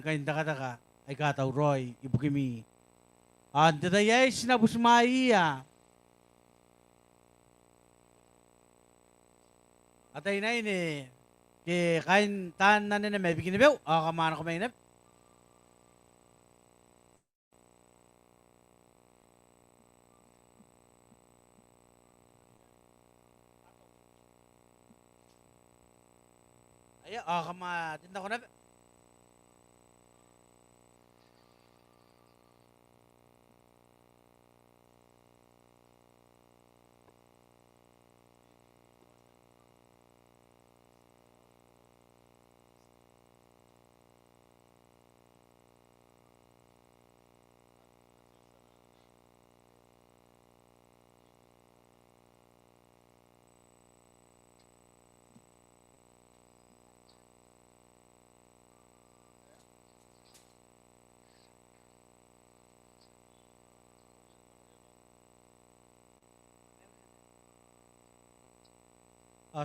kain daka ay kataw Roy ibukimi. Dayay sinabusmaiya. Atay na ini. Ke kain tan na nene may bikini bew. Kamana ko may inap. Ay, kama tinda ko na.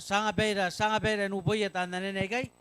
Sanga beira nuboy at nanenegay.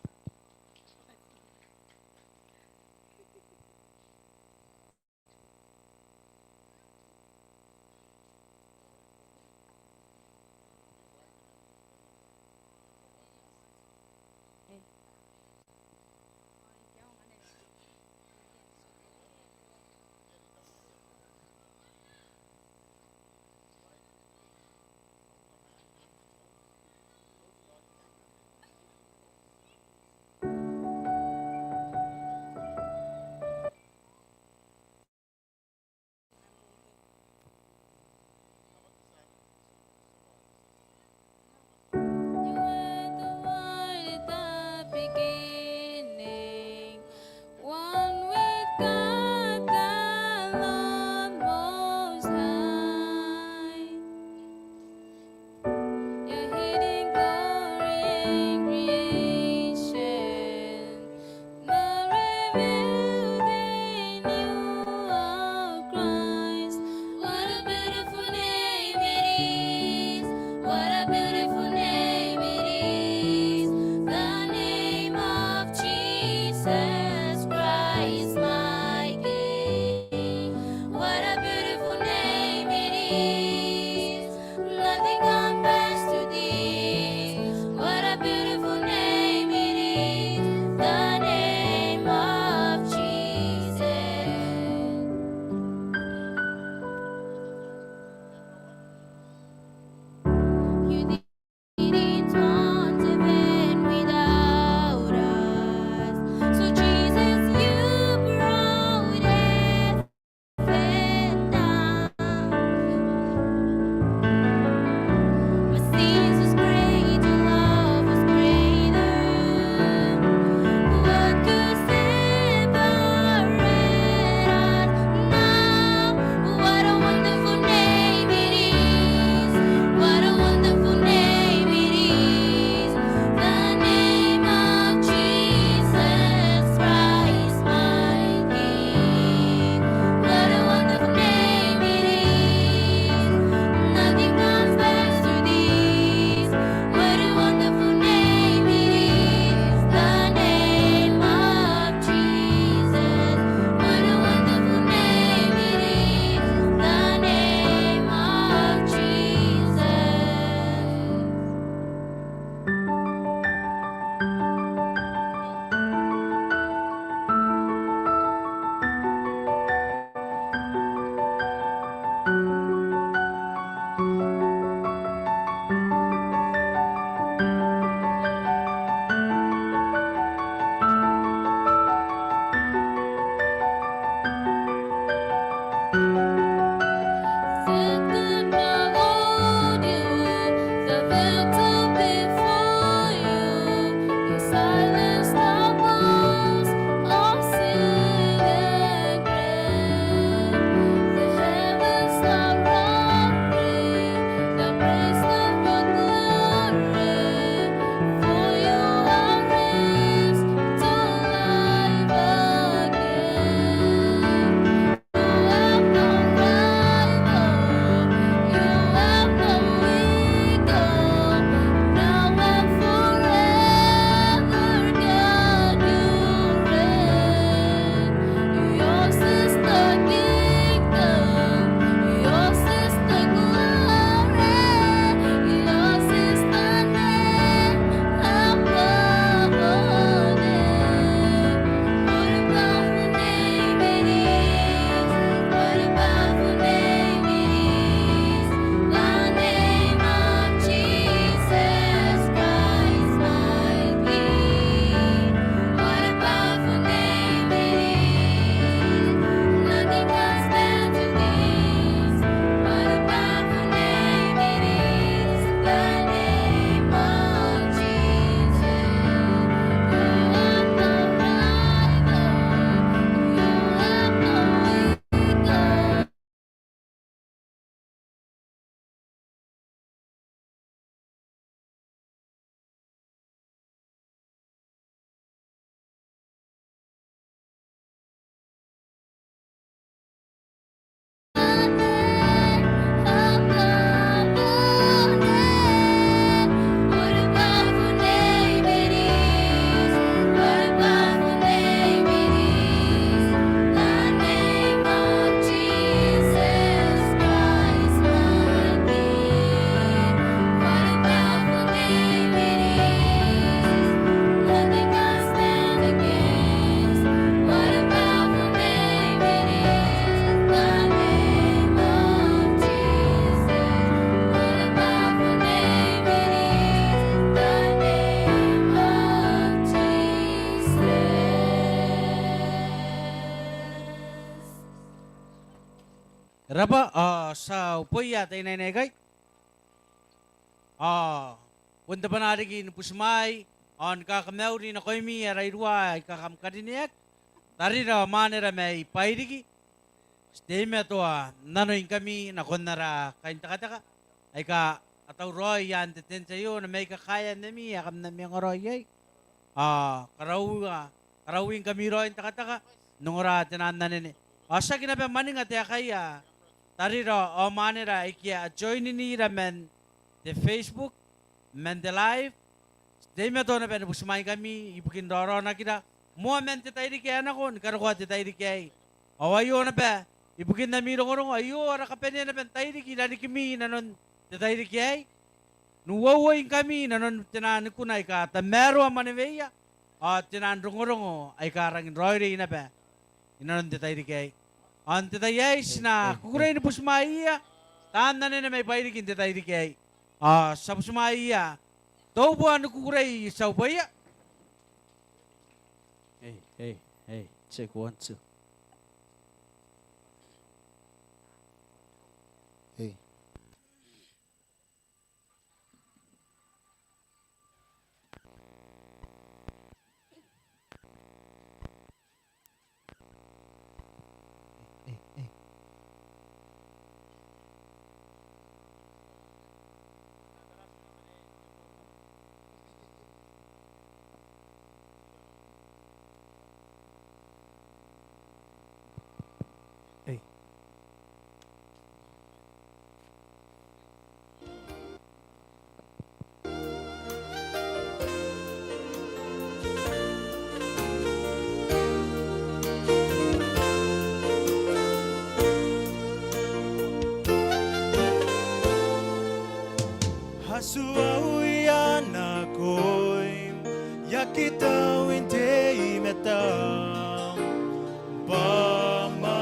Raba, sa upoy ya, tayo na inegay. Punta pa natin pusmay, kakamaw rin ako imi, arayrua, kakamkadiniyak. Tari ra manera may pairigi. Steme to nanoin kami na konara kain taka ay ka ataw roy yan teten sayo na may kakaya nami akam na mi roy ay karawin kami roy taka nungora tenan nene asa kinabe maning ate kaya tari ra o manera ikia join ni ramen the Facebook men the live steme to na ben busmay kami ibukin doro na kita moment tayo di kaya na kon karuha tayo di kaya awayo na ba ibukin na miro ko ayo ara kapenya na ben tayo di kila ni kimi nanon tayo di kaya nuwawain kami nanon tinan ko na ka tamero maneveya at tinan rongo ay karangin roy na ba inanon tayo di kaya an tayo na kukuray na pusmaiya taan na may pairikin tayo di kaya sa pusmaiya tau buwan kukuray sa upaya. Hey, check 1, 2. Hey. Hey. Hasuauian ako'y yakitaw hindi metang pamaisip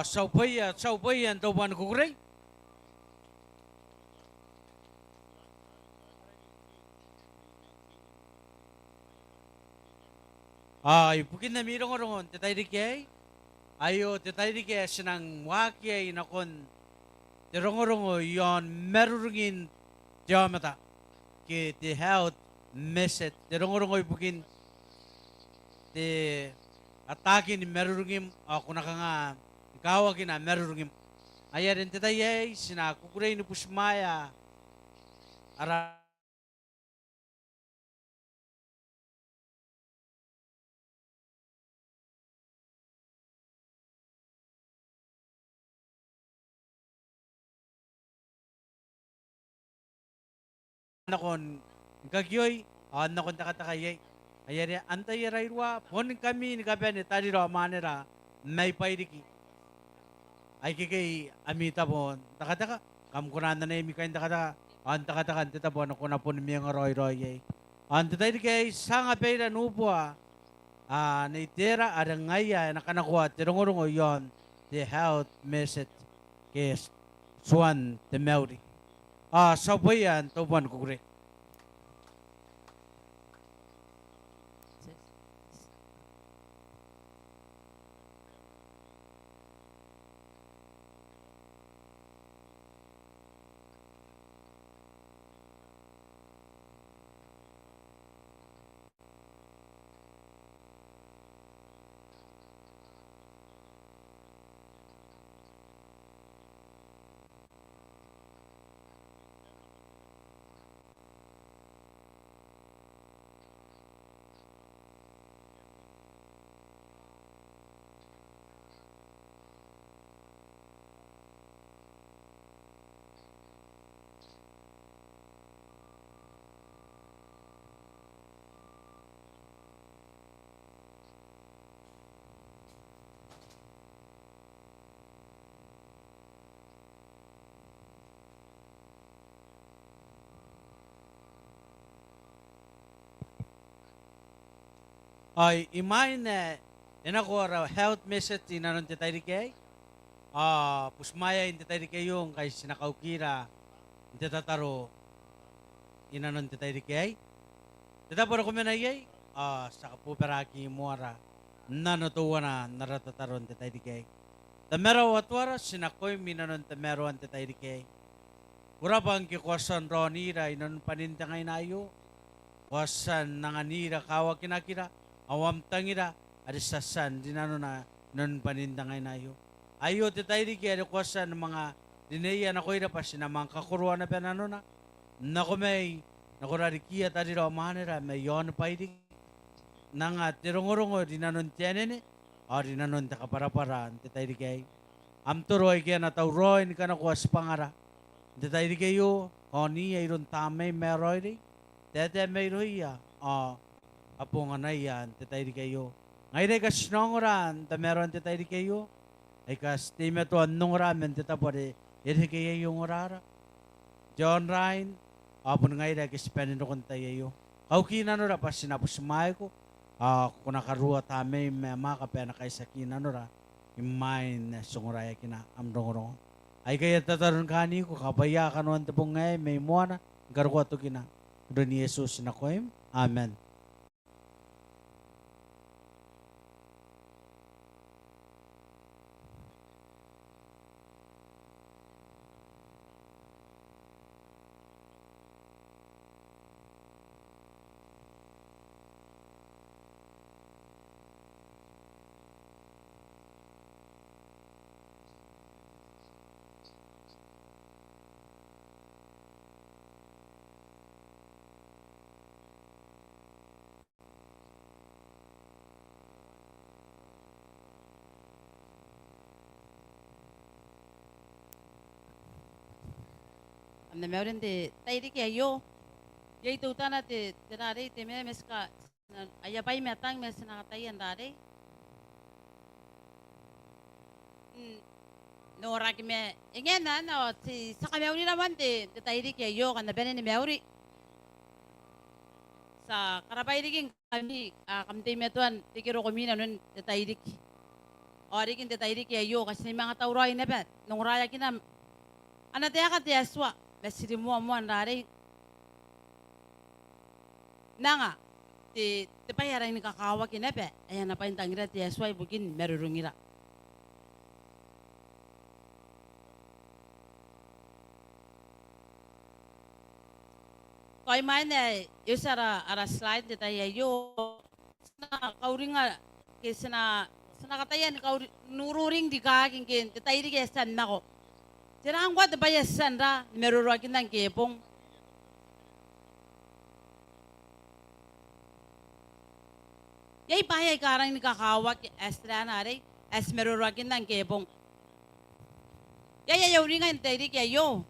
sau paya to ban kukuray. Ipukin na mirong-rongon, tetay di kay. Ayo, tetay di kay sinang wakiyay nakon. Tirong-rongo yon merurungin diamata. Ki ti health meset. Tirong-rongo ipukin ti atake ni merurungim ako na nga ikaw na merurungim. Aya rin tetay ay sinakukuray ni pusmaya. Ara nakon kagyoy nakon takatakayay ayari antay rairwa pon kami ni kabene tadi ro manera may pairiki ay kikay amita pon takataka kam kunana na imi kain takataka takataka antita pon ako na pon mi nga roy ay antay kay sanga peira nupua na itera ada ngaya nakanakuha tirongorong yon the health message kes suan the meuri sabayan to ban kukure. Ay imain enako ra health message inanon ti tayo kay pusmaya inte tayo kayong kay sinakaukira inte tataro inanon ti tayo kay tataporo kumenayay sa kapuperaki muara nanotuwa na naratataron ti tayo kay tamero watwara sinakoy minanon tamero ante tayo kay urapang kikwasan ronira inanon panintangay na ayo wasan nanganira kawa kinakira awam tangira ada sasan di nano na non panindangay na ayo ti tayo di kaya kuwasan mga dineya na ko'y pas na mga kakuruan na penano na nakumay nakurarikiya tadi raw manera may yon pa idi nanga tirongorungo di nanon tiyanene di nanon takapara-para ti tayo di kaya amturoy kaya na tauroy ni ka na kuwas pangara ti tayo di kayo ni ayron tamay meroy di tete meroy apo nga na yan, titay di kayo. Ngayon ay kasnongoran, tameron titay di kayo. Ay kas timeto anong ramen, titapore, yun kayo yung orara. John Ryan, apon ngayon ay kispenin ko tayo. Kina nora, pas sinapos may ko, kung nakaruwa tamay, may makapena kay sa kina nora, imain na sunguraya kina, amrong-rong. Ay kaya tataron kani ko, kapaya ka noon tapong ngayon, may muana, garuwa to kina. Doon ni Jesus na koim. Amen. Amna meron de tairi ke ayo. Yai tu tana te tenare te me meska ayapai metang mes na tai andare. No ora ki me ingen na no si saka meuri naman te tairi ke ayo kan bene ni meuri. Sa karapai diging kami kamte metuan tikiro ko mina nun te tairi ki. Ori kin te tairi ki ayo kasi mga tauroy na ba nung raya kina ana te ka te aswa mesiri mo andare nanga te payara ini kakawa kina ba ayan na pa intangira te aswa bukin merurungira. Koi mana yusara ara slide te tayo ayo na kauringa kesana sana katayan nururing di kaking kin te tairi ke san nako. Sirang kwa te payasan ra merurakin ng kepong. Yay payay karang ni kakawak estra na rin es merurakin ng kepong. Yay ayaw rin nga yung tairi ke ayo.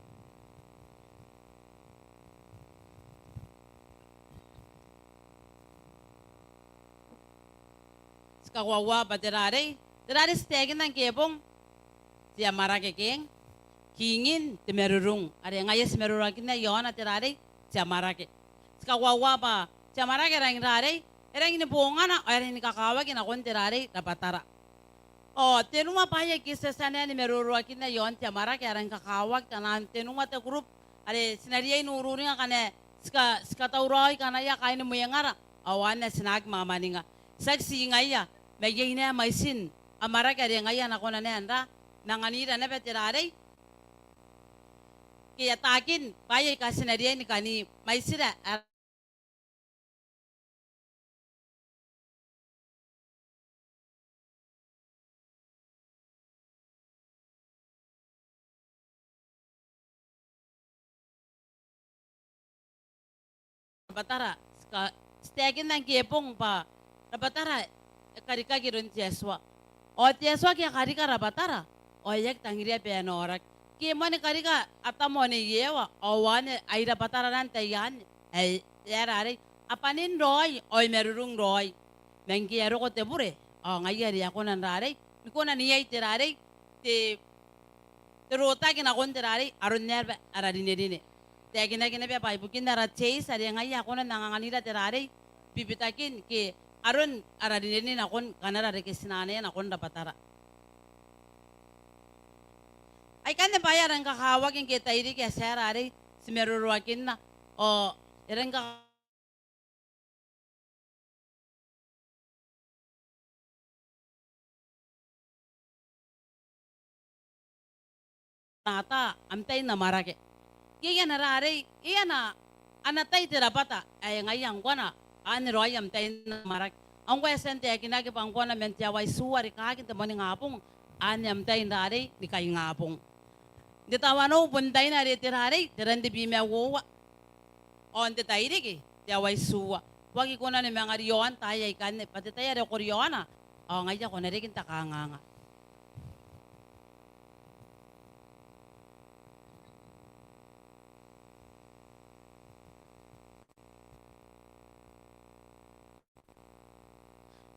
Kawawa pa tirare. Tirare stegin ng kepong. Siya marakekeng. Kingin te merurung. Are ngayas merurakin na yon at tirare. Siya marake. Kawawa pa. Siya marake rang rare. Erang ini bunga na. Erang ini kakawag inakon tirare. Napatara. O, tenuma pa ya kisa sana ni merurakin na yon. Siya marake erang kakawag. Tanan tenuma te grup. Are sinariya inururing nga kane. Ska tauroy kanaya kain mo yung ngara. Awan na sinag mamaninga. Saksi ngaya. Bagay na maisin. Amara kaya ngayon ako na nanda. Nanganira na betirare. Kaya takin. Bayay kasi na riyan ni kani. Maisira. Batara. Stegin ng kepong pa. Batara. Karika giron tiaswa. O tiaswa kaya karika rabatara. O yak tangiria peanorak. Kaya mo ni karika atamo ni yewa. O wane ay rabatara nan tayan. Ay yarare. Apanin roy. O merurung roy. Mengkiyaro ko tebure. O ngayari ako nan rare. Miko na niyay tirare. Terota kinakon tirare. Aron nerba ararinirine. Kaya kinakinabi pa ibukin na ratchase. Ari ngayari ako nan nanganganira tirare. Bibitakin ki aron aradinin akon kanara rekisinane akon dapatara. Ay kan na bayaran kakawag yung kita iri kaya serare si meruruakin na o iran ka nata amtay na marake. Iya narare iya na anatay tirapata ay ngayang ko na ani royam tay na marak ang kwesente kinagi pangko na mentiyaway suwari kakin tamo ni ngapong ani am tay ndare ni kay ngapong ditawano bunday na retirare tirandi bime wo on te tayri ki tiyaway suwa wagi ko na ni mga riyon tayay kan pati tayari ko riyona o ngaya ko na rin takanganga.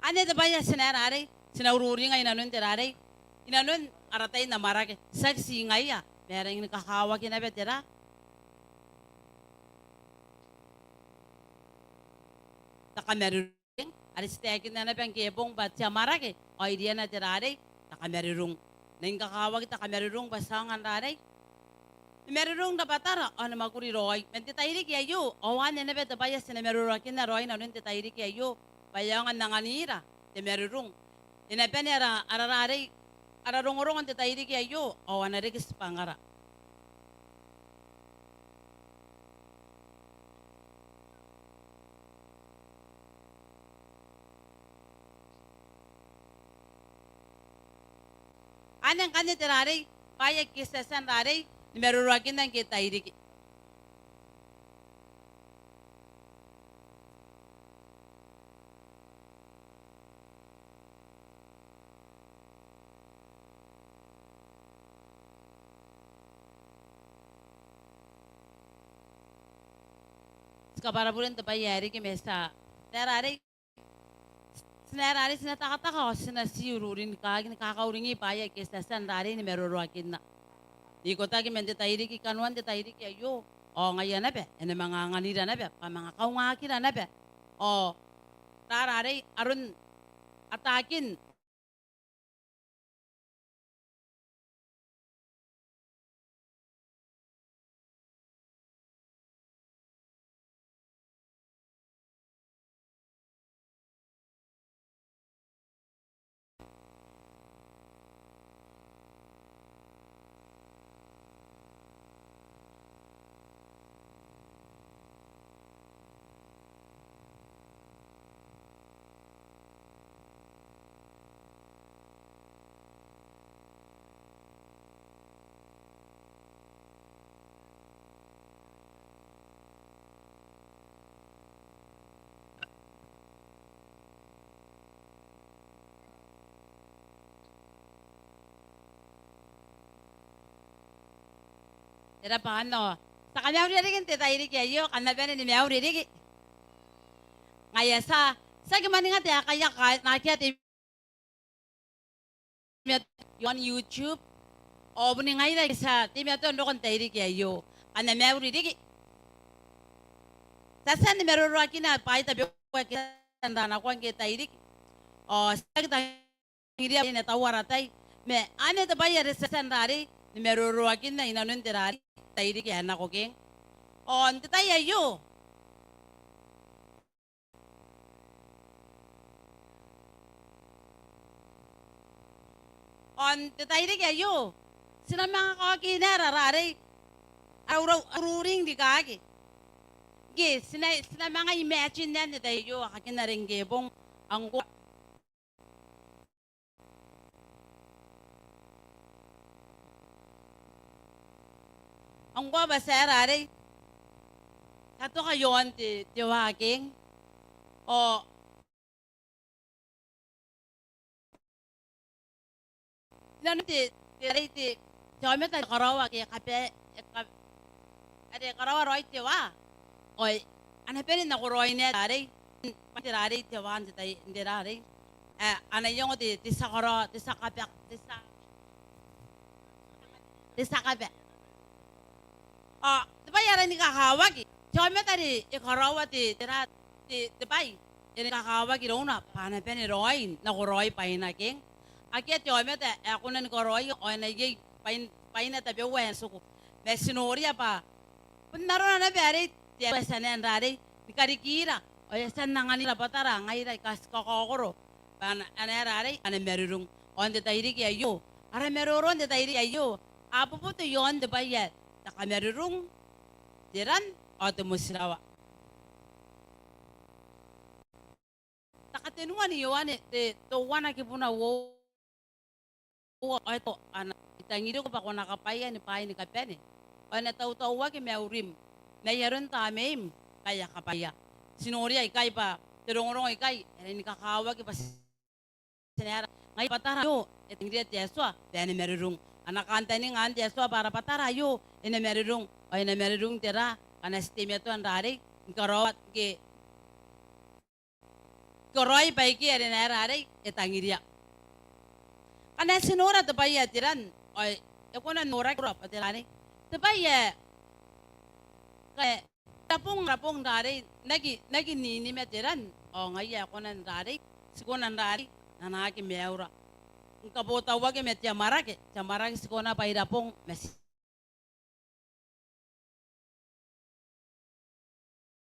Ane da baya sinarare, sinaururing ay nanon tirare. Inanon aratay na marake. Saksi ngaya, merang nakakawa kinabe tira. Takameruring, aristekin na napang kebong bat siya marake. O idea na tirare, takamerurung. Nang kakawag takamerurung basangan rare. Merurung na batara, o na maguri roy. Menti tayri kaya yu, o wane na beta baya sinamerakin na roy nanon tayri kaya yu. Bayangan nanganira, te merurung. Inapen ararare, ararungurungan te tayri kaya yo, o anarikis pangara. Anang kanit rare, payak kisasan rare, merurakin ng kitayri. Kabarabulan to bayari ki mesa. Narare sinarare sinatakataka ko sinasiururin ka kakauringi paya ki sasan rare ni merurakin na. Di ko tagi mente tayri ki kanuan te tayri ki ayo. O ngayon na be, ene mga nganira na be, pa mga kaungakira na be. O tarare arun atakin tira pa ano. Sa kanya rin tita iri kayo, kanaben ni meaw iri. Ngaya sa gimana nga tiya kaya nakia ti yon YouTube. O buni ngayon sa ti meaw to ando kon iri kayo. Kana meaw iri. Sasa ni meron ro kina pai tabi ko kita na ko kita iri. O sa kita iri na tawaratay. Me ane ta bayar sa sandari ni meron ro kina inanon tirari. Tairi kaya na ko king. On titaya yo. On titayri kaya yo. Sina mga kakinara rari. Aruring di kaki. Ge sina mga imagine na tayo kakinaring gebong ang ang gua ba sa rari? Kato kayon ti waking. O nano ti kami tayo karawa kaya kape ade karawa roy ti wa. Oy ana pwede na kuroy niya rari. Pati rari ti wa hindi rari. Ana yung ti sakara ti sakape ti sakape. Diba yaran ni kakawag eh. Kami tadi ikarawa ti bay. Ini kakawag irona. Panapen ni Roy. Naku Roy painaking. Akyat kami ta ako na ni Roy. O na yay paina tabi uwan suko. May sinoriya pa. Naroon na beri. Tiya sanan rari. Di karikira. O yasan na nga nila patara. Ngayon kas kakakoro. Ana rari. Ana merurong. On de tayri kaya yo. Ara meruron de tayri ayo. Apo po to yon de bayat. Nakamerurong diran o tumusirawa. Nakatinungan niyo to wana kipuna wo ito ana itangiro ko pa ko nakapaya ni pahay ni kapene. O nataw-tawa ki meurim. Nayaron tamim kaya kapaya. Sinuriya ikay pa tirong-rong ikay ni kakawag pa sinera. Ngay patara yo itingri tiyeswa dani merurong. Anak kanta ni ngan tiyeswa para patara yo ina merurong. O ina merurong tira kana stimya to ang rari karawat ke Koroy baiki ari na rari etangiriya. Kana sinora to paya tiran. Oy yakuna nora ko patirani. To paya kay rapong rari nagi ni metiran. O ngaya ko nan rari sikunan rari nanaki meura. Ang kabota wage metya marake. Chamarake sikona pa irapong mes.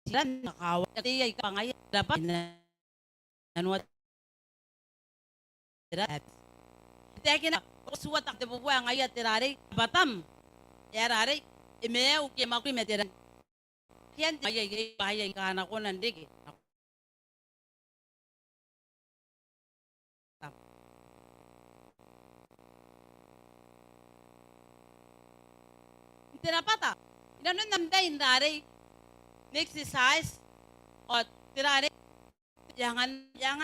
Silan nakawa. Kati ay kangaya dapat na anwat. Tekin suwat ak de buwa ngaya tirare batam. Yarare imeu ke makri meteran. Kian bahaya kana ko nandig. Tirapata. Inanon namday indare. Exercise o tirare. Jangan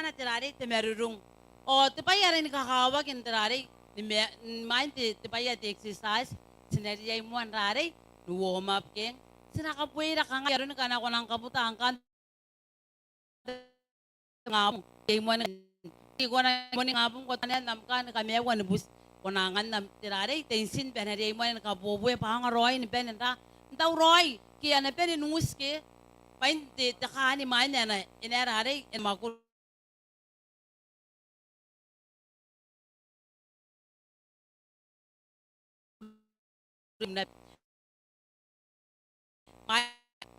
na tirare temerurung. O tipayarin kakawag in tirare. Mind tipaya ti exercise. Sinariyay mo ang rare. Warm up king. Sinakapuwira ka nga. Yaron ka na ako ng kabutaan ka. Ngapong. Kaya mo na. Kaya ko na mo ni ngapong ko tanan namkan kami awan bus. Kunangan na tirare. Tensin penariyay mo na kabubuhay pa nga Roy ni penenta. Ntaw Roy. Kaya na pwede nungus ke. Pain ti takani man na inarare in makul.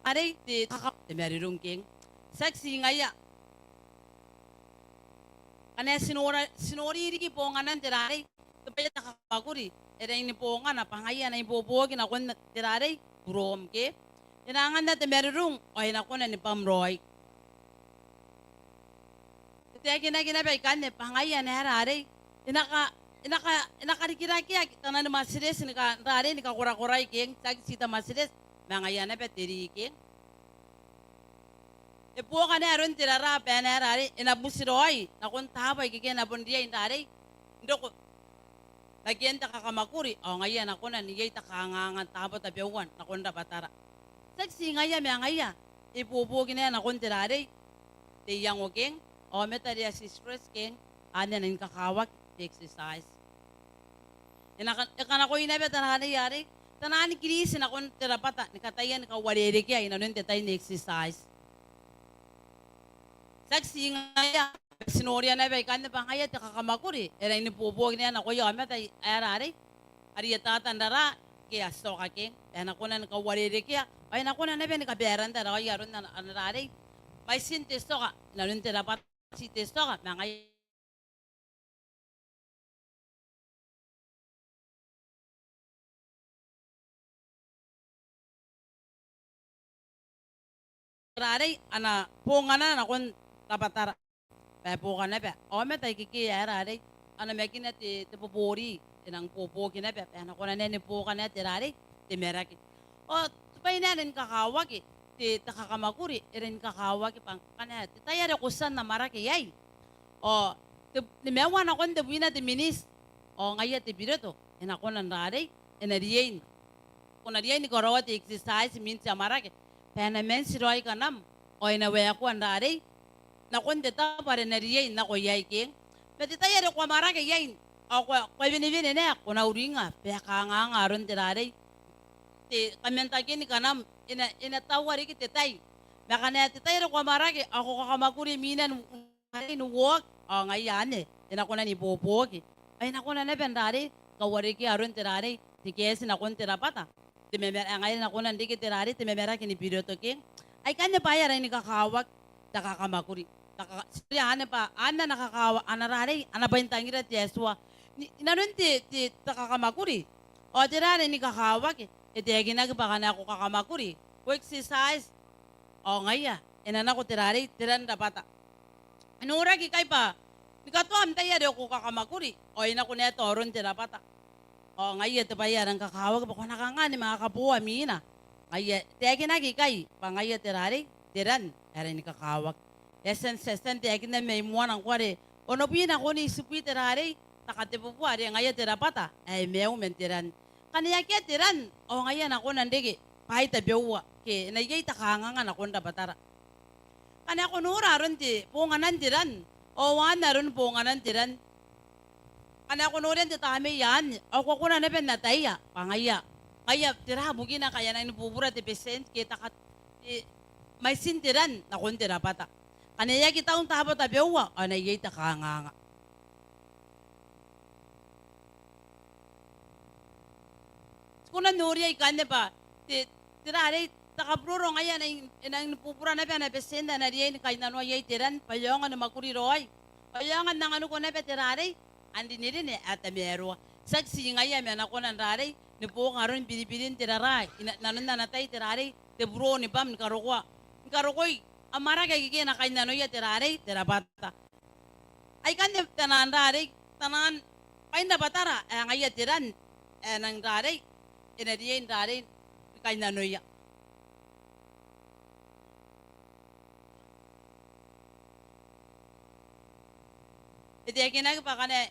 Are ti takap ti merirong king. Saksi ngaya. Kana sinori riki ponganan tirare. Tapaya takapaguri. Era ini pongan na pangaya na ipopogi na kun tirare. Burom ke. Inangan na temerurong. Oy na ko na ni Pamroy. Kaya kinabay ka ni pangaya na harare. Inakarikirakia kita na masides ni ka rare ni ka kura-kuray king. Sag sita masides. Mangaya na petiri king. Ipo ka na ron tirara pa na harare. Inabusiroy. Nakon tabay kikin na bundiya indare. Indo ko. Lagyan ta kakamakuri. O ngayon ako na niyay ta kangangan tabo tabiyawan. Nakon batara. Saksi ngaya me ngaya. Ipupugin na yan akong tirari. Tiyang uging. O metadya si stress king. Anya na kakawak. Exercise. Ikan ako inabi tanahani yari. Tanahani kirisin akong tirapata. Nikatayan ka waliri kaya. Inanun tatay ni exercise. Saksi ngaya. Sinorian na ba ikan na pa ngaya kakakamakuri. Era inipupugin na yan ako yung metay ayarari. Ariya tatandara. Kaya stoka king. Yan ako na nakawaliri kaya. Ay naku na nabi nikaberan tara ay yaron na anarari. May sintesto ka. Nalun dapat sintesto ka. Mga rari ana punga na nakon tapatara. Pe punga na pe. O me tay kiki rari. Ana mekin na ti popori. Tinang popo kina pe. Ana ko na nene punga na ti rari. Ti meraki. O supaya na rin kakawag eh. Ti takakamakuri, rin kakawag pang kanaya. Ti tayari kusan na maraki yay. O, ti mewan ako ti buwina ti minis. O ngaya ti biroto. Ina ko nan rari, ina riyain. Kung na riyain ni korowa ti exercise min siya maraki. Pena men si Roy kanam. O ina wey ako an rari. Nakon ti ta pare na riyain na ko yay king. Pati tayari ko maraki yay. O kwa binibini na ako na uringa. Peka nga nga ron ti rari. Kamentagi ni kanam ina tawari kiti tay baka na titay ro kamaragi ako kakamakuri minan no walk o ngayan ina ko na ni popogi ay nako na bendari kawari ki aron tirari tikes na kon tirapata timemer ngayon ako na ndiki tirari timemera kini piloto king ay kanya bayar ni kakawak takakamakuri siya pa ana nakakawa anarari ana baintangira ti eswa inaron ti takakamakuri o tirari ni kakawak iti ginagawa na ako kakamakuri. O exercise. O ngaya. Inana ko tirari. Tiran dapat. Anura kikay pa. Nikatuam tayo ako kakamakuri. O ina ko neto. Oron tirapata. O ngaya ito pa yan. Ang kakawag. Bako nakangani mga kapuwa. Mina. Ngaya. Tiya ginagikay. Pangaya tirari. Tiran. Erin ni kakawag. Esen tiya ginag may muwan ang kwari. O nopina ko ni supi tirari. Takatipo po. Ngaya tirapata. Ay mew mentiran. Kaniya kaya tiran. O ngayon ako nandigi. Pahit tabiwa. Ke nagyay takangangan ako na batara. Kaniya ko nura ron ti. Punganan tiran. O wana ron punganan tiran. Kaniya ko nura ti tami yan. O ko na napen nataya. Pangaya. Kaya tira bugi na kaya na inupubura ti pesent. Kita kat. May sintiran. Nakon tira bata. Kaniya kita ang tabo tabiwa. O nagyay takangangan. Kuna nuri ay kanya pa, tirari, takapruro ngayon ay inang pupura na pa na pesenda na riyan kay nano ay tiran, payongan na makuriroy. Payongan ng ano ko na pa tirari, andi nirin at amero. Saksi ngayon, may anak ko ng rari, ni po karon pinipilin tiraray, nanon na natay tirari, tebro ni Pam, ni karukwa. Ni karukoy, amara kay kiki na kay nano ay tirari, tirabata. Ay kanya tanan rari, tanan, pain na batara, ngayon tiran, nang rari, inadiyan rin kay nanoya. Iti ginagawa ka na,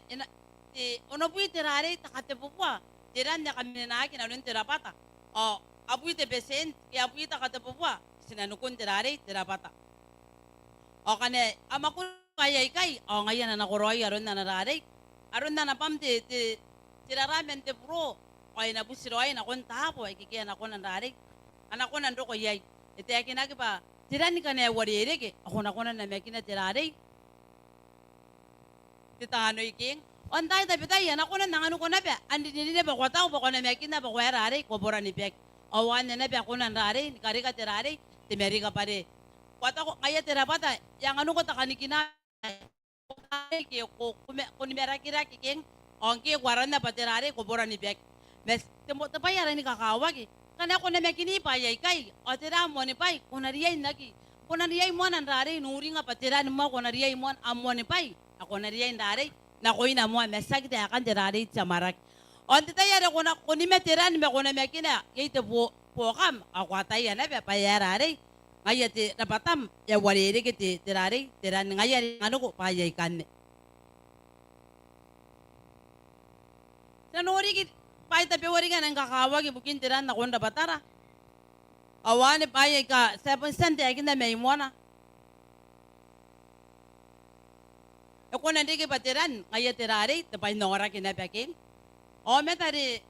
uno po itirari, takate po po. Tiran niya kami na akin, anong tirapata. O, apo iti besen, kaya po itakate po po. Sinanukon tirari, tirapata. O kane, ama ko kaya ikay, o ngayon na nakuroy, aron na narari. Aron na napam, tiraramen, ti pro. Kaya na po si Roy, nakon tapo, ay kikiyan ako ng rari. Anak ko nando ko yay. Ito ay kinagawa, tirani ka na waririk eh. Ako na ko na namekin na tirari. Titano iking. Ontay tabi tayo, anak ko na nangano ko na ba. Andi nini na ba ko tao, bako namekin na ba ko rari, kubura ni Bek. Awan na ba ako ng rari, kari ka tirari, timeri ka pa rin. Wata ko, kaya tirapata, yang ano ko takanikina. Kung nimera kira kiking, ongki, waran na pa tirari, kubura ni Bek. Mes, tapayaran ni kakawag eh. Kana ako na may kinipayay kay. O tira mo ni pay. Kung nariyay naki. Kung nariyay mo ng rari, nuri nga patiran mo. Kung nariyay mo amo ni pay. Ako nariyay rari. Nakoy na mo. Mesag tayo kan tirari sa marak. O titayar ako na. Kung ni matiran mo. Kung na may kina. Kaya po kam. Ako atay na. Payarari. Ngayon napatam. Ya waliri kiti tirari. Tiran ngayon. Ano ko payay kan. Sinanori ki pai tapi wari kan ang kakawa ki bukin tiran na konda batara. Awane pai ka 7 cent yakin na may mona. Ako nanti ki patiran ngaya tirari tapay nora kinapakin. O metari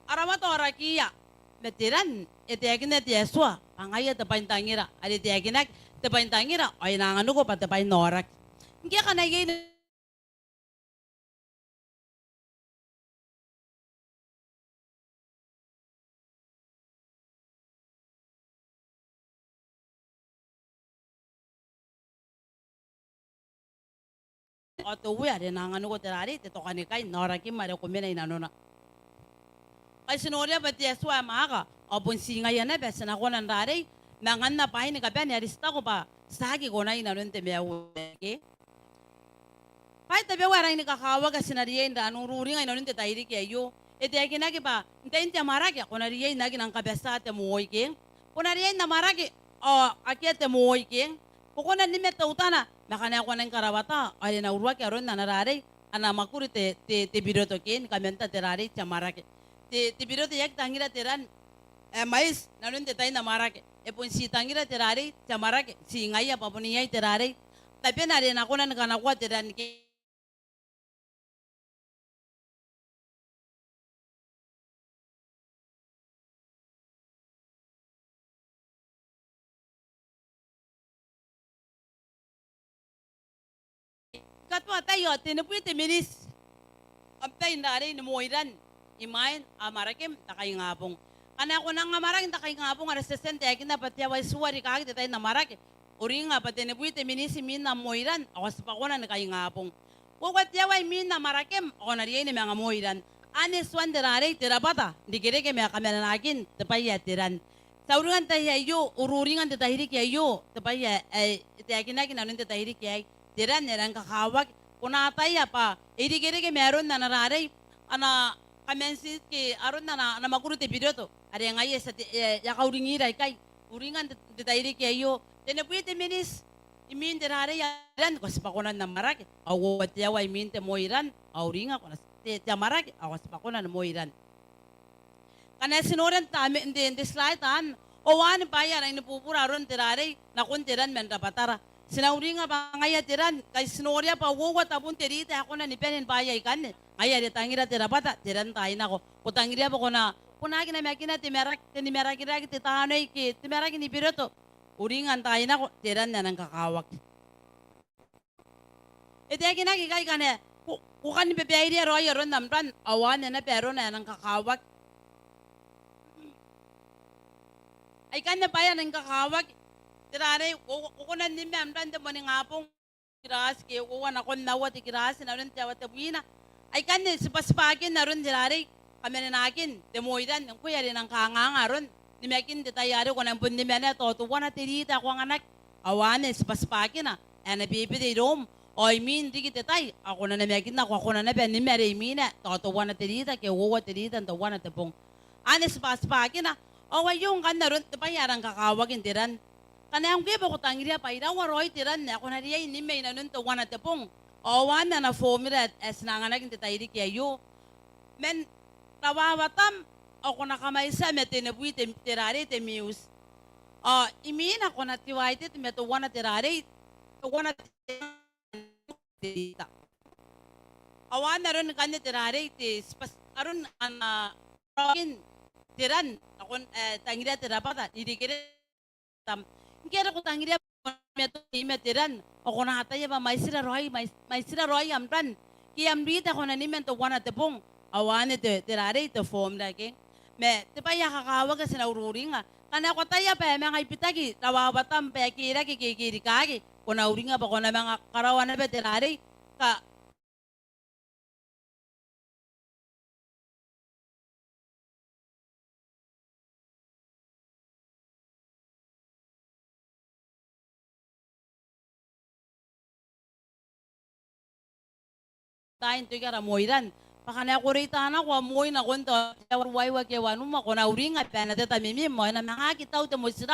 aramat ora kiya metiran ete yakin na tieswa angaya tapay tangira ari tiyakinak tapay tangira ay nangano ko patapay nora. Hindi ka na yun. Oto uwi ari nangano ko tirari tito kanikay nora ki mare kumina inanona. Kay sinorya pati eswa maka opun singa yan na besa na ko nandari nangan na pahin ni kapian ni arista ko pa sagi ko na inanon te miyawake. Kahit tabi warang ni kakawa ka sinariyan da anong ruri nga inanon te tayri kayo. Ete ay kinaki pa hintayin te maraki ako nariyan nagin ang kabesa te muoy king. Kung nariyan na maraki aki te muoy king. Kung nimet utana makanya ako ng karawata ay na urwa kaya ron na narari ana makuri te biroto kin kamenta terari chamaraki. Te biroto yak tangira teran mais nanon te tay na maraki. Epun si tangira terari chamaraki si ngaya papuniyay terari. Tapi nari na ako na nakanakwa teran ki. Katwa tayo tinupuy te minis. Ampay nari ni moiran imain amarakim takay ngapong. Kana ako nang ngamarang takay ngapong ara 60 yakin na patya way suwari kag tay na marake. Uri nga pati tinupuy te minis min na moiran awas pa ko na kay ngapong. Kuwat yaway min na marakim ako na riyan ni mga moiran. Anis wan derare terabata dikire ke mga kamera nakin tapay tiran. Sauringan tayo ururingan tatahiri kayo tapay yakin nakin anon tatahiri kay tiran nerang kakawak kunatay pa idikire ke meron na narare ana kamensis ke aron na makuru te video to ari ngaye sa yakauringira kay uringan tatahiri kayo tenepuy te minis imin terare yan ko sa pakunan ng maraki awat yawa imin te moiran auringa ko na te maraki awas pakunan moiran kana sinoran tame hindi slide o wan bayar ay napupura ron terare nakuntiran men rapatara sinauringa pa ngaya tiran kay sinoria pa wawat abun terita ako na nipenin bayay kan ngaya de tangira terapata tiran tayo na ko kutangira pa ko na kunagi na makina timerak kira ti tanoy ki timerak ni piroto uringan tayo na ko tiran na ng kakawak ete kinagi kay kane kukan ni bebeyri roy ron namran awan na pero na ng kakawak ay kan na pa yan ng kakawak tirare kukunan din ma'am randa mo ng ngapong kiras ke kuwan ako nawat kiras na rin tawat buina ay kan sipaspagin na rin tirare kami na nakin demoidan yung kuya rin ang kanganga ron ni mekin detayari ko ng pundi mena to tuwa na tirita ko ang anak awane sipaspagin na ana bibidi rom o min digi detay ako na mekin na ako na ben ni mere mina to tuwa na tirita ke uwa tirita tuwa na tepong ana sipaspagin na o yung kan na ron tapayarang kakawagin tiran kana ang gibo ko tangiria pa ira waroy tiran na ako na riya ni may nanun to wana tepong awan na formula as nanganak ti tayri kayo men tawawatam ako na kamay sa metenebuy tirare te mius imina ko na tiwai te meto wana tirare to wana tita awan na ron kan tirare te aron ana tiran ako tangiria tirapata idikire tam kaya ko tangiria metiran ako na hataya ba may sira roy amran kiyam rita ko na nimen to wana tepong awane te tirare te form lagi me te pa ya kakawag kasi na ururinga kana ko taya pa mga ipitagi tawawatam pa kira kikiri kagi ko na uringa pa ko na mga karawan na tirare ka tayo kara moiran pakana ko rita na ko moy na kon to wai wa ke wanu ma ko na uringa pa na tata mimi mo na nakakita uta mo sira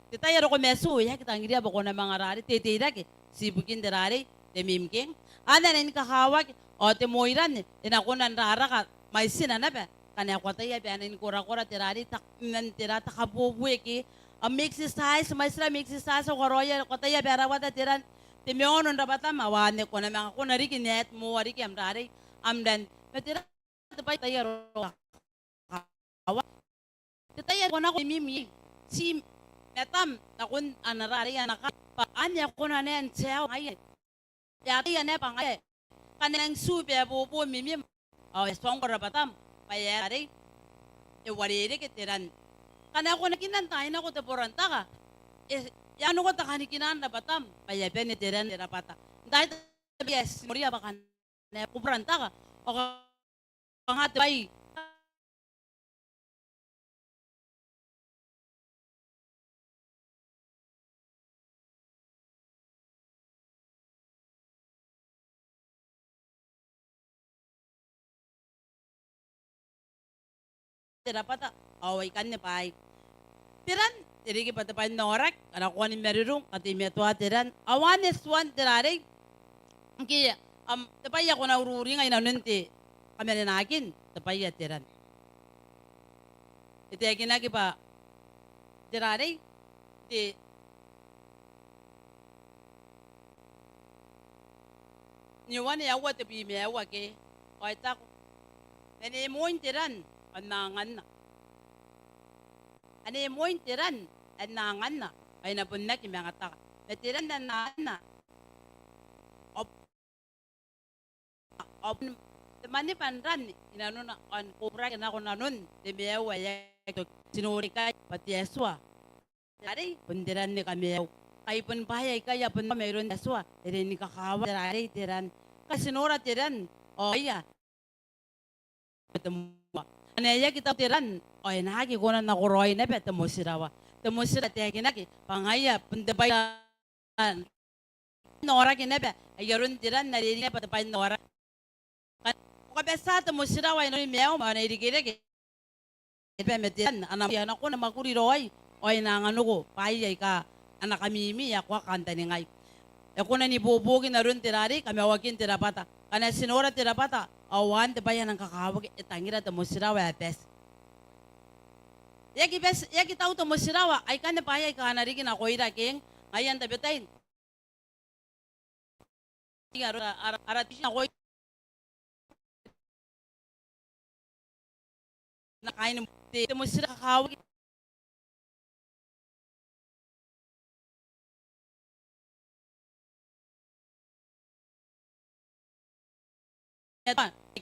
kita yaro ko mesu ya kita ngiria ba ko na mga rari tete ke sibukin derare de mimking ana nen kakawag O te moiran inakunan rara ka may sinana ba kanya ko tayo bianin kura-kura tirari tak nan tira takabubuy ki a mix size maestra mix size ko roya ko tayo bera wata tiran te meonon rabata mawane ko na mga ko nariki net mo wariki amrari amdan petira tapay tayo ro awa tayo ko na ko mimi si metam nakun anarari anaka pa anya ko na nen seo ay ya tayo ne pangay kanang supe po mimi oh song ko rabatam payari e wariri kitiran kana ko nakinan tayo na ko te poranta ka e yano ko ta kanikinan rabatam paya penitiran rapata dahil yes moria bakan na ko poranta ka o kangat bay rapata away kan ne pay tiran tiri ki patapan norak ana ko ni merirung kati metwa tiran awanes wan tirare ki tapaya ko na ururi ngay na nunti kami na nakin tapaya tiran ite kina ki pa tirare ti niwan ya wa te bi me wa ke o ta ko ene mo tiran anangan na ane mo tiran anangan na ay napunna ki mga taka natiran na na op op mani panran inano na on kubra na ko nanon de mewa ya sinuri ka pati eswa dari pundiran ni kami ay pun bahaya kaya pun mayroon eswa ere ni kakawa dari tiran kasinora tiran o iya ketemu anaya kita tiran o nahagi ko na nakuroy na pe temusirawa temusira te kinaki pangaya pundabayan nora kinabe ayarun tiran na rin pa tapay nora kabesa temusirawa ino mew ma na irigire ke pe metian anak yan ako na makuriroy o inangano ko payay ka anak kamimi ako kanta ni ngay ako na ni bubugin na rin tirari kami awagin tirapata kana sinora tirapata awan tabayan ang kakawag itangira temusirawa ates yaki tahu to musirawa ay kan payay ka na rigin ako ira king ayan tabetain arati ako nakain te musira kakawag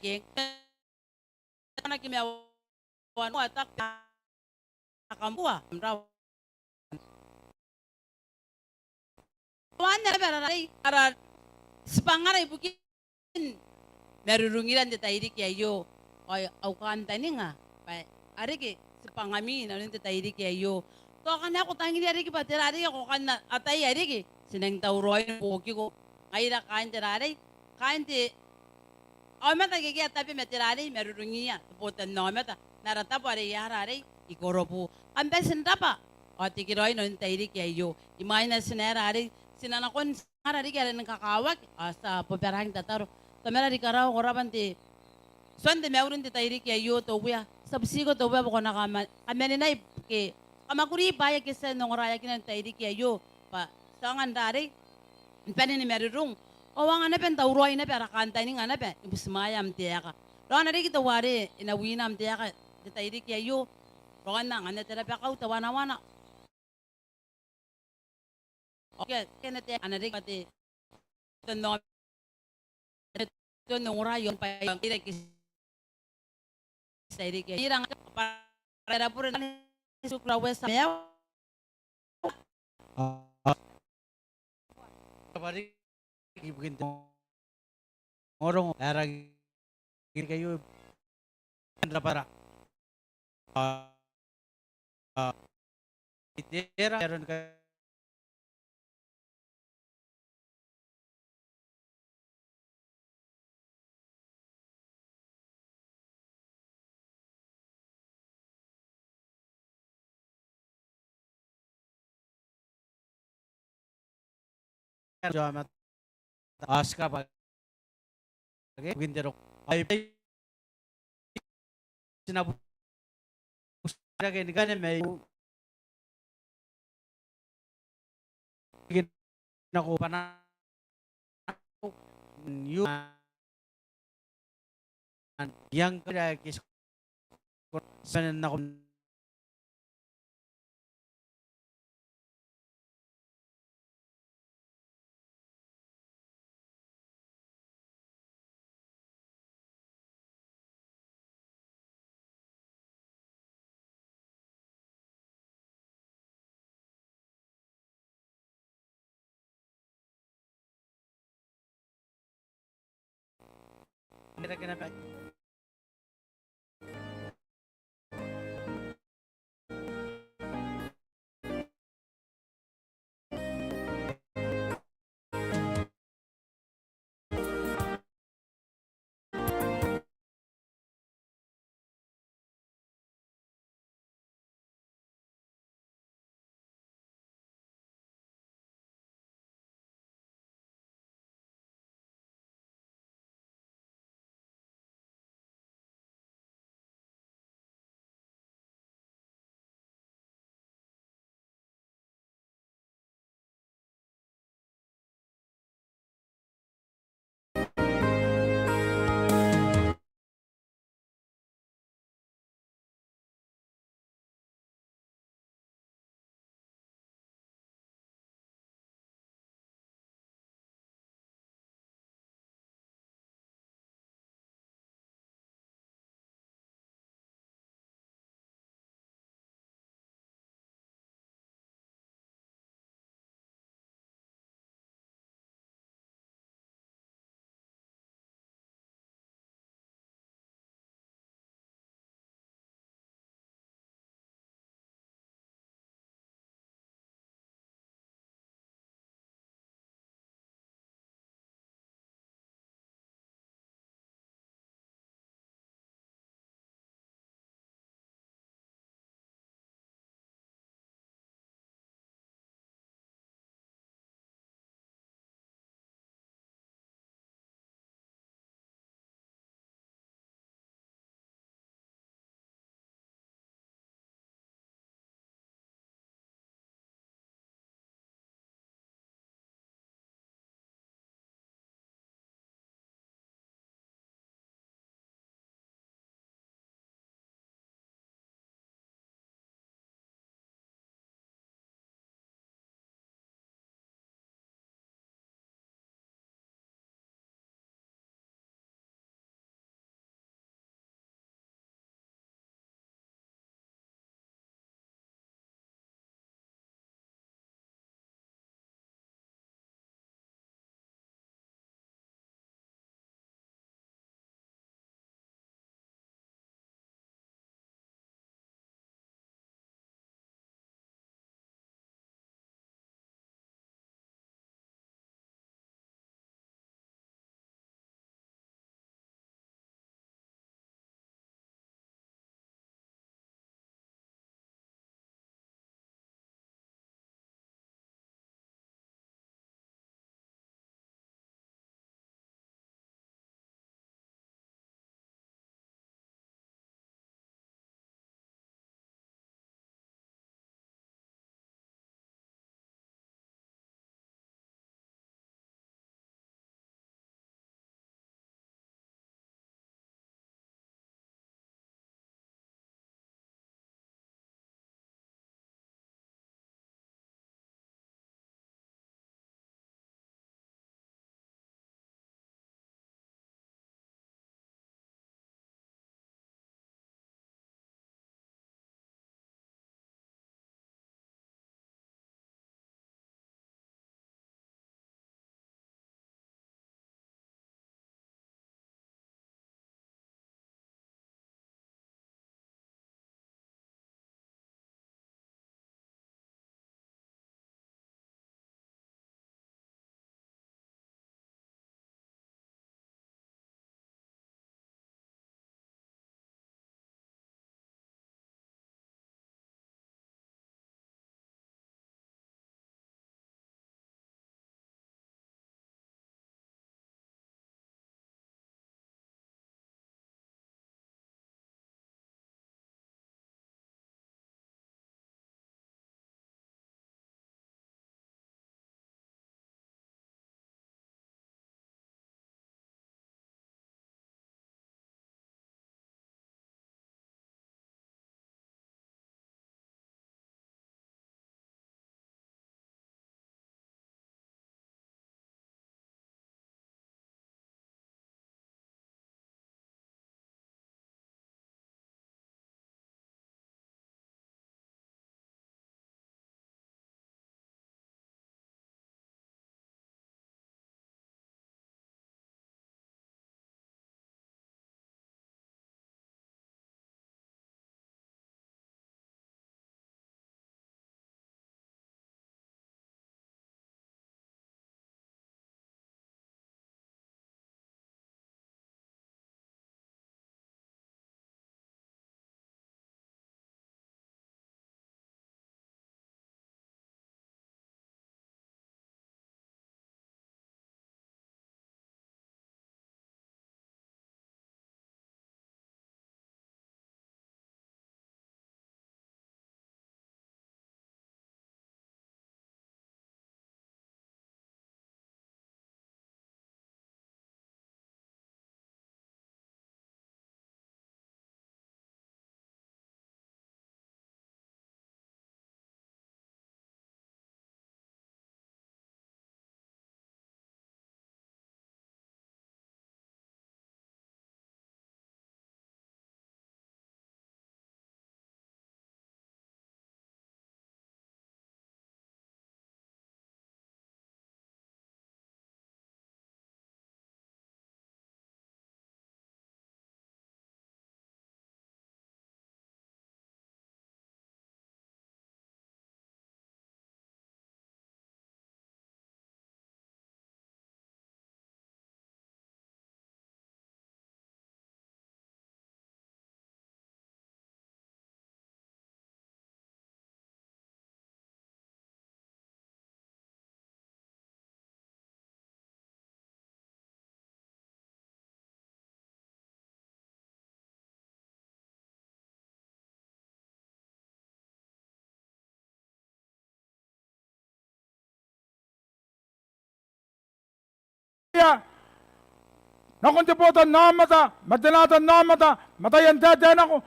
king na kimiawan mo atak kambuha raw wana berarai ara sepangarai bukin merurungiran de tairi kiayo ay au kanta ni nga pa ari ki sepangami na ninte tairi kiayo to kana ako tangili ari ki patera ari ako kana atay ari ki sineng tauroy poki ko ngaira kain terare kain te ay mata ki tapi meterare merurungiya potan no mata narata pare yarare ikoropu ambesin rapa o tikiroy no tairi kiayo imagine sinarare sinanakon arari kaya ng kakawak sa poperang tataro tamera di karaw korabante sonde meurun ti tairi kiayo to buya sabsigo to buya ko nakama ameninay ke kamakuri baya kisa nong raya kinan tairi kiayo pa sangan dare penin ni merurung o wang anapen tauroy na pera kanta ni anapen ibusmayam tiyaka ro na ri kita wari inawinam tiyaka ti tairi kiayo rokan na ngana terapya kau tawana-wana. Okay, kena te anarik pati no to nora yon pa yang kira kis sairi ke irang para pura ni sukra wesa mew Kapari bikin orang arang kayo para itera meron ka Aska Gindero ay sinabu lagi ni gane may ginako pa na you yang kaya kis sanan na ko nakontipotan namata, matinatan namata, matayan tete nako,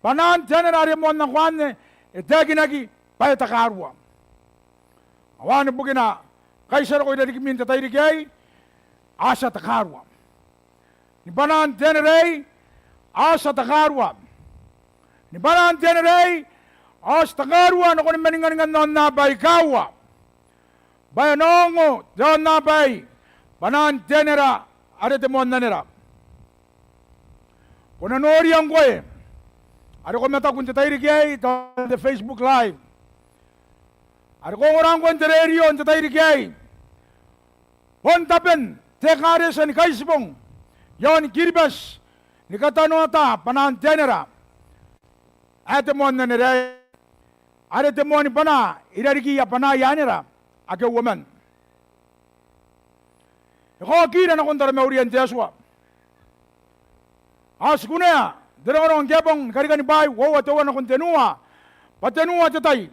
panan tenenari mo na kwane, iteginagi, payatakarwa. Awan bugina, kaisar ko idari kimin tatay rigay, asa takarwa. Ni panan tenere, asa takarwa. Ni panan tenere, asa takarwa, nako ni maningan non nabay kawa. Bayanongo, don nabay, panan tenera, arete mo nanera. Kung nanori ang ko ano ko mata kung tatay rigay, ito the Facebook Live. Ano ko orang ko ang tereryo, ang tatay rigay. Hontapen, tekare sa ni Kaisibong, yon kiribas, ni katanota, panan tenera. Ate mo nanera, arete mo ni pana, irarigiya pana yanera, ake woman. Iko kira na kung tarame orienteswa. Askunea, derong gebong karikan bay, wawa tawa na kung tenua, patenua tatay,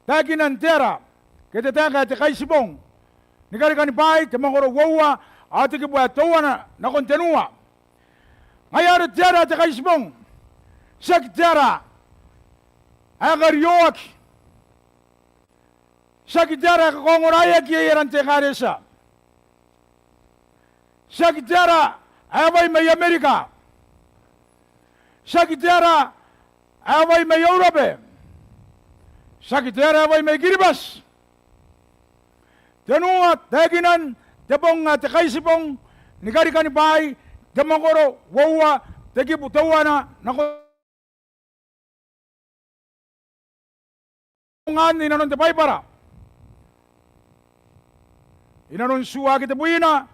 taginan tera, kete taga te Kaisibong, ni karikan bay, temangoro wawa, ate kibuya tawa na kung tenua. Ngayari tera te Kaisibong, sek tera, agar yoak, sek tera kakongoraya kiyaran te karesa. Sakitera away may Amerika. Sakitera away may Europe. Sakitera away may Kiribas. Tenua teginan tepong te Kaisibong nigari kanibay temangoro wawa tegi butawa na nako ngan inanon te para. Inanon suwa kita buina.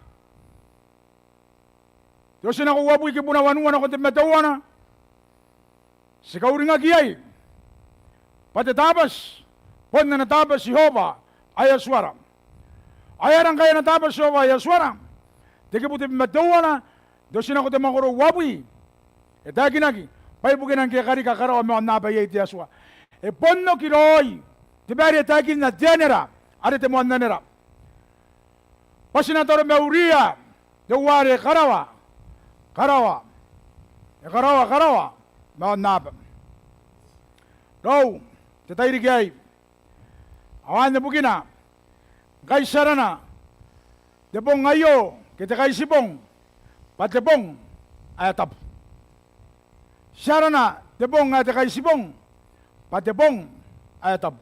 Diyos na kuwaboy kipunawanuan ako timatawana. Si kauringa giyay. Patitabas. Pon na natabas si Hova ayaswara. Ayarang kaya natabas si Hova ayaswara. Di kiputi timatawana. Diyos na ko timakuro waboy. E taginagi. Paibukin ang kikari kakaraw mo nabayay tiyaswa. E pon no kiroy. Tiberi tagin na tiyanera. Ari timuan na nera. Pasinatoro meuria. Deware karawa. Karawa, karawa, maon napa. Go, tatay rigay. Awan na bugina. Kaisara na. Depong ngayo, kita Kaisibong. Patepong, ayatap. Sara na, depong ate Kaisibong. Patepong, ayatap.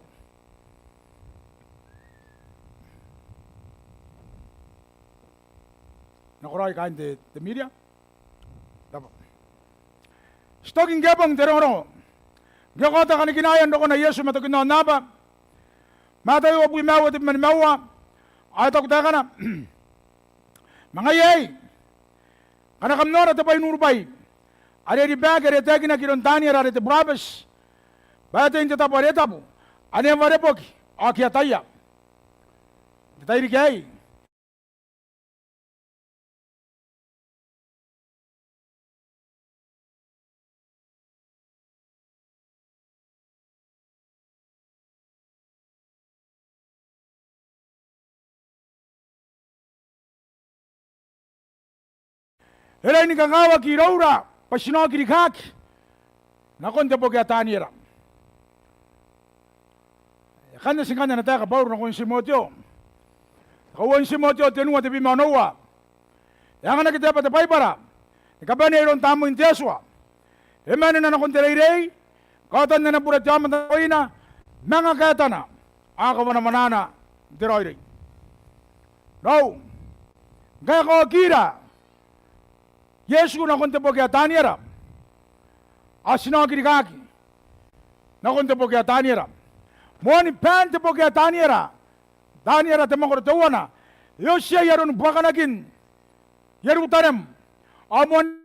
Nakuray kain de media. Stoking gebang teroro. Gakota ka ni kinayan do ko na Yesu matagin na naba. Matayo apoy mawa di manimawa. Ay takot ka na. Mga yay. Kanakam nora tapay nurubay. Ari di bag ari tagi na kirontani ari te brabes. Bata yung tatapare tapo. Ano yung marepok? Aki ataya. Tatay di kay. Era ini kagawa kiraura, pasino kirikak. Nakon te poke atanira. Kanya singkanya nataka Paulo nakon Simoteo. Kawan Simoteo tenua te bimanoa. Yang anak kita pate paipara. Ikabane iron tamu inteswa. Emane na nakon terei. Katan na napura tiama taina. Mga katana. Ako manana teroirei. No. Gaya ko kira. Yesu na konte poke ataniera. Asino kirikaki. Na konte poke ataniera. Moni pente poke ataniera. Taniera temangor tawana. Yosya yaron bakanakin. Yaru tarem. Amon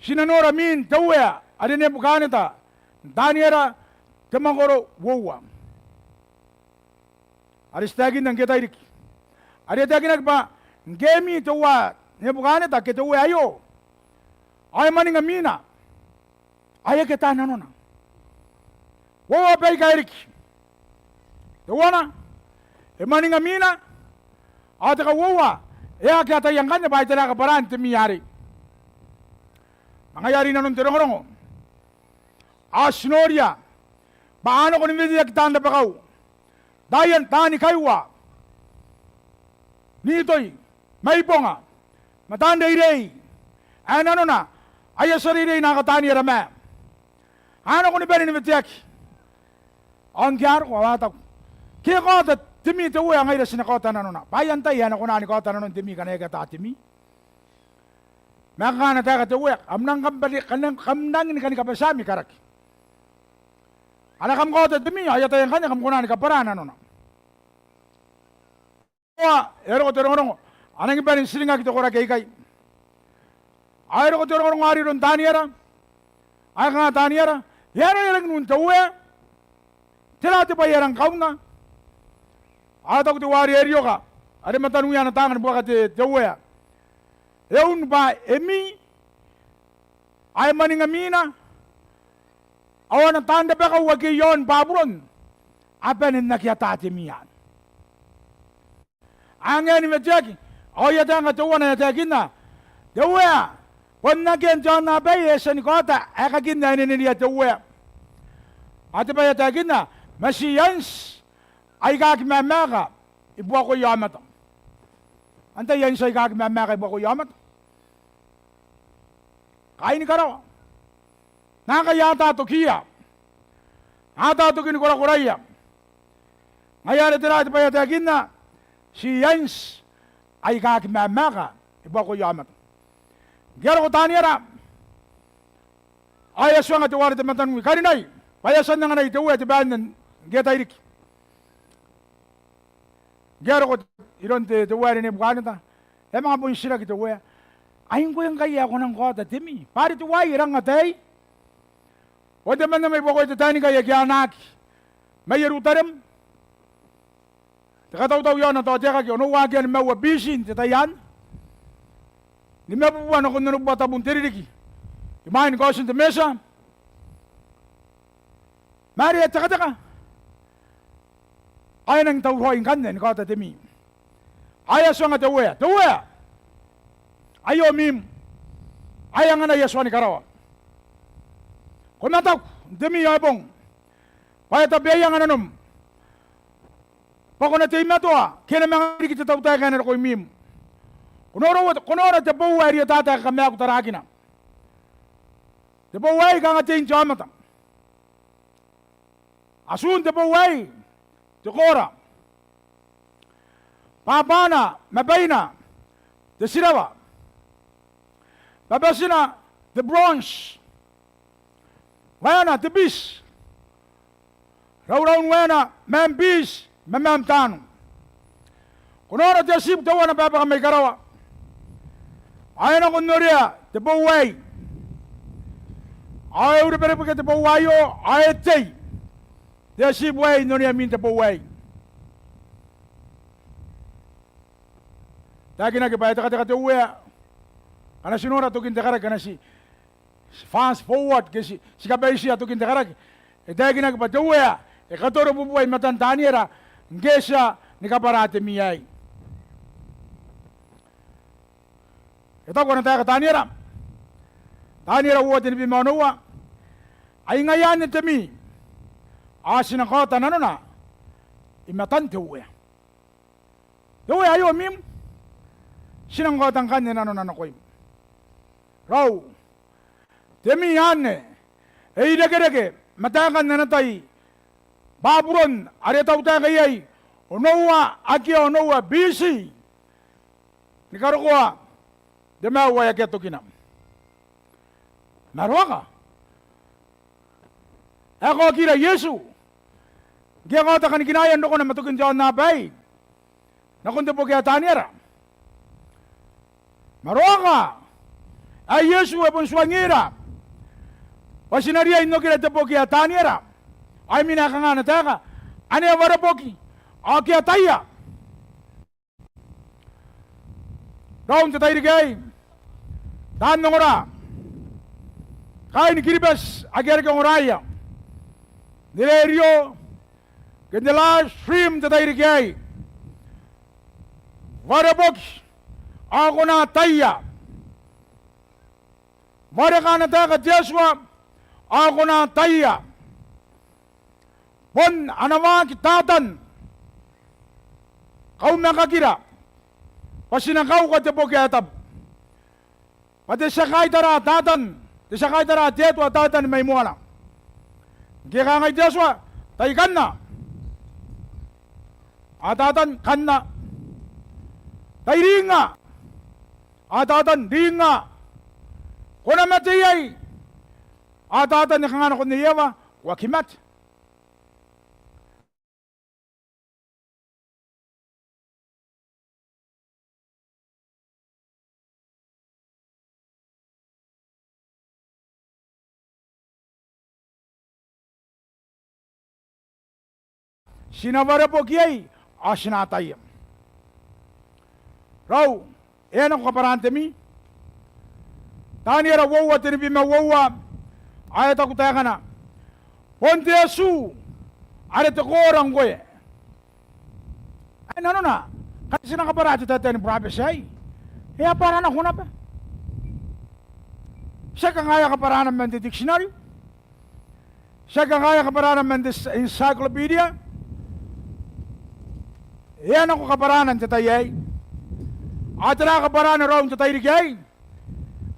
Sinanora min tawya. Adine bukaneta. Daniera temangoro wowa. Aristagin ng kita irik. Aristagin nagpa ngemi towa ne bugane ta keto ayo. Ay maning amina. Aya kita nanona. Wawa bai gairik. Tawana. Emaninga mina. Ataka wawa. Ea kita yang kanya bai tera kaparan temi yari. Mga yari nanon terong-rongo. Asnoria. Paano ko nividi kita anda pakaw. Dayan tani kaywa. Nitoy. May ponga. Matanda irei. Ano na. Aya sarili nakatani rame. Ano ko ni beri ni vitiaki. Ang kiyar ko awatak. Kaya ko ata timi te uya ngayon sinakota na na. Bayan tayo yan ako na ni kota na nun timi kanaya kata timi. Maka na tayo kata uya. Amnang kamnang ni kanikapasami karak. Anak kam kota timi aya tayo kanya kam kuna ni kaparana na. Wah, ero ko terong-terong. Anang iba rin silinga kita kora kay. Ayro ko terong-terong ari ron taniara. Ay nga taniara. Yara nun tawe. Tila ti bayarang kauna. Ata ko ti wari eryo ka. Ari matanuya na tangan buka ti tawe. Eun ba emi. Ay maningamina. Awan ang tanda pa ka wagi yon babron. Apenin nakiatati miyan. Angin ni Jackie. Oh ya tanga tuwa na Jackie na. Tawe. Pag nagyan dyan na ba sa ni kota. Ekagin na niniya tawe. Ate ba yatagin na, masiyans ay kakimamaka, ibuwa ko yamat. Ante yan sa kakimamaka, ibuwa ko yamat. Kain ka raw. Nakayata to kiya. Ata to kinukura-kuraya. Ngayon ito na, ate ba yatagin na, siyans ay kakimamaka, ibuwa ko yamat. Gero ko taniyara. Ayas yung atiwari tamatan mo, karinay. Payasan na nga na ito, ito ba ng getairik. Gero ko, iron ito wari ni bukanan ta. E mga po yung sila ito wari. Ayun ko yung kaya ako ng kota, timi. Pari ito wari, irang atay. O naman na may buko ito tani kaya kaya anak. May irutarem. Takataw-taw yun, ito atya kaki, ano wagi yan, may wabisin, titayan. Ni may pupuan ako nanubata pong tiririki. Imahin ko sa mesa. Mari at saka. Ay nang tawhoin kanen kata temi. Aya so nga tawe. Tawe. Ayo mim. Aya nga na yaswani karawa. Kumatak temi yabong. Paya tabiya nga nanom. Pako na tema to kena mga kita tawtay kanen ko mim. Kunoro tapo wari tata kami ako tarakina. Tapo wari ka nga tin jamata. Asun te bawai te kora. Papana mabaina te sirawa. Babasina te bronze. Wana te bis. Raw-raw wana mem bis mem tanu. Kunora te sip te wana papa may karawa. Ayana kunoria te bawai. Ayaw ure pere te bawayo ayetay. Dia si buai no dia minta buai. Taki na kaya taka uwe. Ana sinora to kinta kara kana si fast forward kasi si kabay siya to kinta kara. Taki na kaya uwe. Katoro bubuai matantani era ngesa ni kaparate miyai. Ito ko na tayo katani era. Tani era uwa tin bimanowa. Ay ngayan ni temi. Asin ang kota na na, imatan tuwe. Tuwe ayo mim, sinang kota ang kanya na na koy. Raw, temi hane, dege matakan na natay, baburon, aretaw tayo kayay, onowa, aki onowa, busy. Nikarukuha, demawa ya keto kinam. Narwa ka. Ako kira Yesu. Kaya ko ta kaniginayan ko na matukin dyan na bay. Nakunta po kaya tanyara. Maroa ka. Ay Yesu ay punsuangira. Pasinariya ino kira po kaya tanyara. Ay minaka nga nataka. Ano yung warapoki? O kaya taya. Raon ta tayo rigay. Daan nung ora. kain kiribas agar ke oraya nilerio kendela stream tatairi kiai warabok ako na taya warakana taka Joshua ako na taya pon anawa kitatan kau makakira pasinakaw ka te pokiatab pati sakay tara tatan ti sakay tara tieto tatan may muana kaya ngay Joshua tay kanna atatan kanna tay ringa atatan ringa kuna matiyay atatan ni kangana ko ni Eva wakimat sinawara po kiyay asinatayam. Raw, yan ang kaparante mi. Tani ra wawa tinibi mawawa. Ayat ako tayo ka na. Ponte asu. Arit ako orang ko eh. Ay nano na. Kasi sinakaparate tayo ni prophecy ay. Kaya para na kuna pa. Siya kangaya kaparanan man di dictionary. Siya kangaya kaparanan man di encyclopedia. Yan ako kaparanan sa tayay. At na kaparanan raw sa tayo rigay.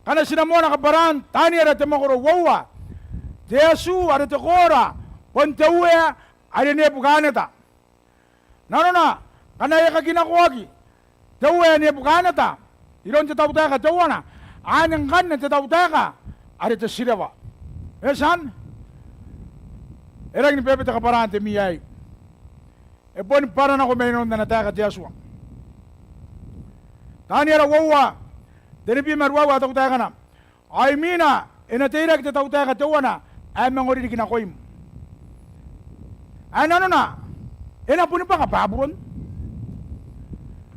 Kana sinamo na kaparan, tani ara temakoro wawa. Jesu ara tekora, pontewe ara ne bukaneta. Nano na, kana ya kaginakuwagi. Tewe ne bukaneta. Iron sa tawta ka tewana. Anang kan na sa tawta ka. Ara te sirawa. Esan? Erang ni pepe ta kaparan te miyay. E pon para na ko mayroon na nataka Joshua. Tani ara wawa. Denipi marwawa ta kutaka na. Ay mina inatira kita ta kutaka tawana ay mangori di kinakoim. Ano na? Ina pun pa kapaburon.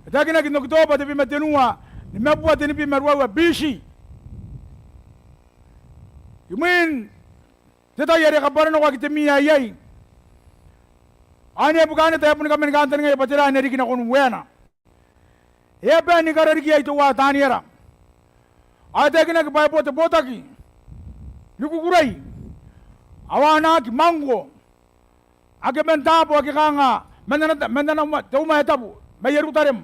Ita kina kinokto pa depi matenua ni mapua denipi marwawa bishi. Yumin teta yare kabaran ko kitemi ayay. Ane bukane tayo pun kami kantan ngay patira ni rikina kun wena. Ebe ni kararigi ay tuwa taniera. Ate kina kipay po te potaki. Lukukuray. Awana ki mango. Ake mentapo ake kanga. Mendana teuma etapu. Mayerutarim.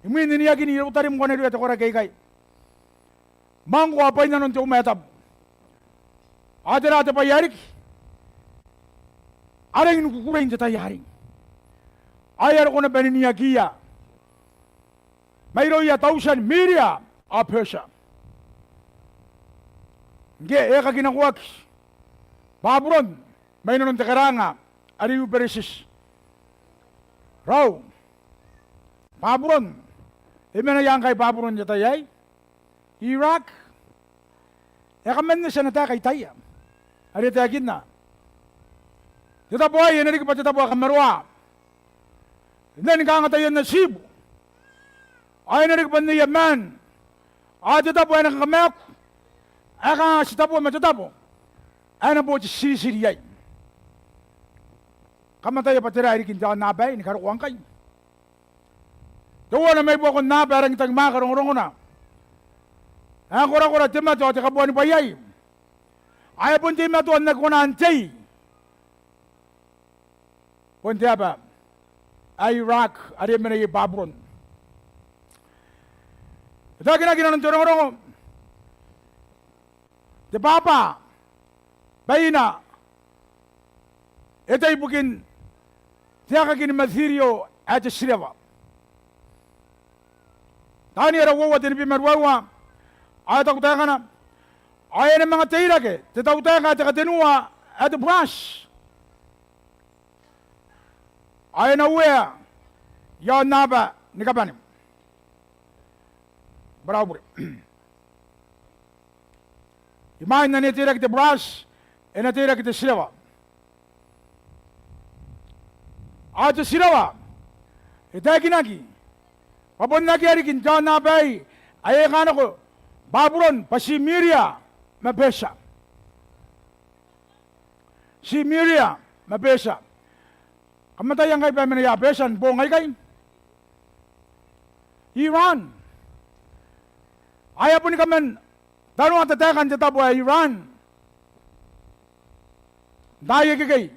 Imini niya kini yerutarim kone duya te kora kay. Mango apay nanon teuma etapu. Ate rate pa yarik. Aring nukukurain sa tayaring. Ayar ko na beniniyagiya. Mayroon ya 1,000 miria a Persia. Nge, eka ginakuwak. Baburon, mayroon ng tekaranga. Ariyu beresis. Raw. Baburon. Imenayang kay Baburon sa tayay. Iraq. Eka men na siya natakay taya. Ari tayagin na. Tita po ay, inarik pa tita po kamarwa. Hindi ka nga tayo na Cebu. Ay inarik pa niya man. Tita po ay nakakamek. Ay ka nga si tapo, matita po. Ay na po si Sisiriyay. Kamatay pa tira, irikin dyan nabay, ni karukuhan kayo. Tuwa na may po akong nabay, arang itang makarong-rong na. Ay kura-kura, timato, at ikabuhan ni Bayay. Ay po timato, ang nagkunantay. Punti apa? Iraq, ada yang menaiki Babron. Kita kira-kira nanti orang-orang. Di Papa, Bayina, ito ibukin, tiyak kini Mathirio at Sriva. Tani era wawa tinipi marwawa, ayaw tayo ka na. Ayaw ng mga tira ke, titaw tayo ka, tikatinua at brush. Ay na uya, yon naba ni kapanim. Bravo. Imahin na nitira kita brush, e natira kita sirawa. Ato sirawa, ita kinaki. Papon nakiarikin, yon nabay, ay kana ko, Baburon, pasimiria, mabesa. si Miriam mabesa. Kamatay ang kay pamina besan bongay kay. Iran. Ayaw po ni kaman tanong at tatakan sa tabo ay Iran. Daya kikay.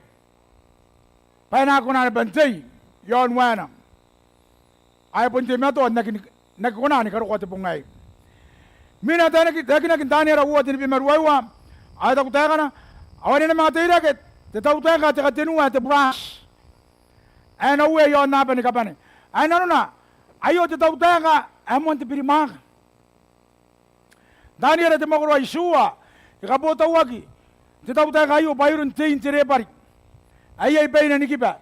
Paana ko na bantay. Yon wana. Ayaw po ni Timato at nagkuna ni karukwate po ngay. Mina tayo nakintani rawa at nipimaruwa. Ayaw ko tayo ka na. Awan na mga tayo rakit. Tataw tayo ka at tinuwa at brush. Ay na uwe yon na pa ni kapane. Ay na na. Ayaw tataw tayo ka. Amon ti pirimak. Daniel at makuro ay suwa. Ikabota wagi. Tataw tayo kayo. Bayron tayo tirepari. Ay bay na nikipa.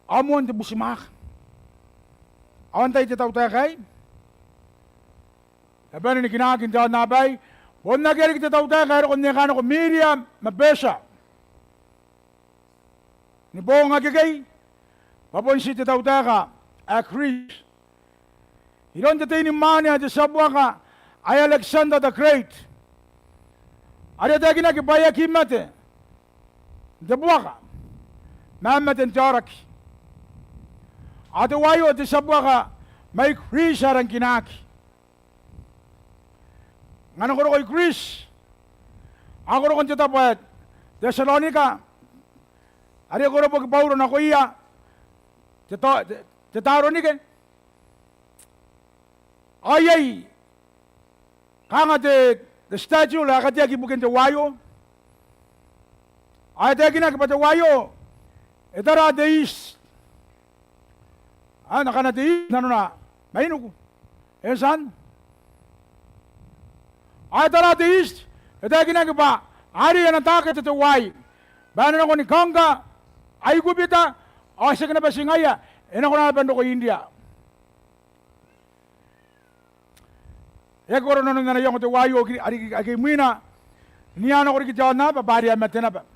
Amon ti busimak. Awan tayo tataw tayo kay. Sabi ni kinakin tayo nabay. Huwag na kaya kita tayo tayo kung nikano ko Miriam mabesa. Ni buong agigay. Papunsi tayo tayo ka. A Chris. Ilon tayo ni Mani at sabwa ka. Ay Alexander the Great. Ari tayo kinakibaya kimate. Dabwa ka. Mamat and Tarak. At wayo at sabwa ka. May Chris arang kinaki. Ngano ko kay Chris. Ako ro kon tatapat. Thessalonica. Ari ko ro pag Paulo na ko iya. Tetaro ni ken. Ayay. Kanga the statue la katia kibuken te wayo. Ay te kinakipate wayo. Etara deist. Nakana deist. Nano na. Mahino ko. Esan? Ay tara deist. Ito ginagawa. Ari yan ang takit ito way. Bayan ako ni Kanga. Ay gubita. Ay sa kanaba singaya. Ina ko na napendo ko India. Eko rin nung nanayang ko ito wayo. Ari agimina. Niyan ako rin kityawan na pa. Bari amat na pa.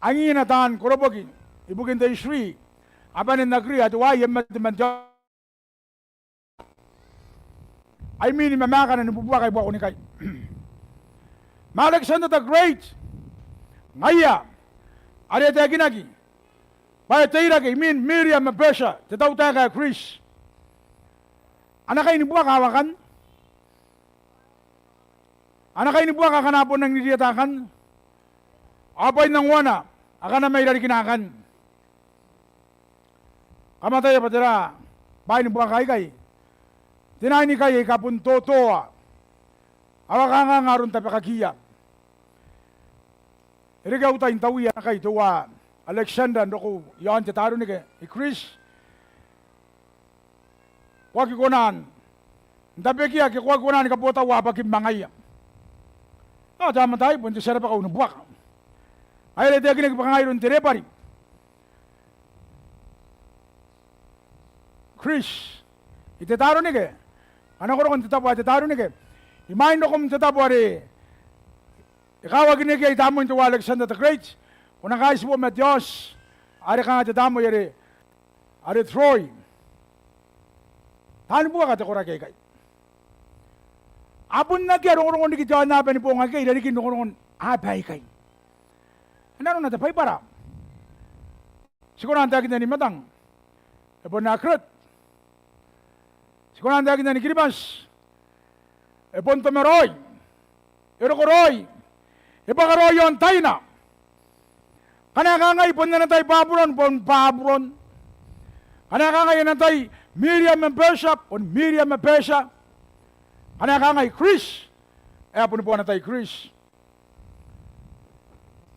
Ang inatan kurobogi. Ibugin tayo Sri. Abanin nagri at wayo amat na mandyan. I mean, mamaka na nububuwa kay buwa ko ni kay. Alexander the Great. Ngaya. Ari tayo ginagi. Baya tayo kay Miriam mabesa. Tataw tayo kay Chris. Anak kayo ni buwa kahawakan? Anak kayo ni buwa kakanapon ng niliyatakan? Apay ng wana. Aka na may kinakan. Kamatay pa tira. Baya ni buwa kay. Tinani kayo ikapunto toa. Awak nga ron tapakakiya. Irigaw tayong tawiya na kayo tuwa. Alexander, doko, yan titaro ni kayo. Chris. Wag ikunan. Ndabekiya, kikuwag kunan ikaputa wapag imangaya. Tama tayo, punti sarap ako nubuwak. Ay, lete akinig pangay ron tirepari. Chris. Ititaro ni kayo. Ano ko rin tatapo at itaro ni kayo. Imahin ko kung tatapo ari. Ikawag ni kayo itamo yung Alexander the Great. Kung nakais po met Diyos. Ari ka nga tatapo yari. Ari Troy. Tano po ka takura kayo kayo. Apon na kayo rong ni kityawan na pa ni po nga kayo. Dari kinukurong abay kayo. Ano na tapay para. Siguro ang tagin na ni Matang. Epon na akrot. Siguro ang daging na ni Kiribas. Epon tumeroy. Irokoroy. Ipakaroy yon tayo na. Kanakangay pon na tayo paburon. Pon paburon. Kanakangay na tayo Miriam and Persia. Pon Miriam and Persia. Kanakangay Chris. Pon po na tayo Chris.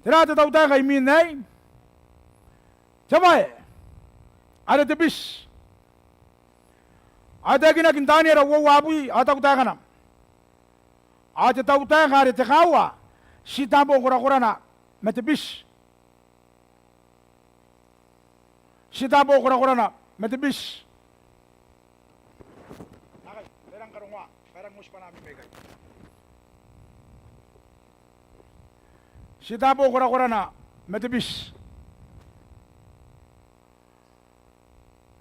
Tinatataw tayo kay Minay. Sabay. Ada tibis. Ada ginagintani ra wawabu ataw ta kana. Ate taw ta kare te kawa. Si tabo kura na metibis. Si tabo kura na metibis. Nakay, perang karungwa, perang mus pa namin megay. Si tabo kura na metibis.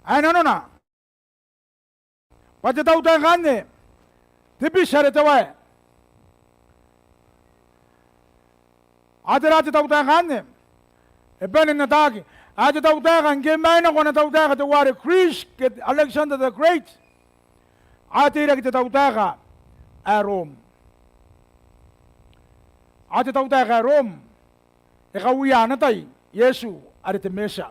Ano na? Pati tayo tayo kanya. Tipis siya rin tayo. Ate tau takan e ben na taki. Ate tau takan ke maina ko na tau takan te ware Chris ke Alexander the Great. Ate ira kita tau takan a Rome. Ate tau takan a Rome. E kawia na tay Yesu ari te mesa.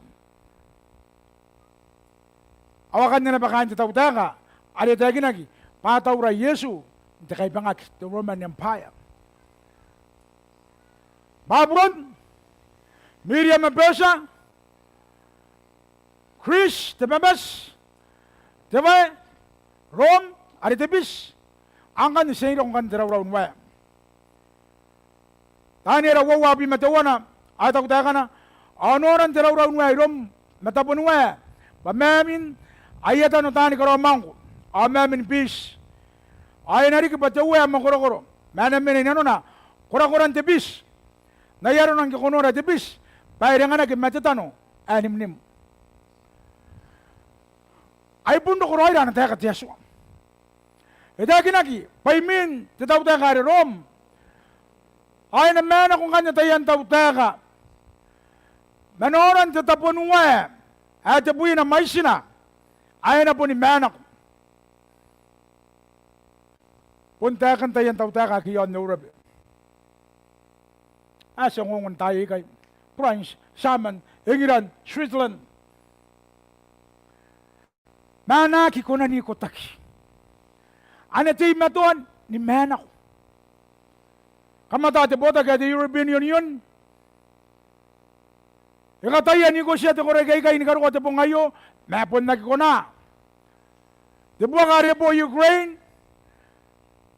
Awakan nila bakain te tau takan ari te ginagi pataura Yesu te kay bangak the Roman Empire. Babylon, Miriam and Persia, Chris, the members, the way, Rome, Aritibis, Angan, the Saint Ongan, the round way. Tanya Wabi Matawana, Atakana, Honoran, the round way, Rome, Matapunway, but Mamin, Ayatan Tanika Mango, or Mamin Peace. I Narika Patawa Makoro, Manamin Nona, Korakoran the Beast. Nayaro nang konora de bis bayrangan ke matatano anim nim ay pundo ko roira na taka tiaso eda kinaki paimin te tau taka rom ay na mena kung kanya tayan tau taka manoran te tapunwa at te buina maisina ay na po ni mena ko punta kan tayan tau taka kiyon no rabi asa ngongon tayo kay France, Saman, England, Switzerland. Manaki ko na ni ko taki. Anatay matuan ni manak. Kamata te bota kay the European Union. Ikataya ni ko siya te kore kay ni karuko te pongayo, mapon na ko na. Te buwa kare po Ukraine.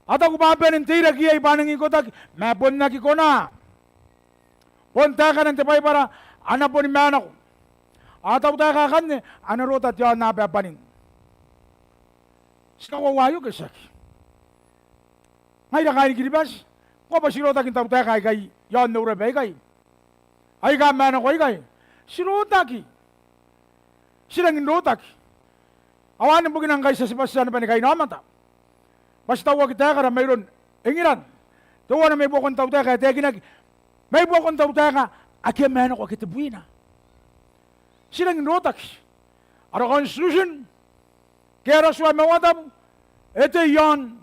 Ata ko mapen tira kiyay panang ko taki, mapon na ko na. Punta ka ng tipay para ana po ni mana ko. Ataw tayo kakan ana rota tiyan na papanin. Sika wawayo kasaki. Ngay na kain kiribas. Ko ba sirota kin taw tayo kay yan no rebe kay. Ay ka mana ko kay. Sirota ki. Silang rota ki. Awan mo ginang kay sa sipasyan pa ni kay namata. Basta wag tayo kara mayroon ingiran. Tuwa na may bukon taw tayo kay tayo ginag. May buwan tayo tayo ake mena ko kita buina. Silang notak. Ara constitution. Kera suwa mawatam. Ito yon.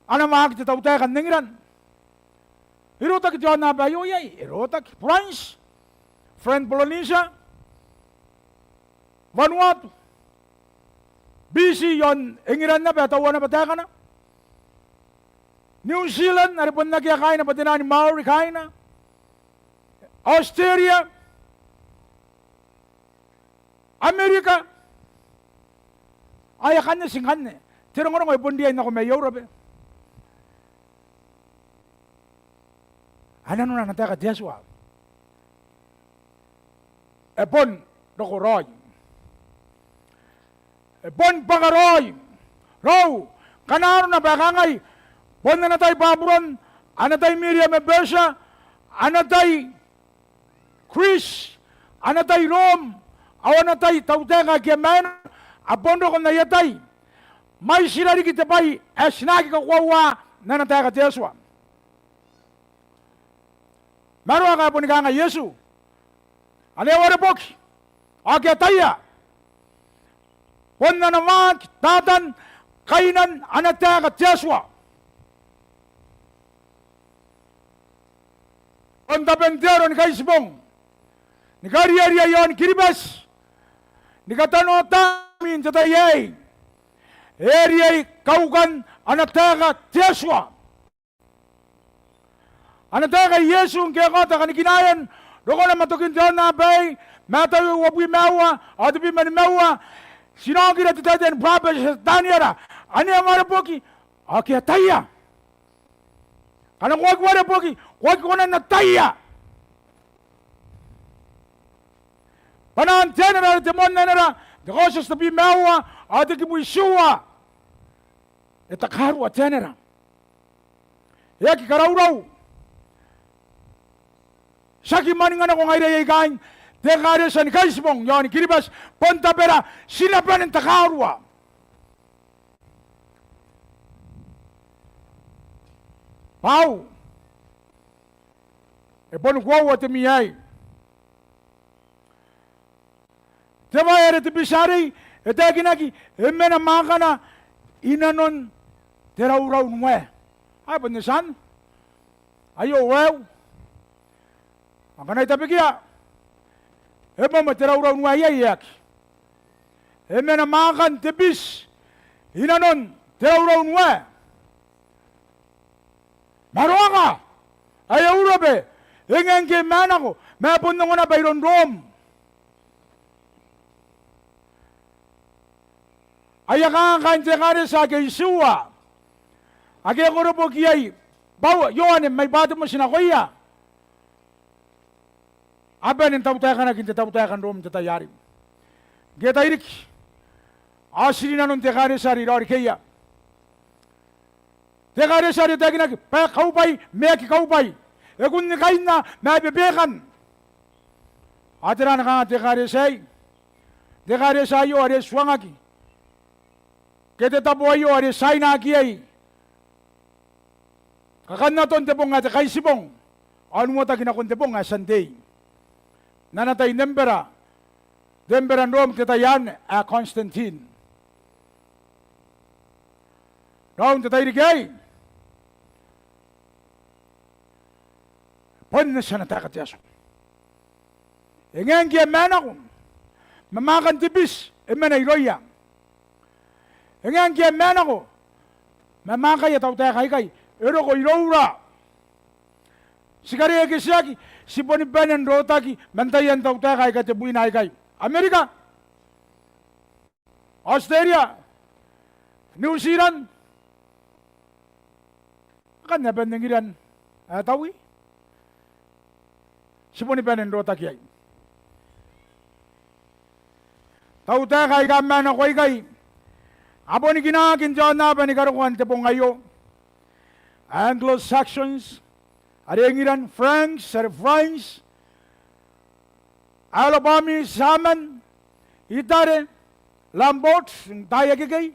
Ana mahak kita tayo kaningran. Irotak ito na ba yoyay. Irotak. France. French Polynesia. Vanuatu. BC yon. Ingiran na ba tawa na ba tayo na. New Zealand, ada pun lagi kain apa tinani Maori kain na. Australia, Amerika, ayakannya singkannya. Tirang orang pun dia nak kau Europe. Ana nuna nanti akan dia suap. Epon dokoroy. Epon pagaroy. Row, kanaro na bagangay. Pon na tayo Babylon, ana tayo Miriam e Persia, ana tayo Chris, ana tayo Rome, awan na tayo tautega kiaman, apondo ko na yatay. May silari kita pa'y esnagi kakwawa na nataya ka Teswa. Marwa ka po ni ka nga Yesu. Aleware poki, akiataya. Pon na naman, tatan, kainan, anataya ka Teswa. Onta pentero ni kaisbong, ni kariya yon kiribas, ni katano tamin sa tayay, eriyay kaukan anataka Teswa. Anataka Yesu ang kaya kata kanikinayan, doko na matukin sa nabay, matayo wapuy mewa, atupi manimewa, sinong kita titatin prophet sa tanyara, ani ang marapoki, akiataya. Kanang wag wala poki, wag ko na nataya. Panaan general temon na nara, the causes to be mewa, ati ki buisua. Eta karu a general. Ya ki karauraw. Saki maningan ako ngayon ay kain, dekare sa ni kaismong, yan kiribas, ponta pera, sila pa ng takarwa. Pau. pon kwa te miai te vai te bisari e te kinaki e mena makana inanon te rau nue ai pon san ayo weu makana ita pikia e mama te rau nue ai yak e mena makan te bis inanon te rau nue maroanga ay urabe ingen ke manako mapon ngona bayron rom ayaka kan te kare sa ke suwa age goro bokiai bawa yoane mai batu masina koya aben tauta kana kinte tauta kan rom te tayari geta irik asirina non te kare sari rori keya te kare sari te kina pa kaupai me ki kaupai e kun ni kaina na bebekan atiran ka te kare sai yo are swangaki kete tabo yo are sai na ki ai kakanna ton te bonga te kai sibong anu mota kina kon te bonga sandei nana tai nembera rom te tayan a Constantine raun te tai rigai pon na sana takat yaso engen kia manako mamakan tipis emena iroya engen kia manako mamaka ya tau kai ero ko iroura sikari ekisiaki siponi benen rotaki mantayan tau kai ka te buina kai Amerika Australia New Zealand kan na bendengiran tawi siponi benen rotaki ai tau kai ka mana koi kai aboni kina kinjana bani karuan te pongayo Anglo-Saxons arengiran Franks French Alabama Saman Itare Lambot Tayagay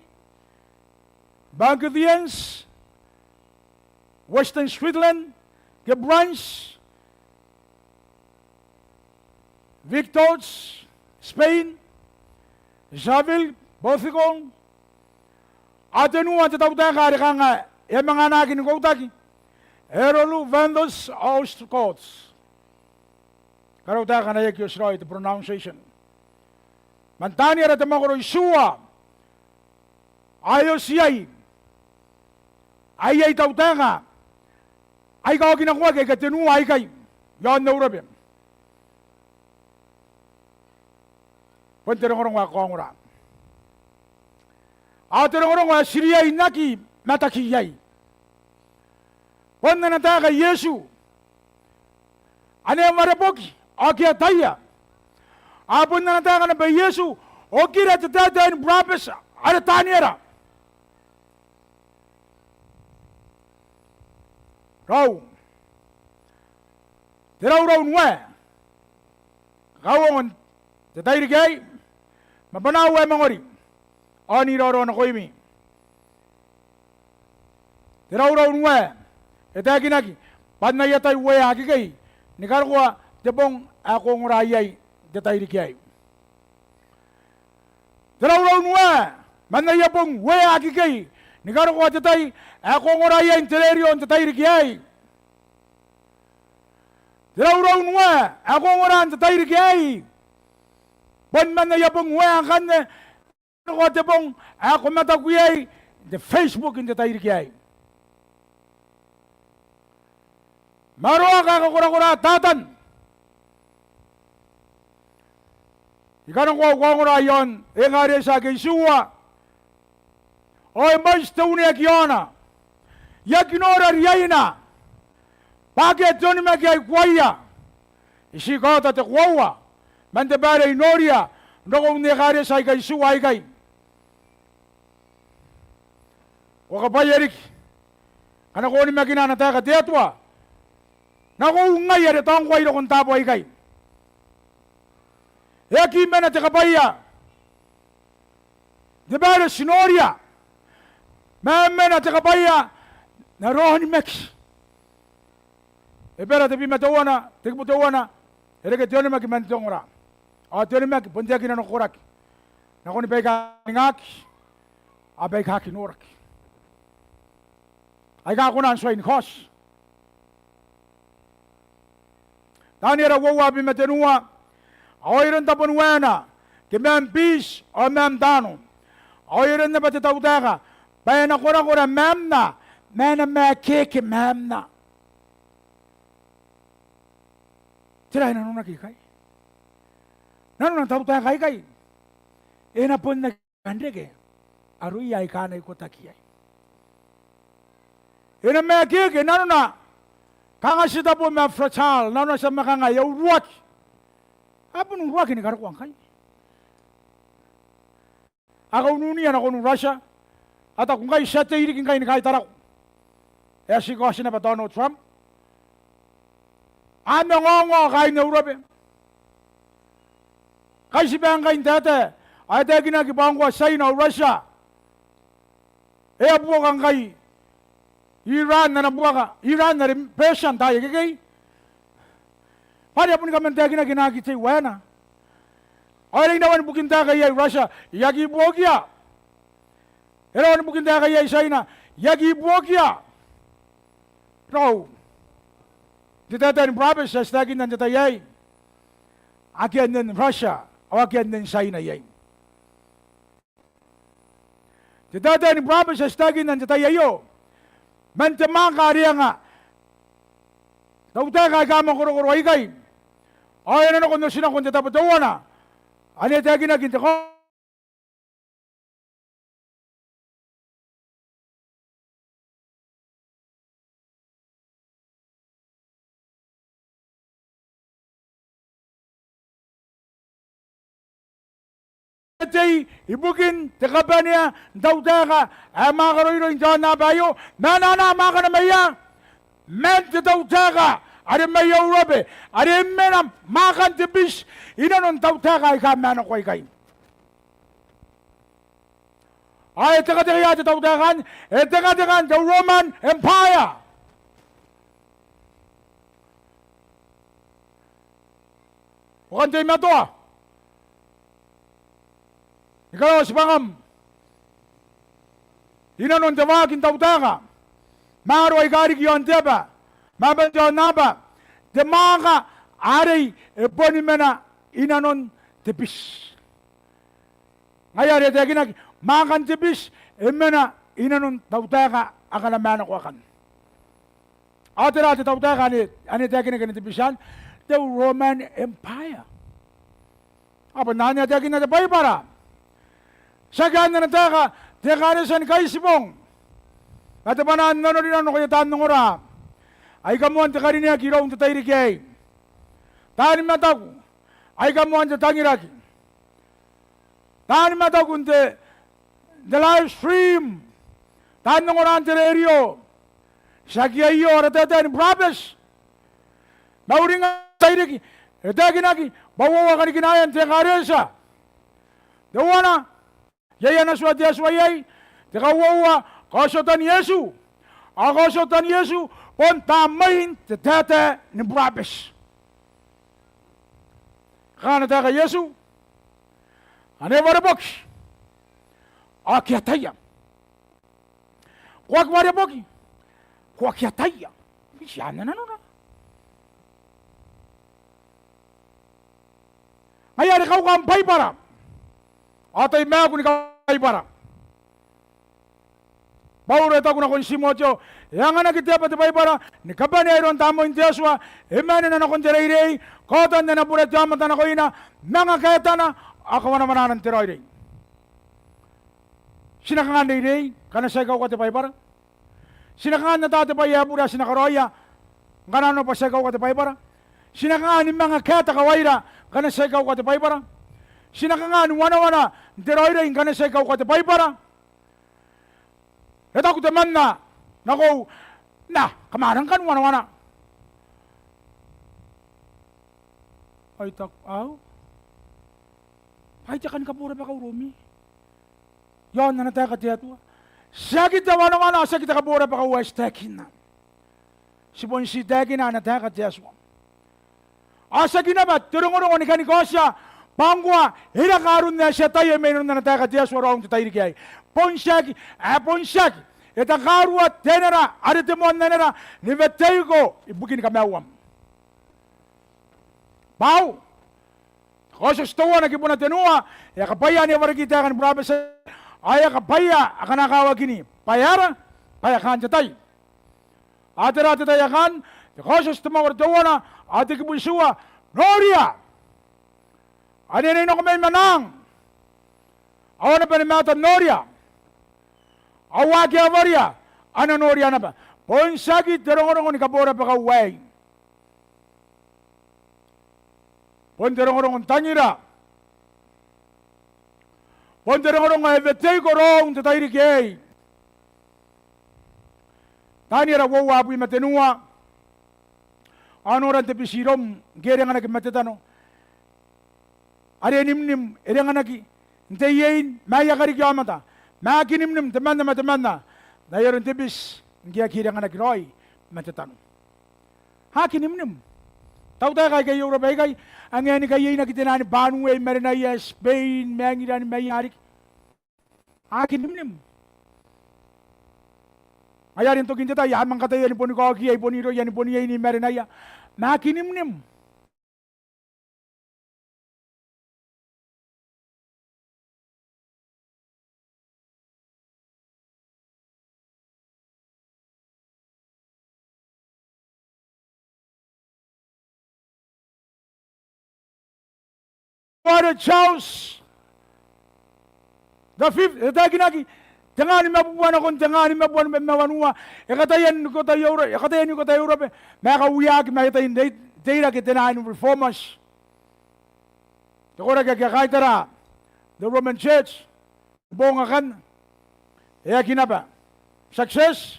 Bagadians Western Switzerland Gebrans Victors Spain Javille Portugal atenu at tauta kare kanga e mga nakin ko taki Erolu Vandos Ostcoats karauta kana yek right pronunciation mantani ara tamakoro isua ayo siai ai tauta nga ai ka kinakuha kay katenu ai kay yon na urabe Pwente ngorong wa kongura ate ngorong wa siriya inaki matakiyai Pwente nataka Yesu ane maraboki Akia taya. Apun na nataka na ba Yesu o kira tatata in brabes ada taniera. Rau. Terau nwe. Kawon tatay rigay. Mabanaw ay mangori. Ani raro na koimi. Terau nwe. Etaki naki. Padnayatay we hakikay. Nikarwa tebong ako ngurayay detay rikyay. Terau nwe. Manayapong we hakikay. Nikarwa detay ako ngurayay interior detay rikyay. Terau nwe. Ako nguran detay rikyay. Pon manayapong we akan ko tebong ako matakuyay the Facebook in detay rikyay. Maroa kakakura-kura tatan. Ikanang kukura yon, ingari sa kisuwa. Oy, mas tauni akiona. Yakinora riyayna. Bakit yun magyay kwaya? Isikota te kwawa. Mandabara inoria. Nokong nikari sa kisuwa ikay. Wakapayarik. Kanakuni maginanataka tiyatwa. Naku ngay ada tong kway dokon tapo ay kay. Eki mena te kapaya. Di ba na sinoria? Mena te kapaya na rohon mek. Ebera tebi matawana, tekbutawana, ereke tione maki mentongora. Tione maki pontiaki na nokoraki. Nakoni peka ngaki, abai kaki noraki. Ai ka kuna swain kos. Tani era wawa bi metenua. Oiren tapon wena, ke mem bis o mem dano. Oiren ne bate tautega. Bayana kora memna, mena me keke memna. Tira ina nuna ki kai. Nanu tautega kai kai. Ena pun na kandege. Arui ai kana ikota kiai. Ena me keke nanu na. Kanga sita po me frachal, nanu sa makanga yau ruak. Apa nung ruak ini karakuang kai. Ako nuni ana ko nung Russia. At kung kayo siya tayo irikin kayo ni kahit taraw. E si ko na pa Donald Trump. Ano ngongo kayo na Urabe. Kayo si bang kayo tete. Ay tayo ginagibang ko sa na Russia. E abuwa kang kayo. Iran na nabuwa ka. Iran na rin Persian tayo kagay. Pari apun kami tayo ginagitay wena. Ay rin naman bukin tayo kayo Russia. Iyagi buwa kya. Era bukin tayo kaya China, yagi buokya. No. Dito tayo province sa stagin ng tatayay. Akin ng Russia, o akin ng China yay. Dito tayo province sa stagin ng tatayayo. Mantamang kariya nga. Tauta kay kamang kuro-kuro ay kay. Ay ano kung sinang kung tatapatawa na. Ano tayo ginaginta ko? Ibukin tekapanya dautaka amakaroiro injo na bayo na maka na maya ment dautaka are maya urabe are mena makan tibis inanon dautaka ka mano koy kay ay teka dautakan teka the Roman Empire bukan tayo mato ikaw si Pangam. Inanon tawagin tautaka. Maro ay karik yon teba. Mabanjo naba. Temaka aray eponimena inanon tepis. Ngayari tayo ginag. Makan tepis emena inanon tautaka akalamana ko akan. Atira tautaka ani tayo ginag tepisan. The Roman Empire. Apa nanya tayo ginag pay para. Sagan na nataka, dekarisan kay sibong. At panan na rin ano kaya tanong ora. Ay kamuan tekari niya kiraw tatay rikay. Tani mataku, ay kamuan tatangiraki. Tani mataku the live stream. Tanong ora ante radio. Sakya iyo ora tatay ni Brabes. Nauring tatay riki. Etaki naki, bawawa ka ni kinayan tekaresa. Dawana. Yaya na suat Yesu ayay, tekawawa kosotan Yesu. Akosotan Yesu pon tamain tetete ni Brabes. Kana taka Yesu. Ane varabok. Akiataya. Kwak varabok. Kwakiataya. Bishana na nuna. Ayari kau kampay para. Atay me ako ni kay para. Bauro ito ako na kung si Mocho. Yang anak kita pa tapay para. Ni kapan ayron tamo yung Teswa. Imene na nakon tiray-ray. Kotan na napulit yaman na ko ina. Mga kayata na. Ako naman ng tiray-ray. Sinakangan ray-ray. Kana sa ikaw ka tapay para. Sinakangan na tatapay yapura sinakaroya. Kanano pa sa ikaw ka tapay para. Sinakangan ni mga kayata kawayra. Kana sa ikaw ka tapay para. Sinakangan wana-wana, tiroy-ray ka na sa ikaw katapay para. Ito ako taman na, nako, na, kamarang kan wana-wana. Ay tak, aw. Ay takan ka pura pa ka urumi. Yon na nataya ka tiyatua. Sakit na wana-wana, sakit ka pura pa ka westekin na. si pon si tagi na nataka tiaswa. Asa ginabat, turong-urong ni kanikosya, pangwa, hira karun na siya tayo mayroon na nataka tiaswa raong tayo kaya. Ponsyag, ita karwa tenera, aritimon na nera, ni vetay ko, ibukin kami awam. Pau, kosya stowa na kipuna tenua, ya kapaya niya kita akan berapa aya kapaya akan nakawag ini, payara, payakan jatay. Atira titayakan, kosya stowa na, ati kibunsuwa, Noria! Ano na ino kami manang? Awan na pa ni Mata Noria. Awagi avaria. Ano Noria na ba? Ponsagi, terong-orong ni kabora pa kaway. Ponterong-orong tangira. Ponterong-orong evetay korong tatayri kay. Tanira wawapoy matenua. Ano ran tepi sirom, gereng anak matetano. Are nimnim, ereng anaki. Ntayin, maya kari kiamata. Maki nimnim, teman-teman. Nayaron tepis, ngia kireng anak roy, matetano. Haki nimnim. Tahu tahu kay Europe kay, ang yani kay nakitinani Banue, Marinaya, Spain, Mangiran, Mayarik. Haki nimnim. Ayarin to kinta ya man kata yan po ni Koki ay po ni Ro yan po ni ni Marinaya makinimnim. What a Charles the fifth ginagi jangan mabuan ako jangan mabuan mawanua ekatayan ko tayo Europe makawiyag makitayin data kitanahin reformers takora kakaitara the Roman Church bongakan kinaba success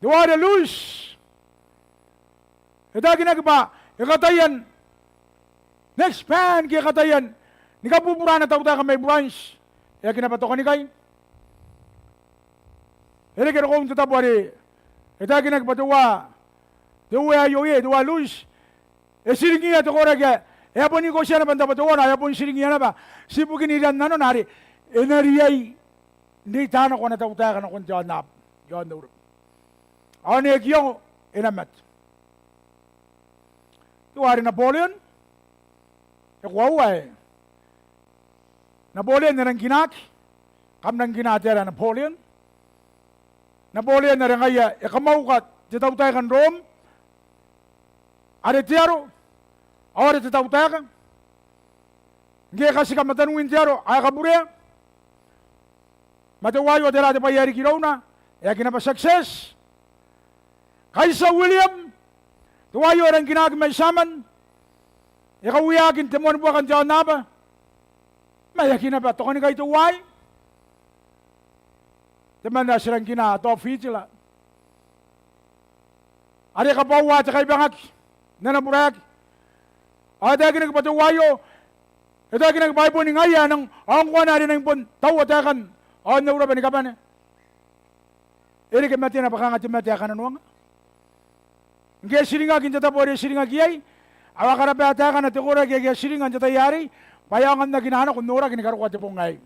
duwara lose ginagba ekatayan next pan kikatayan ni kapupura na tawta ka may branch. Kaya kinapato ka ni kay. Ele kaya kong tatapwari. Ita kinagpatuwa. Tuwa yoye, tuwa luz. Siringi na tukora kaya. Po ni ko siya na pantapatuwa na. Po ni siringi na ba. Sipu kiniran na no nari. Nariyay. Hindi tano ko na tawta ka na kung tiyan na. Yan na urap. Ako ni Ekiyong inamat. Tuwari Napoleon. Ekwawa Napoleon na rin ginak, kam nang ginatera Napoleon. Napoleon na rin kaya, ikamaukat, titawtay kan Rome, aretero, awari titawtay kan. Hindi kasi kamatanungin tero, ay kabure. Matawayo atera ati payari kiraw na, kinapa success. Kaysa William, tuwayo rin ginag may saman, ikawiyagin timon po kan tiyan na ba? Mayakin na ba? Ito ka ni kayo tuway? Teman na silang kina, ito fitila. Ari ka pa uwa, tsaka ibangak, nanaburak. Ada ka nagpatuwayo, ito ka nagpay po ni ngaya, ang kuha na rin ng pun, tawa takan, naura ba ni kapan? Iri ka mati na pakangat yung mati akan anuang. Nga siringa kinta po rin siringa kiyay, awakarape atakan at ikura kaya siringa kinta yari, payangan na ginahana kung nora kinikarukat po ngay.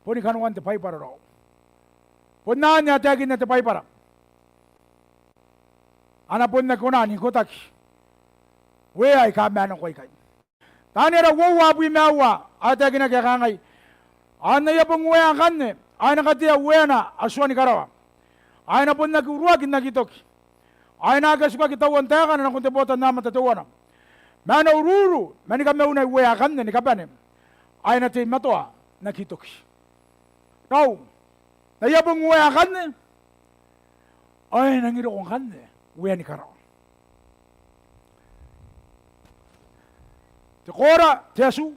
Puni kanuan tapay para raw. Punaan niya tagin na tapay para. Anapun na kunan, hikutak. We ay kamanong ko ikay. Tanira wawabu imawa, atagin na kakangay. Anaya pong weang kanne, ay nakatiya wena, aswa ni karawa. Ay na pun nagurwagin na kitok. Ay nagaswa kitawan takan na kung tibotan naman tatuwa na. Mana ururu, mani kami unay weakan ni kapanim. Ay natin matoa, nakitok. Now, nayabong weakan ni, ay nangiro kong kan ni, wea ni karaw. Tikora, tiasu,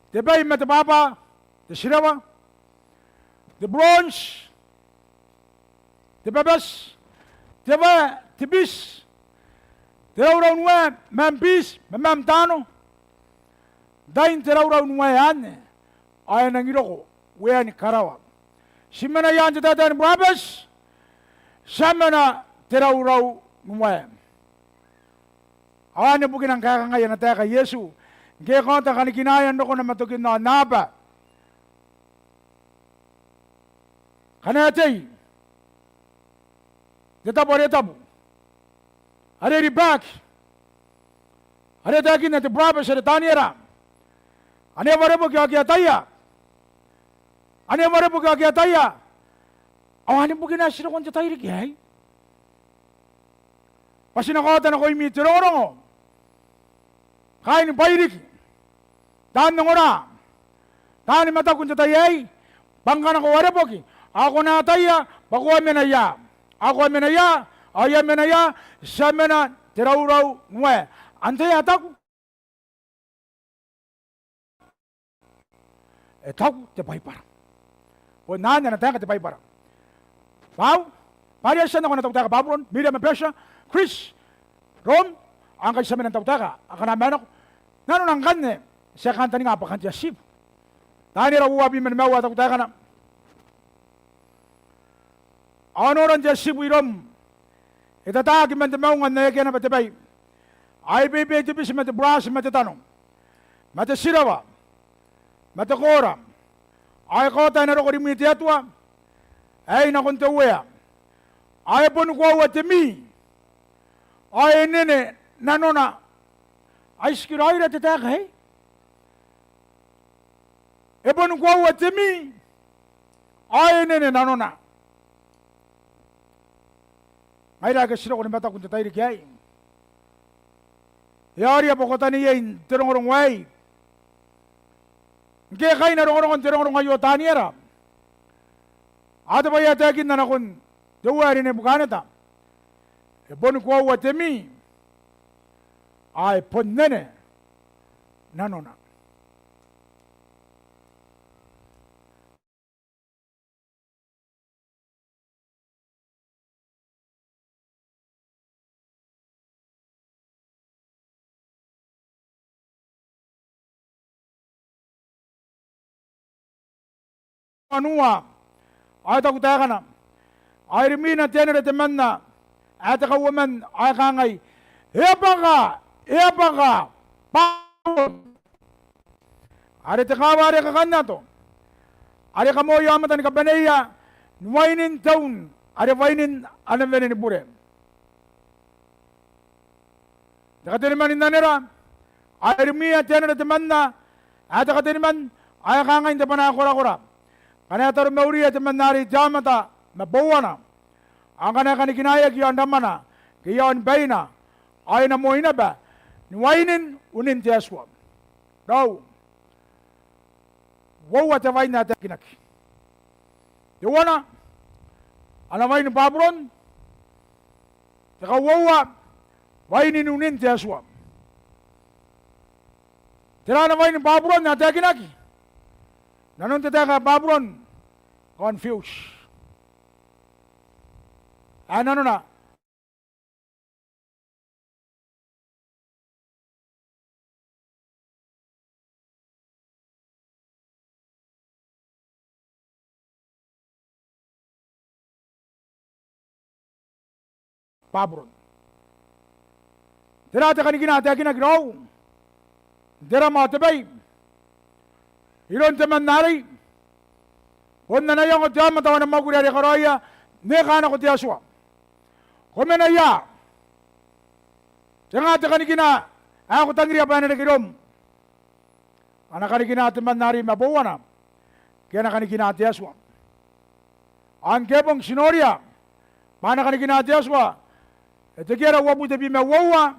tibay matapapa, tisirawa, the bronze, tibabas, tibis, tiraw-raw nwa, mampis, mamamtano. Dahin tiraw-raw nwa yan, ay nangiro ko, wea ni karawa. Simana yan sa tatan Barnabas. Sama na tiraw-raw numwe. Awan na bugin ang kakangayan na tayo kay Yesu. Kaya konta kanikinayan ko na matugin na naba. Kanatay. Detapo. Are back. Are takin na Barnabas sa Tanyera. Ane marabu kaya taya. Ane marabu kaya taya. Awan mo ginasira kung tayo rigay. Pasinakota na ko yung mitirorong. Kain pairik. Daan ng ora. Daan ni mata kung tayo bangka na ko warapoki. Ako na taya, bakuha menaya. Ako menaya, aya menaya, sa mena tiraw-raw ngwe. Antay atak. Etak, tepay para. O nanya na tayo ka tepay para. Wow! Pariyasan ako na tawtaka Babylon, Miriam and Persia, Chris, Rome, ang kayo sa amin ng tawtaka. Ang kanaman ako, nanong kanya, siya kanta ni nga pa kanya sip. Dahil raw uwabi man mawa tawtaka na. Ano rin dyan sip wirom, itatagi man tamaungan na yakyan na patibay. Ay bibig si matabras, matatanong, matasirawa, matakora, ay kota na rin ko rin mitiyatwa, ay nakuntawaya. Ay pun ko watemi. Ay nene nanona. Ay skirai ra tatak hai. E pun ko watemi. Ay nene nanona. Ay ra kasiro ko ni mata kun tatay kay. Yari apo ko tani yin terong wai. Ge kay na rong ayo taniera. Ada ba yatakin na nakon dawari ne bukanata. E bon ko watemi. Ay ponnene nanona. Anua ay takutaka na. Ay rimina tenere temanna. Ay takawaman ay kangay. Epaka! Pawon! Ari takawa ari kakanya to. Ari kamo yamatan kabaneya. Nuwainin taon. Ari wainin anamene ni bure. Takatiniman inanira. Ay rimina tenere temanna. Ay takatiniman ay kangay hindi pa na kura-kura. Kanya tayo mauriya teman nari jamata mabawana. Ang kanya kanikinaya kiyon damana, kiyon bayna, ay na mo ina ba, niwainin unin tiyaswa. Daw, wawa taway natin kinaki. Diwana, alamay ni Babron, saka wawa, wainin unin tiyaswa. Tira namay ni Babron natin kinaki. Nanon tayo ka Babron, confused. Ano na? Babron. Tira ka ni ginagaw. Tira mo tabay. Iron teman nari. Kung nanayang ko tiyan, matawan ng mga kuriyari karaya, nekana ko tiyaswa. Kumenaya. Jangan tekan kina. Aku tangri apa yang kirom. Anak kina teman nari mabawana. Kena kina tiaswa. Ang kebong sinoria. Mana kina tiaswa. Ito kira wabu tabi mawawa.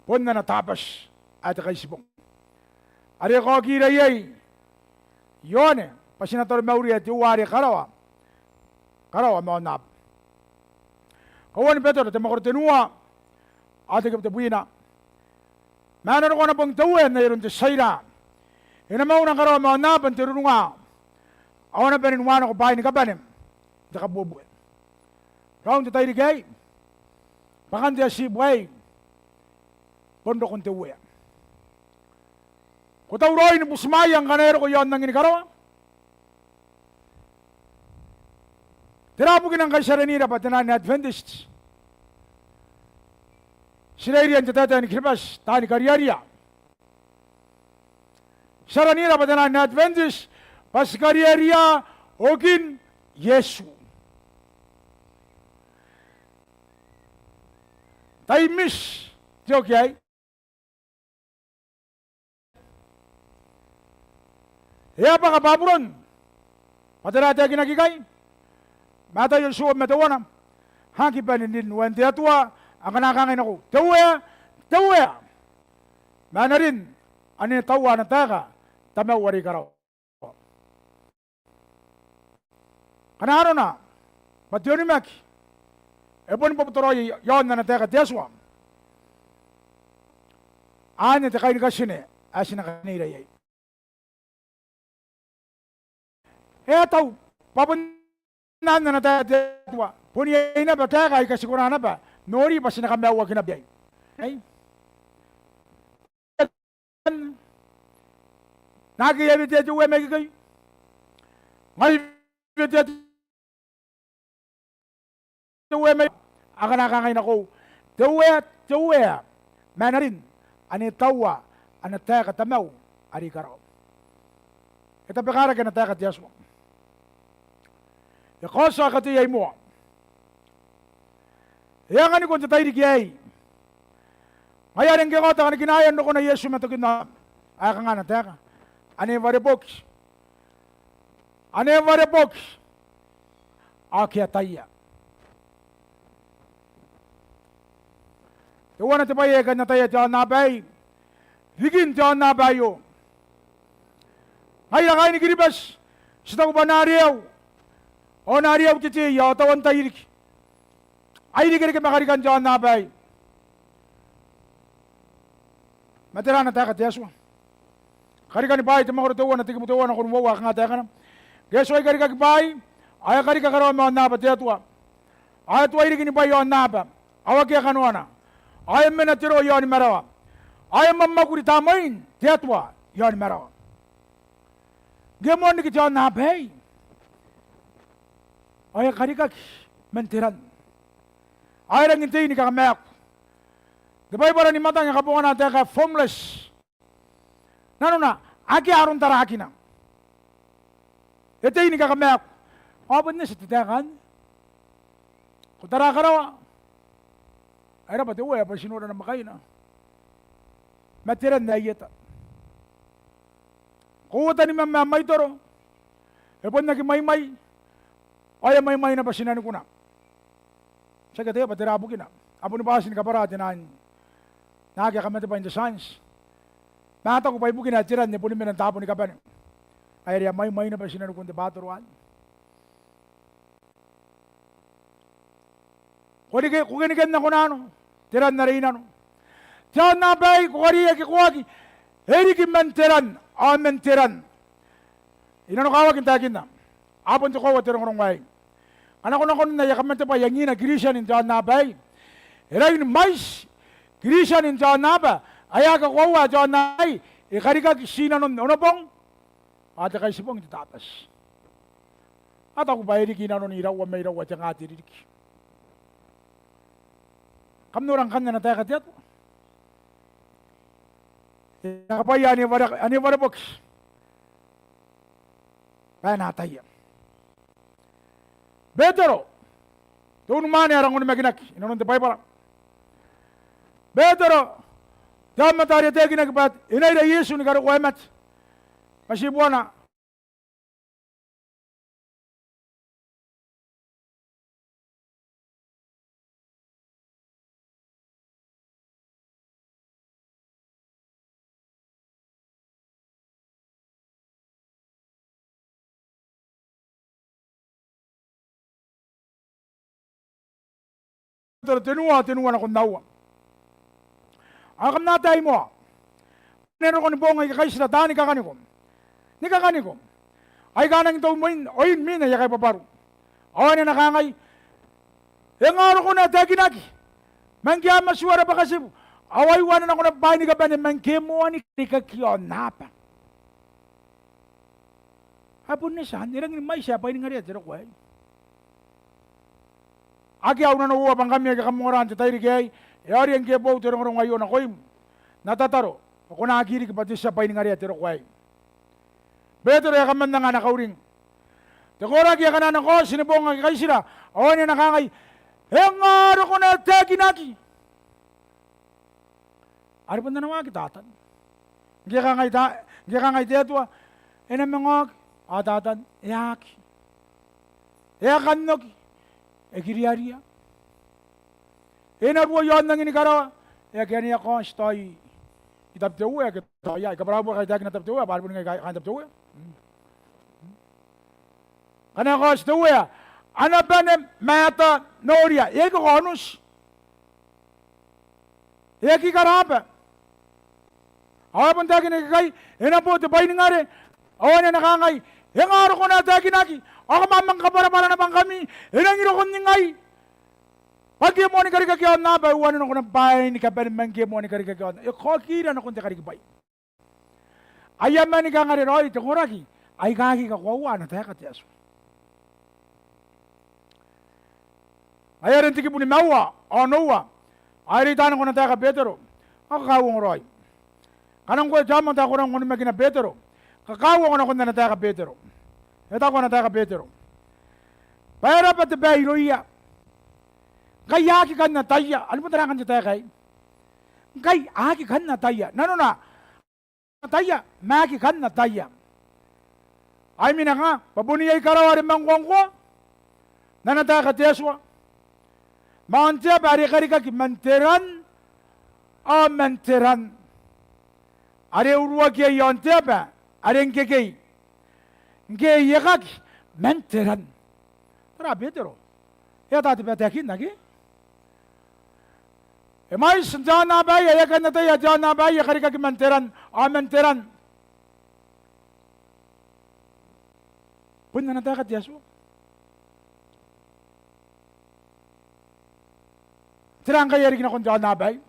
Pon na natapas. At kay sibong. Ari ko kira yay. Yone. Pasinator mauri at yuwari karawa. Karawa maunap. Kawan betul, tema kortenua, ate kapte buina. Mana ko na pong tawin na yun sayra. Ina mo nang karawa maunap ang tirunga. Awan na peninwana ko bahay ni kabanim. Daka bubuin. Raung tayo di gay. Pakan dia si buhay. Pondo kong tawin. Kutaw roy ni busmayang kanero ko yon nang inikarawa. Tirabukin ang kasaranira patanan ni Adventist. Sinairian tatata ni Kribas, tani karyaria. Saranira patanan ni Adventist, pas karyaria, ogin Yesu. Tayo miss, joke yay. Iya pa kapapuron. Patarate ginagigay. Mata yung suwab matawana. Haki pa nindin wente atua. Ang kanakangin ako. Tawaya. Mana rin. Ano yung tawa ng taka. Tamawari ka raw. Kanaro na. Pati yun maki. Epon po putoroy yon na nateka teswa. Anya te kain kasine. Asin na kanira yay. Etaw, papunan na natatwa. Puniyay na ba, taka ay kasigura na ba? Nori pa sinakamawa kinabiyay. Ay? Nakiyabit ito uwe may kayo. Ngayabit ito uwe may. Ang nakakain ako. Tuwe. Manarin. Ani tawa. Ani taka tamaw. Ari karaw. Ito pekara ka na taka tiyaswa. Kosa katiyay mo. Yang ani kung tatay di kiyay. Ngayon ang kikota ka ginayan ko na Yesu matukin na. Aka nga na teka. Ani vareboks. Aki ataya. Tuwa na tibaye ka na tayo tiyan nabay. Ligin tiyan nabayo. Ngayon kayo ni Kiribas. Sita ko ba nariyaw? O nariyaw kiti, yatawan tayo irik. Ay di kiri makarikan tiyan nabay. Matira na tayo katiyaswa. Karikan ni bayi, timakuro tuwa na tikimutuwa na kunumuwa ka nga tayo ka na. Geso ay karikan ni bayi, ay karikan karoon mga naba tiyatwa. Ay tuwa irikin ni bayi yung naba. Awag kaya kanuwa na. Ay menatiro yon merawa. Ay mamakuri tamain tiyatwa yon merawa. Gemon ni kitiyan nabay. Ay karikak mentiran. Ay lang intay ni kakamek. Gabay para ni matang yung kapungan natin ka formless. Nano na, aki aron taraki na. Ito ni kakamek. Abad na sa titakan. Kung taraka rawa. Ay dapat uwe, pa sinura na makain na. Matiran na iyata. Kuwata ni mamay toro. Epon nagimay-may. Ay may na pa sinano ko na. Sa katiya, patirabo kina. Apo ni bahasin ka parati na nakakya kami pa in the science. Mata ko pa ipo kinatiran niya po ni minantapo ni kapan. Ay riya may na pa sinano kong debaturuan. Kung kinigan na ko na ano, tiran na rin ano. Tiyan na bay, kukariya kikuwagi. Heri kimantiran, amentiran. Inano kawagin tagin na. Apon to ko, tirong rongway. Anak ko na ko na yakamenta pa, yangi na Christian in tiyan na bay. Heri mais, Christian in tiyan na ba. Ayaga ko tiyan na bay. Ikarika kisina nun, ano pong? Ate kayo sipong titatas. At ako ba, heri kinanon iraw, may iraw, at yung atiririk. Kamnurang kanya na tayo katiyat. Nakapaya ani box. Kaya natay. Betero. Doon mani arang uno maginak. Inon te para. Betero. Jam matari te ginak bat. Inay da Yesu ni karo kwamat. Masibuana. Tinuwa na kung nawa. Akam natay mo. Nero ko ni bongay kakay sila dani kakanikom. Ni kakanikom. Ay kanang ito mo oyin mina yakay paparu. Awan na nakangay. Yung araw ko na taginagi. Mangkiyama suwara pa kasi. Away wanan ako na bahay ni kapan. Mangkiyamuan ni kakakyon napa. Hapon na siya. Nirang ni may siya. Pahin nga rin. Zero ko eh. Aki au nana ua pangkami ka kamoran te tairi kei. E ari ang kebo te rong ayo na koim. Natataro. Ako na akiri ki pati sa pain ngari te rokwai. Beto ya kamanda nga nakauring. Te kora ki kana ko sinibong ang kay sila. Awan na nakangay. Engaro ko na teki naki. Ari pun na kita atan. Gika ngay tetua. Ena mengok atatan yaki. Ya kanok. Ekiriaria. Ena buo yon nang ini karawa. Ya kani ako stay. Kitap tewa kita ya kabrabo kay tagi na tap tewa. Baru pun ngay kay tap tewa. Kana ko stewa. Ana bane mata noria. Eko konus. Eki karapa. Awa pun tagi na kay. Ena po te bayi ngare. Awan na nakangay. Yang araw ko na tagi naki. Ako mamang kapara-para na bang kami. Inang irokon ni ngay. Pag mo ni karikakyawan na ba, uwanan ako ng bahay ni kapari mangki mo ni karikakyawan. E kokira na kung te karikabay. Ayam man ni kangari roy, te kuraki. Ay kaki ka kuwa na tayo katiyaso. Ay rin tiki po ni Mawa, o Noah. Ay ritanan ko na tayo ka Petero. Ako kawang roy. Kanang ko jaman tayo ko nang kung magina Petero. Kakawang ko na kung na tayo ka Petero. Ito ko na tayo ka Petero. Para pa te bayro iya. Kaya aki kan na taya. Ano mo tarangan sa tayo kay? Kay aki kan na taya. Nano na? Taya. Maki kan na taya. Ay mina nga. Pabuniyay karawarin mangkuang ko. Nanataya ka teswa. Mauntiya bari-kari ka ki manteran. O manteran. Are uruwa kiya yontiya ba? Are ngekei. Ngekei yakaki. Manteran. Tara Petero. Ya tati patakin lagi. Mais jana bay ya kan nata ya jana bay ya karika ki manteran. O manteran. Pun nata ka Yesu. Terang kaya rin akong jana bay.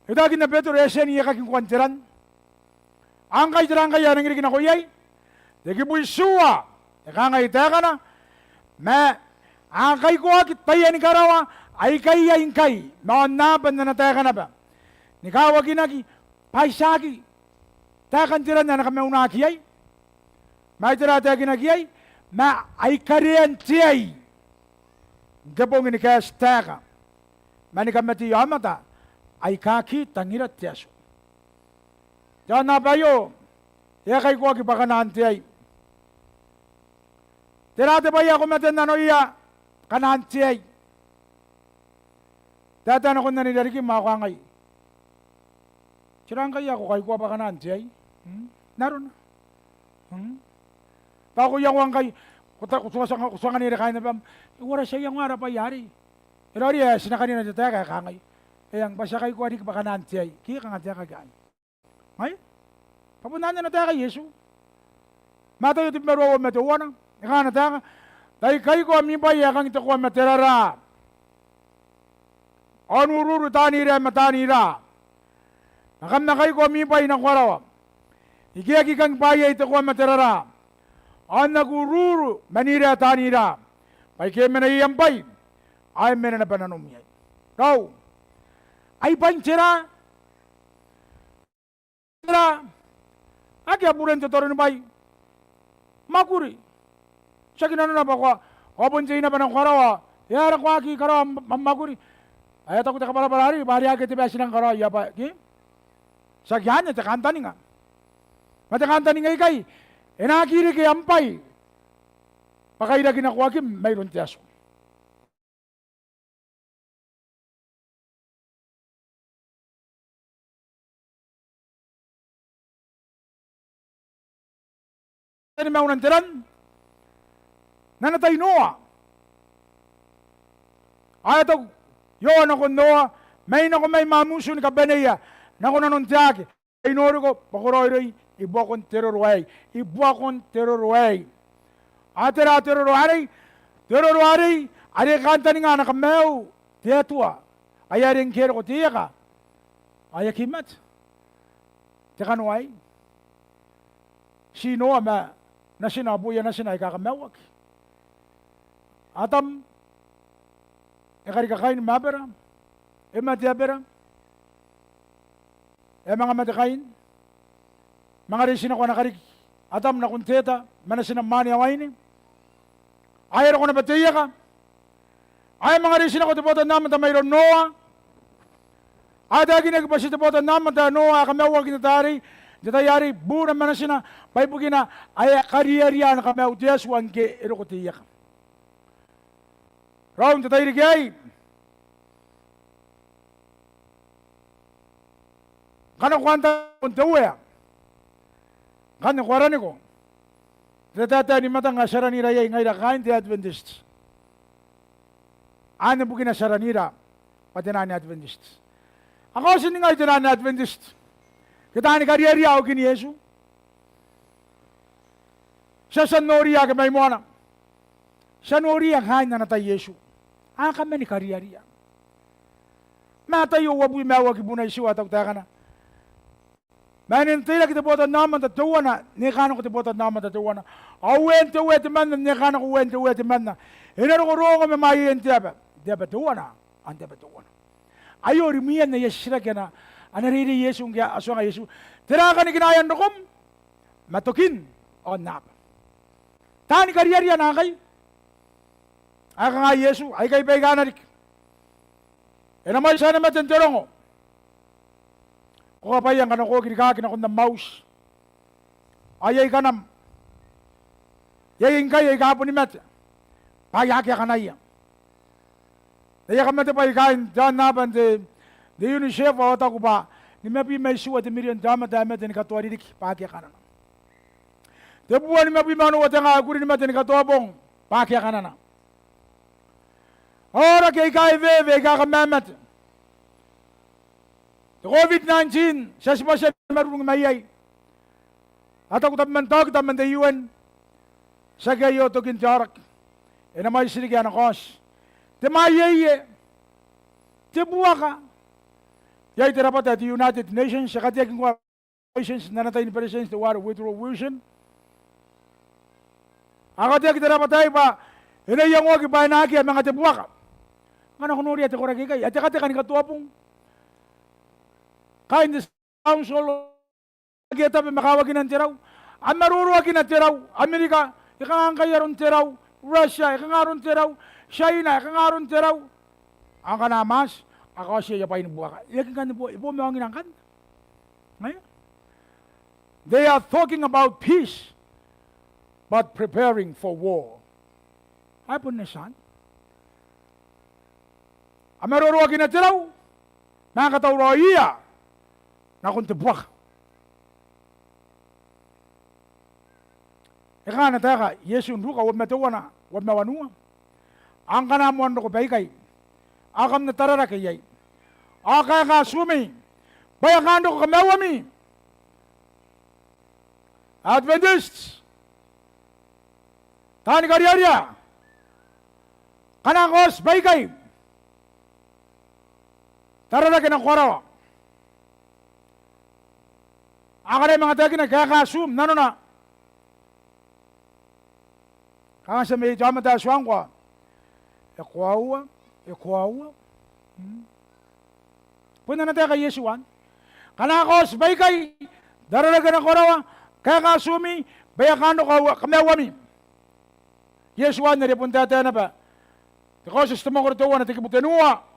Ito na Petero esen iya kaking kwanteran. Ang kay terang kaya rin ako yay. Dagi po isuwa. Nakangay teka na. Ma, ang kay ko akit tayo ni karawa, ay kaya ingkay. Maanapan na nateka na ba. Nikawagi nagi, paisagi. Tekan tiran na nakamaunaki ay. May tiratagi nagi ay. Ma, ay kariyan tiyay. Gabong ni kaya teka. Manikamati yamata, ay kaki tangirat tiyaso. Diyan na ba yo? Ya kay ko akit baka naantiyay. Tirate ba ako matin na no iya kanantiyay. Datan ako nanilari ki makakangay. Sirang kaya ako kay kuwa pa kanantiyay. Naroon na. Pako yung wang kay kusangan nila kain na ba, wala siya yung wala pa yari. Pero iya sinakanina dito kaya kangay. Yang basta kay kuwa di ka pa kanantiyay. Kaya kanantiyay kagaan. Ngay? Papunaan niya na tayo kay Yesu. Matayo din meron ako matuwa na. Ika na tayo. Dahil kayo ko aming bayi akang ito ko materara. Anururu tanira matanira. Nakam na kayo ko aming bayi ng kwarawa. Ikiyaki kang bayi ito ko materara. An nagururu manira tanira. Paikiya manayang bayi. Ay meron na pananumiyay. Now, ay pansira. Aki apuran ito toro ni bayi. Makuri. Siya kinano na ba ko, kapon siya na ba ng karawa, yara ko aki karawa mamaguri. Ay ito ko ta kapala-palari, bari aki tiba silang karawa, yapa, ki? Sa kyan niya, takantani nga. Matakantani nga ikay, inakiri kay ampay. Pakaida kinakuha kim, mayroon tiyaso. Ano may unang tiran? Nanatay Noah. Ay ito, yun ako Noah, may nako may mamuso ni kabanaya, nako nanuntiyaki, ay noro ko, pakuroy ibu akong terorway, Atira terorway, ari kanta ni nga nakamew, tiyatua, ay aring kero ko tiyaka, ay akimat, tiyakanway, si Noah na sinabuya na sinay kakamewak. Atam, kari kakain mabera, mati abera, mga mati kain, mga resina ko na kari atam na kunteta, manasina mani awaini, ayar ko na batiya ka, ay mga resina ko tipotan naman ta mayroon Noah, ada gina ko pa si tipotan naman ta Noah, kami awag kinatari, jatayari, bura manasina, paipugina, ay kariyariya na kami awtiyas, wanke, ero ko tiyak. Raun tatay rigay. Kana kwanta untawe. Kana kwarani ko. Tata ni mata nga saranira yay ngaira kain ti Adventist. Ano po kina saranira patina ni Adventist. Ako sini nga itina ni Adventist. Kita ni kariyariya o kini Yesu. Sa sanoriya ka may mwana. Sanoriya kain na natay Yesu. Kami ni kariyariya. Matayo wabu imawa kibunay siwa tawta na. Manintila kita botan naman tatuwa na. Nikano kita botan naman tatuwa na. Awente wete man na. Nikano ko wente wete man na. Inaro ko roon ko mamayi yung tiyaba. Tiyaba tuwa na. Ang tiyaba tuwa na. Ayo rimiyan na yesira kaya na. Anariri Yesu nga aswa nga Yesu. Tira ka ni kinayan nukom. Matukin. O nap. Tani kariyariya na kayo. Aka nga Yesu, ay kay Peganarik. E naman sana matenterong o. Kung kapayang ka na ko, kinikakin ako ng mouse. Ayay ka nam. Yayin kayo, ay kahapon ni Met. Payakya ka na iya. Daya ka mati pa ikain, dyan naban de UNICEF, o tako pa, ni Mepi may suwa, di million dama dama, di katuwa didik, pakya ka na. Di buwan ni Mepi manu, wate nga aguri ni Met, di katuwa bong, pakya ka na. Ora kay HIV, kakamemet. COVID-19, sa spasya marunong mayay. At ako tapmantag, taman da UN. Sa kayo to kintarak. E na may siligyan ang kos. Te mayay, te buwa ka. Yay tirapat at United Nations, sa katiyaking nations, nanatay ni President the Water Withdrawal Version. Ang katiyak tirapat tayo pa, inayang wag iba na aki, mga te buwa ka. Mana kunuri ate koragi kay ate kate kan katuwa pong kain this council kita be makawagin ng tiraw amaruruwagin ng tiraw Amerika ikangang kayaron tiraw Russia ikangaron tiraw China ikangaron tiraw ang kanamas ako siya pa inubuka yakin kan po ipo mo ang inangkan they are talking about peace but preparing for war ay po na san Amaruruwagin na tiraw, mga katawro iya, na kuntibwak. Ika na taka, Yesu nruka, wad matawa na, wad mawanua. Ang kanamuan ko baikay, akam na tarara kayay. Akay ka sumi, bayakando ko kamawami. Adventists, tani kariyarya, kanangos baikay, tarara ka ng kwarawa. Aka na mga tagi na kaka-assume, nano na. Kaka sa may jama da aswang kwa. Ekwawa. Puna na tayo kay Yesuan. Kanakos, bay kay, tarara ka ng kwarawa, kaka-assume, bayakano kamawami. Yesuan, naripunta tayo na ba? Because sa tumakurtuwa na tikibutenuwa.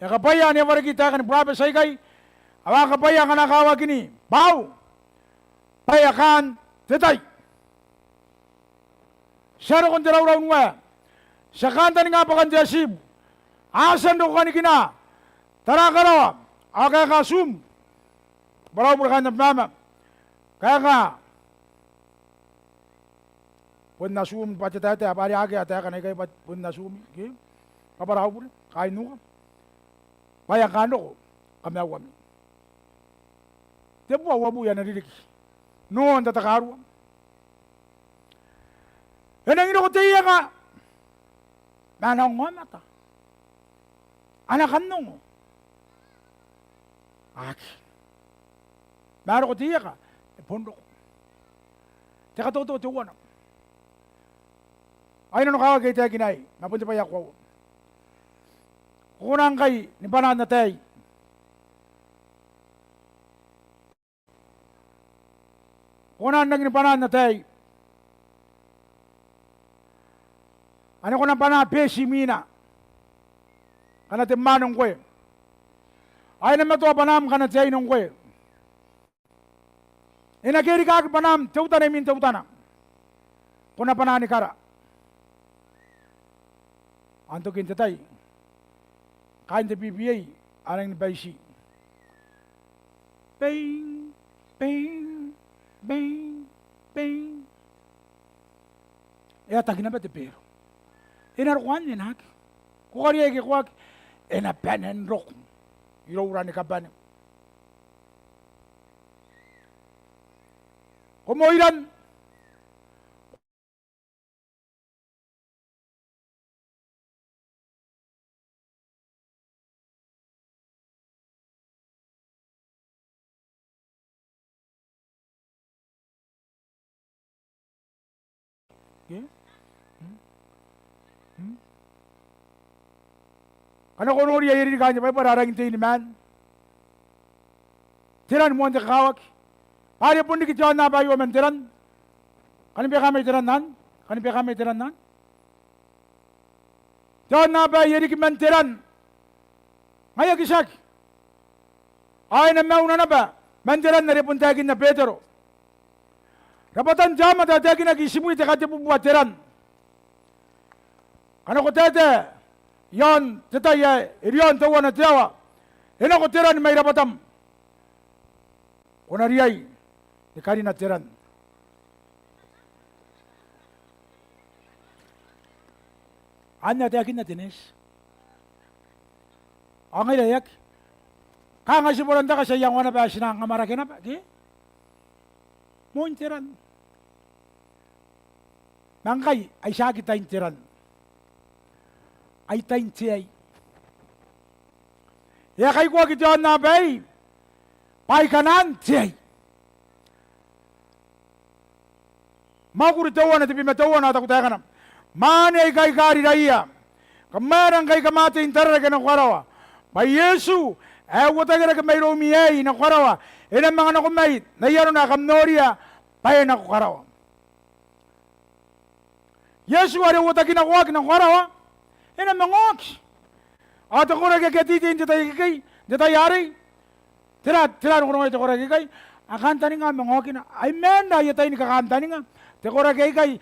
Kapaya niya wala kita kan prophet say kay awa kapaya ka nakawag ini baw payakan tetay saro kon diraw raw nga sa kanta nga pa kan jasib asan do kan kina tara ka raw aga ka sum baraw mo kan mama kaya ka pun nasum pacetete apari age ata kan kay pun nasum ki kabaraw mo kay no Bayangkano ko, kami awami. Di po awabu yan narinig. Noon tatakaruan. Yan ang inukutiya ka. Manang nga mata. Anakan nung. Aki. Maro ko tiya ka. Ipondo ko. Teka totoo tiwan. Ay nung kawagay tayo kinay. Napunti pa yakwaw. kunang kay ni banan na tay. Kunang nag ni banan na tay. Ano ko nang banan pesi mina. Kana te manong kwe. Ay na mato panam kana tay nong kwe. Ina kiri ka panam teutana min teutana. Kuna panani kara. Anto kinta tay. Kain te PPA anang ni baisi. Bing bing bing bing. Ya takina ba te pero. Ina ruan ni nak. Kuwari ke kuwak ina penen rock. Iro urani kabane. Kumoiran. Ano ko nuri ayiri kanya pa pararang tin man. Tiran mo ang kawak. Ari pun di kitawan na bayo man tiran. Kani pa kami tiran nan? Kani pa kami tiran nan? Tiran na ba ayiri ki man tiran? Ngaya kisak. Ay na mauna na ba? Man tiran na ripun tagin na Pedro. Rapatan jama tatagin na kisimu iti kati pupuwa tiran. Ano ko tete? Yon, tita ya, iriyon tawa na tiyawa. Ina ko tiran may rapatam. Unariyay, ikari na tiran. Anya tiyakin na tinis. Ang ilayak. Kanga si Moranda kasi yang wana ba sinang ngamaraki na ba? Di? Moon tiran. Nangkay, ay sakit tayong tiran. Ay tayin tiyay. Ya kay kuwa kitiyan na bay. Pay kanan tiyay. Makuritawa na tipimatawa na takutaya ka na. Mani ay kay kari raya. Kamarang kay kamata intara ka ng kwarawa. May Yesu. Wata ka na kamay romiyay ng kwarawa. Inang mga nakumay. Nayaro na kamnorya. Pay na kwarawa. Yesu ari wata kinakuwag ng kwarawa. Ina mangok. Ato ko nagkakatitin dito yari. Tira ko nung ito ko nagkakay. Akanta ni nga mangok na. Amen na yatay ni kakanta ni nga. Ito ko nagkakay.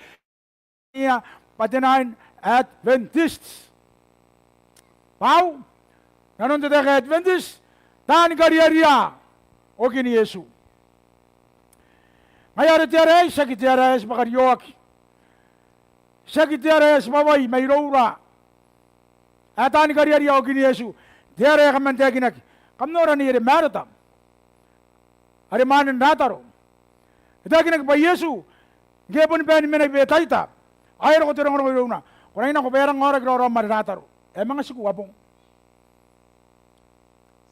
Patinahin Adventists. Pau. Nanon dito kay Adventist. Tan kariya. O kini Yesu. Ngayon tiyara sakit tiyara makaryok. Sakit tiyara babay may roura. Atani kariya o kini Yesu. Tiyara kamantaginak. Kamnora ni marata. Ari manan rataro. Ito kinak ba Yesu. Gepon pa ni menagbetaita. Ayro ko tirong ko na. Kunain ako perang orag ro marataro. Mga sikuwapong.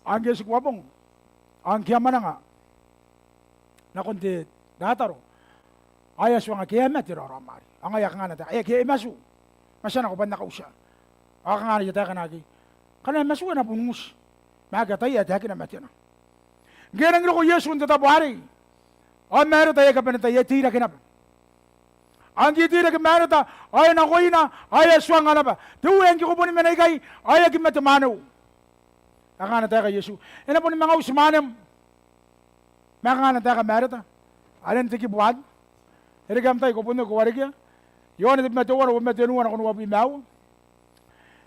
Ang sikuwapong. Ang kiyaman nga. Na kunti rataro. Ayas nga kiyamat ro mari. Ang ayak nga nata. Ay kiyamasu. Masana ko ban nakausya. Aka nga nita kanagi. Kana masu na punus. Magatay at hakin na matina. Gerang ko Yesu nta tabuhari. O meron tayo kapanatay tira kinap. Ang tira kamanata ay na ko ina ay aswang nga ba. Tuwing ko po ni manay ay agim matamano. Aka na tayo kay Yesu. Ina po ni mga usmanam. Maka na tayo kamarata. Alan tiki buwan. Irigam tayo ko po ko warigya. Yon ito matuwa o matunuan ako nuwa bimaw.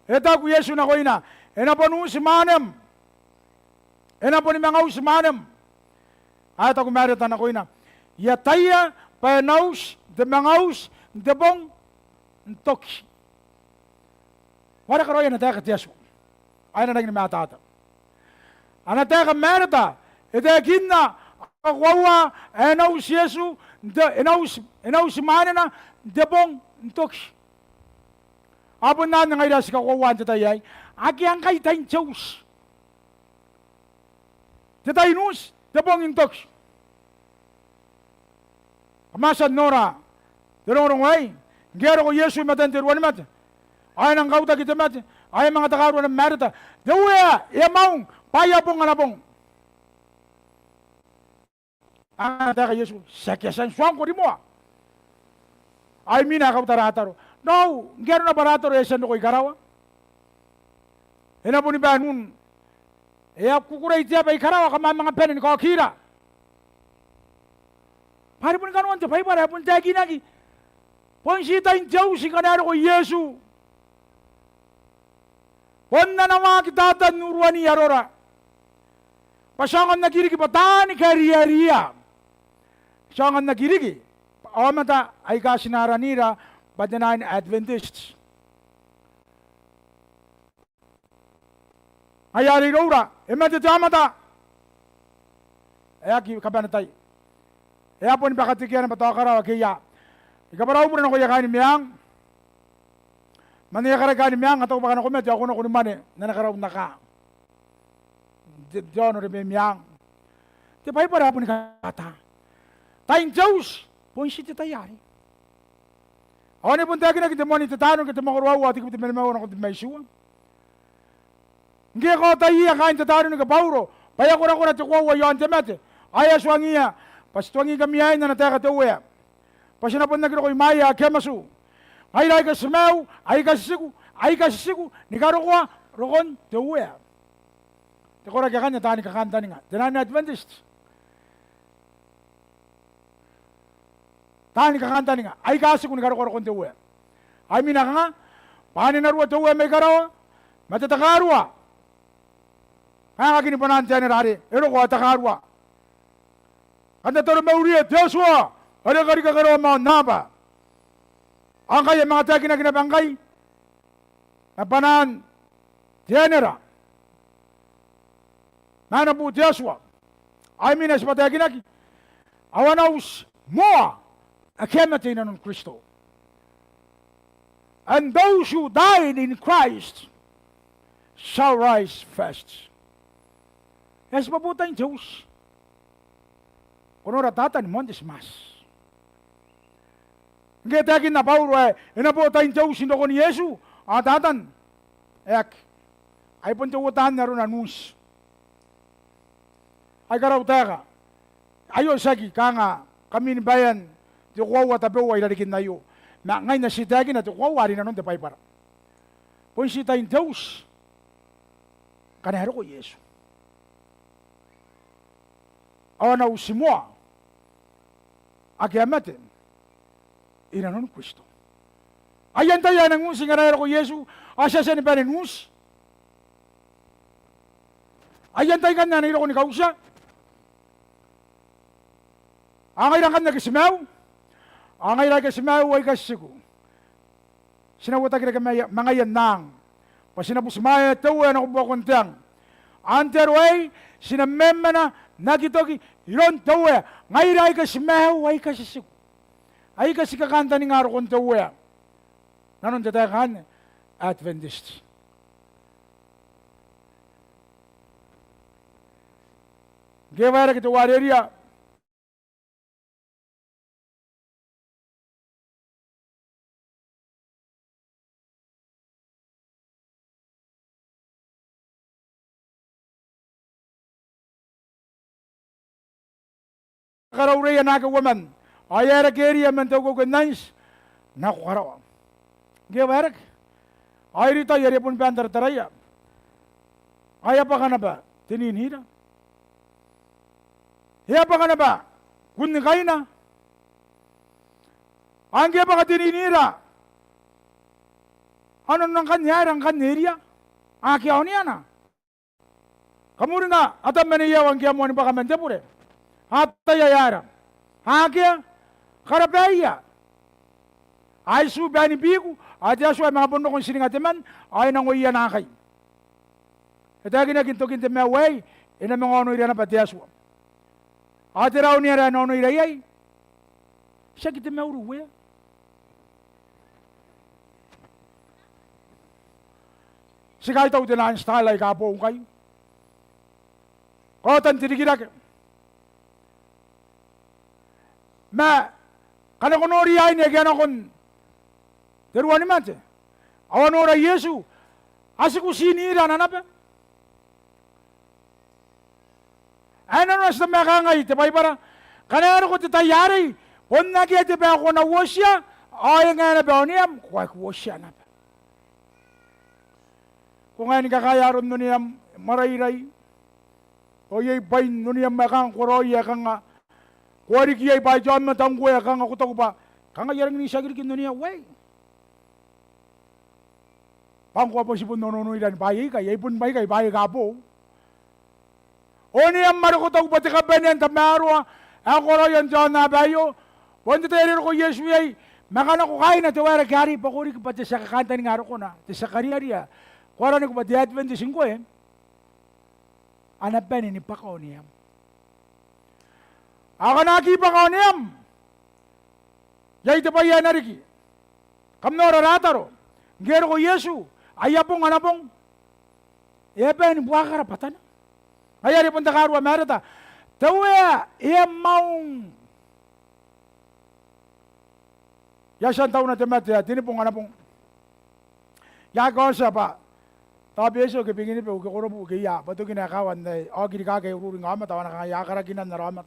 Ito ko Yesu na ko ina. Ina po nung usmanam. Ina po ni mga usmanam. At ako marita na ko ina. Yataya panaus de mangaus de bong ntok. Wala ka roya na tayo kati Yesu. Ay na naging matata. Ana tayo ka marita. Ito yakin na akwawa enaus Yesu. Enaus manana de bong ntok. Abon na nga ilas kakwawan sa tayo ay. Aki ang kay tayong Diyos. Sa tayo nus. De bong ntok. Kamasan Nora, dirong way, gero ko Yesu matan tiruan mat. Ay nang kauta kita mat, ay mga tagaro ng merita. Dawe, maung, payabong anabong. Ang taga Yesu, sakyasan suang ko di mo. Ay mina ka tarataro. No, ngero na barataro esan ko ikarawa. Ina po ni Banun. Kukuray tiya pa ikarawa ka mga penin ko akira. Pari pun kanuan te pai para pun tagi nagi. Pon sita in jauh si kanaro ko Yesu. Pon na nama kita tan nuruani yarora. Pasangan nagirigi patani kariya. Pasangan nagirigi. Amata ay kasinaranira Badanayan Adventists. Ayari rora, emate tamata. Ayaki kabanatay. Kaya po ni Bakatikian ng Patakaraw, kaya ikaparaw po rin ako yakani miyang maniyakarakani miyang at ako baka na kumedyo ako na kunumani na nakaraw na ka. Diyon rin miyang. Di ba para po ni kata? Tayong Diyos, po yung siti tayari. Ako ni punta na kita mo ni tatanong kita makurwawa at kita manimawa na kung may suwa. Hindi ako tayo kain tatanong ng kapauro. Paya ko na tukwawa yun temete. Ayas wangiya. Pastuangi kami ay na nataka tuwe. Pasinapon na kito ko imaya kemasu. Ay ka smaw, ay ka sisiku, ni karo ko rokon tuwe. Tekora kanya tani kakanta nga. Dinan Adventist. Tani kakanta nga. Ay ka siku ni karo ko rokon tuwe. Ay minaka nga, paani na ruwa tuwe may karawa, matatakarwa. Kaya kagini pa naan tiyan rari, ero ko atakarwa. Anda toro mauriya Joshua, ada kari kakarawa mau napa. Ang kaya mga taki na ginabangkay, napanaan, tiyanera. Nana po Joshua, ay minas pataki naki, awanaus moa, akemati na ng Kristo. And those who died in Christ shall rise first. Yes, mabuta yung Diyos. Kuno ratatan montes mas. Ngetakin na Paulo ina po tayong Diyos hindi ko ni Yesu. Atatan. Ay punto utan na ron anus. Ay karaw taka. Ayo sagi kanga kami ni bayan di kuwawa tabi wa ilalikin na iyo. Na ngay na sitagin na di kuwawa rin na nun di paipara. Pun si tayong Diyos. Kanahero ko Yesu. Awa na usimua. Akiamatin. Inanon Kristo. Ayan tayo ng ngus, singarayar ko Yesu, asya sa ni parin ngus. Ayan tayo kan nanay ko ni Kausa. Angay lang kan nagisimaw. Angay lang kasimaw, ay kasigo. Sinawata kira mga yan nang. Pasinapusmaya, tawa na kubuha kontang. Anterway, sinamemma na, nakitoki, iron tawa. Ngayon ay kasimaw, ay kasisigo. Ay kasi kakanta ni ngaro kong tawa. Nanon tatakan, Adventist. Gawara kita wareria. Karawreya nagawaman. Ayara keriya mentago ganais. Naku karaw. Gawarak. Ay rito yari pun pantar taraya. Ay apa ka na ba? Tininhira. Iya pa ka na ba? Kunin kayo na. Ang pa ka tininira. Ano nang kanyari ang kanyariya? Aki ako niya na. Kamuri na. Atam maniyaw ang kiyamo ni baka mentepure. Hatta yayara. Hakia, karapaya. Ay subani bigo, at yaso ay mga puno kong siningatiman, ay nanguya na kay. Ito ay ginagintukin te meway, ina mga ono ira na pati yaso. At iraw niya rin ono ira yay. Siya kita mewruwe. Sikay tau tinahan style ay kapo kayo. Kotan tinigirak. Ma kana konori ay ne gana kon teruani mate awan ora Yesu Asiku sinira na nape. Ano na sa makangay, te paipara. Kanero ko te tayari. Onna kia te pa ako na wasya. Ay nga na ba niyam, kuha ko wasya na pa. Kung nga ni kakayaron no niyam marayray. O yay bain no niyam makang kuroy kang nga. Kuwari kiyay pa dyan matanggoy kang ako tako pa. Kang nga yarang ni sagirikin no niya, way. Pangkuha po si pun nononoy dan bayi kay, yay pun bayi kay bayi ka po. O niyam marukotag pati ka benen tamarwa. Ang kuroy yan dyan na bayo. Wanda tayo ko Yesu yay. Makana ko kain na tawara kari pa kuri ko pati sa kakanta ni ngaro ko na. Ti sa kariya. Kuwara ni ko pati Advent 5 eh. Anak ba ni pakaw niyam. Ako nakipakaw niyam. Yay pa yan nariki. Kamnora rataro. Ngero ko Yesu. Ayapong anapong. Epe ni buwa karapatan. Ayari pun takarwa merata. Tawa iya maung. Yasan tahu na temat ya, tini pong anapong. Ya kausa pa. Tapi eso ke pingin pe ke korobu ke ya, patu kinakawan na agiri ka ke ururing amat tawana ka ya karakinan na ramat.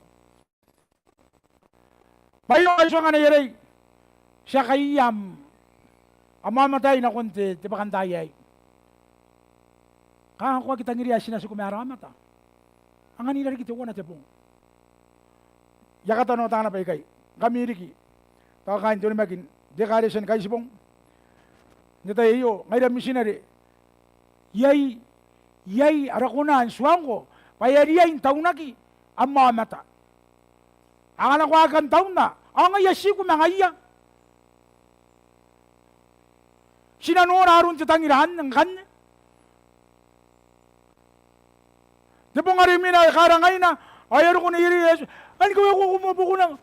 Bayo eso nga na yere. Siya kayam. Amamatay na konti, ti pakantayay. Kaya ko kita ngiri asin na sa kumaramat ah. Ang anila riki tiwa na tepong. Yakata no tanga pa ikay. Kami riki. Tawa kain tuloy magin. Declaration kay sipong. Nita iyo, ngayon missionary. Yay, arakunan, suwang ko. Payariyain taon na ki. Ang mga mata. Ang anak ko akan taon na. Ang ayasi ko mga iya. Sinanoon aron sa tangirahan ng kanya. Di po nga rin karangay na. Ayaro ko na iri Yesu. Ano ko kumupo ko na.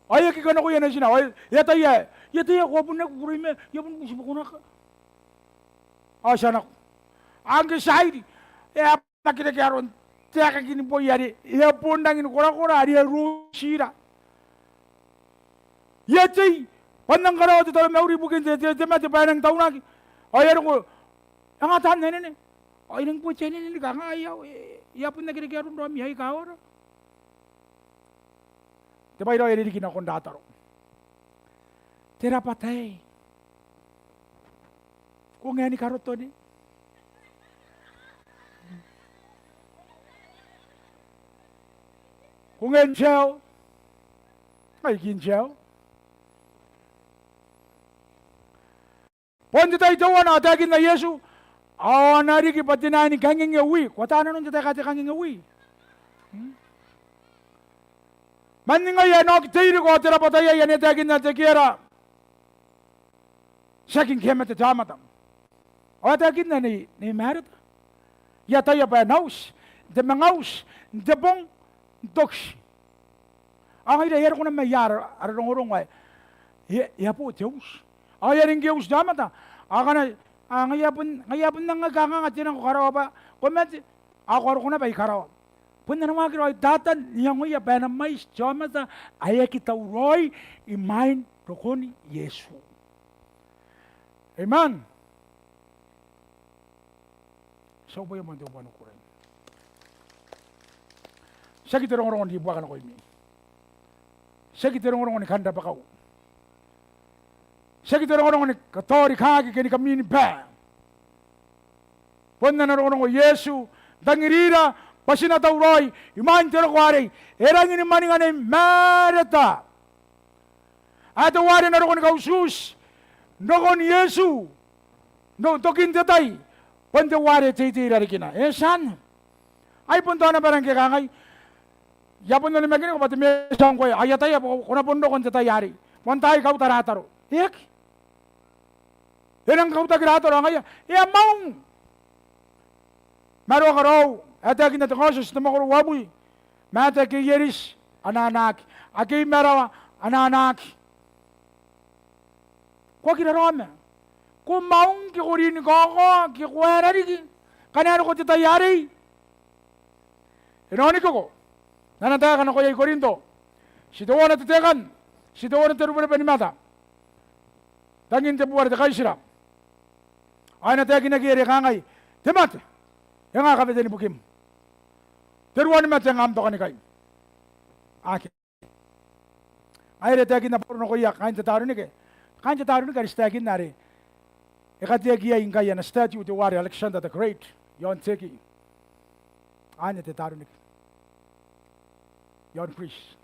Ay, kika na ko yan na sina. Yataya ko po na kurime. Yapon ko siya ko na ka. Siya na ko. Ang kisahidi. Nakinakiaron. Teka kini po yari. Yapon nang inukura-kura. Ari rusira. Yatay. Pandang karawa ito tala mauri bukin. Temati pa ng taon lagi. Ayaro ko. Ang atan na nene. Ay, nang po siya nene. Kangayaw. Yapon nakinakiaron doon. Mihay kawara. Diba ito ay rikin akong dataro. Tira patay. Kung nga ni karot to ni. Kung nga siya. Ay kinsiyaw. Ponti tayo tawa na atagin na Yesu. Awa nariki pati na ni kanging yawi. Kwata na nun tayo kati kanging yawi. Maninga ya no kitiri ko tira pataya ya neta kin na tekera. Saking kemete tamata. Ota kin na ni merit. Ya taya pa naus, de mangaus, de bong doks. Ang ida yer ko na mayar arong ay. Ya po teus. Ay ring geus damata. Aga na ngayapon nang ngagangati ng karawa pa. Comment ako ko na ba ikarawa. Pwede na mga kiraw, datan niyang uya, pena mais, tiyamata, aya kita uroy, imain, rokoni, Yesu. Amen. So po yung mga diwa no kuren. Sa kitirong-rong di buwa ka na ko imi. Sa kitirong-rong ni kanda pa kao. Sa kitirong-rong ni katori kagi kini kami ni pa. Pwede na rong ko Yesu, dangirira, pasina tauroy, iman tira kwari, erang ini maningan merata. Ato wari na rokon kausus, nokon Yesu, no tokin tatay, pante wari titira rikina. San? Ay punta na parang kikangay. Yapon na limagin ko pati mesang ko, ayatay kuna pundo kon tatayari. Montay kau tarataro. Yak. Yan ang kau tagirataro ngaya. Maung. Maro karaw. Ata kita tengos na makuro wabuy. Mata ki yeris ananak. Aki merawa ananak. Ko kinarome. Ko maung ki kurin ko ki kuera ri. Kanaro ko tayari. Inoni ko. Nanata kana ko yai Korinto. Sitawa na tetekan. Sitawa na terubere penimata. Tangin te buar te kaisira. Ana tegi na giri kangai. Temat. Yang akabe deni bukim. Teruan mat yang am to kanikai. Aki. Aire tegi na porno ko ya kain taru ni ke. Kain taru ni ka stegi nare. Ekatia gia inga ya na statue to wari Alexander the Great. Yon teki. Anya te taru ni. Yon priest.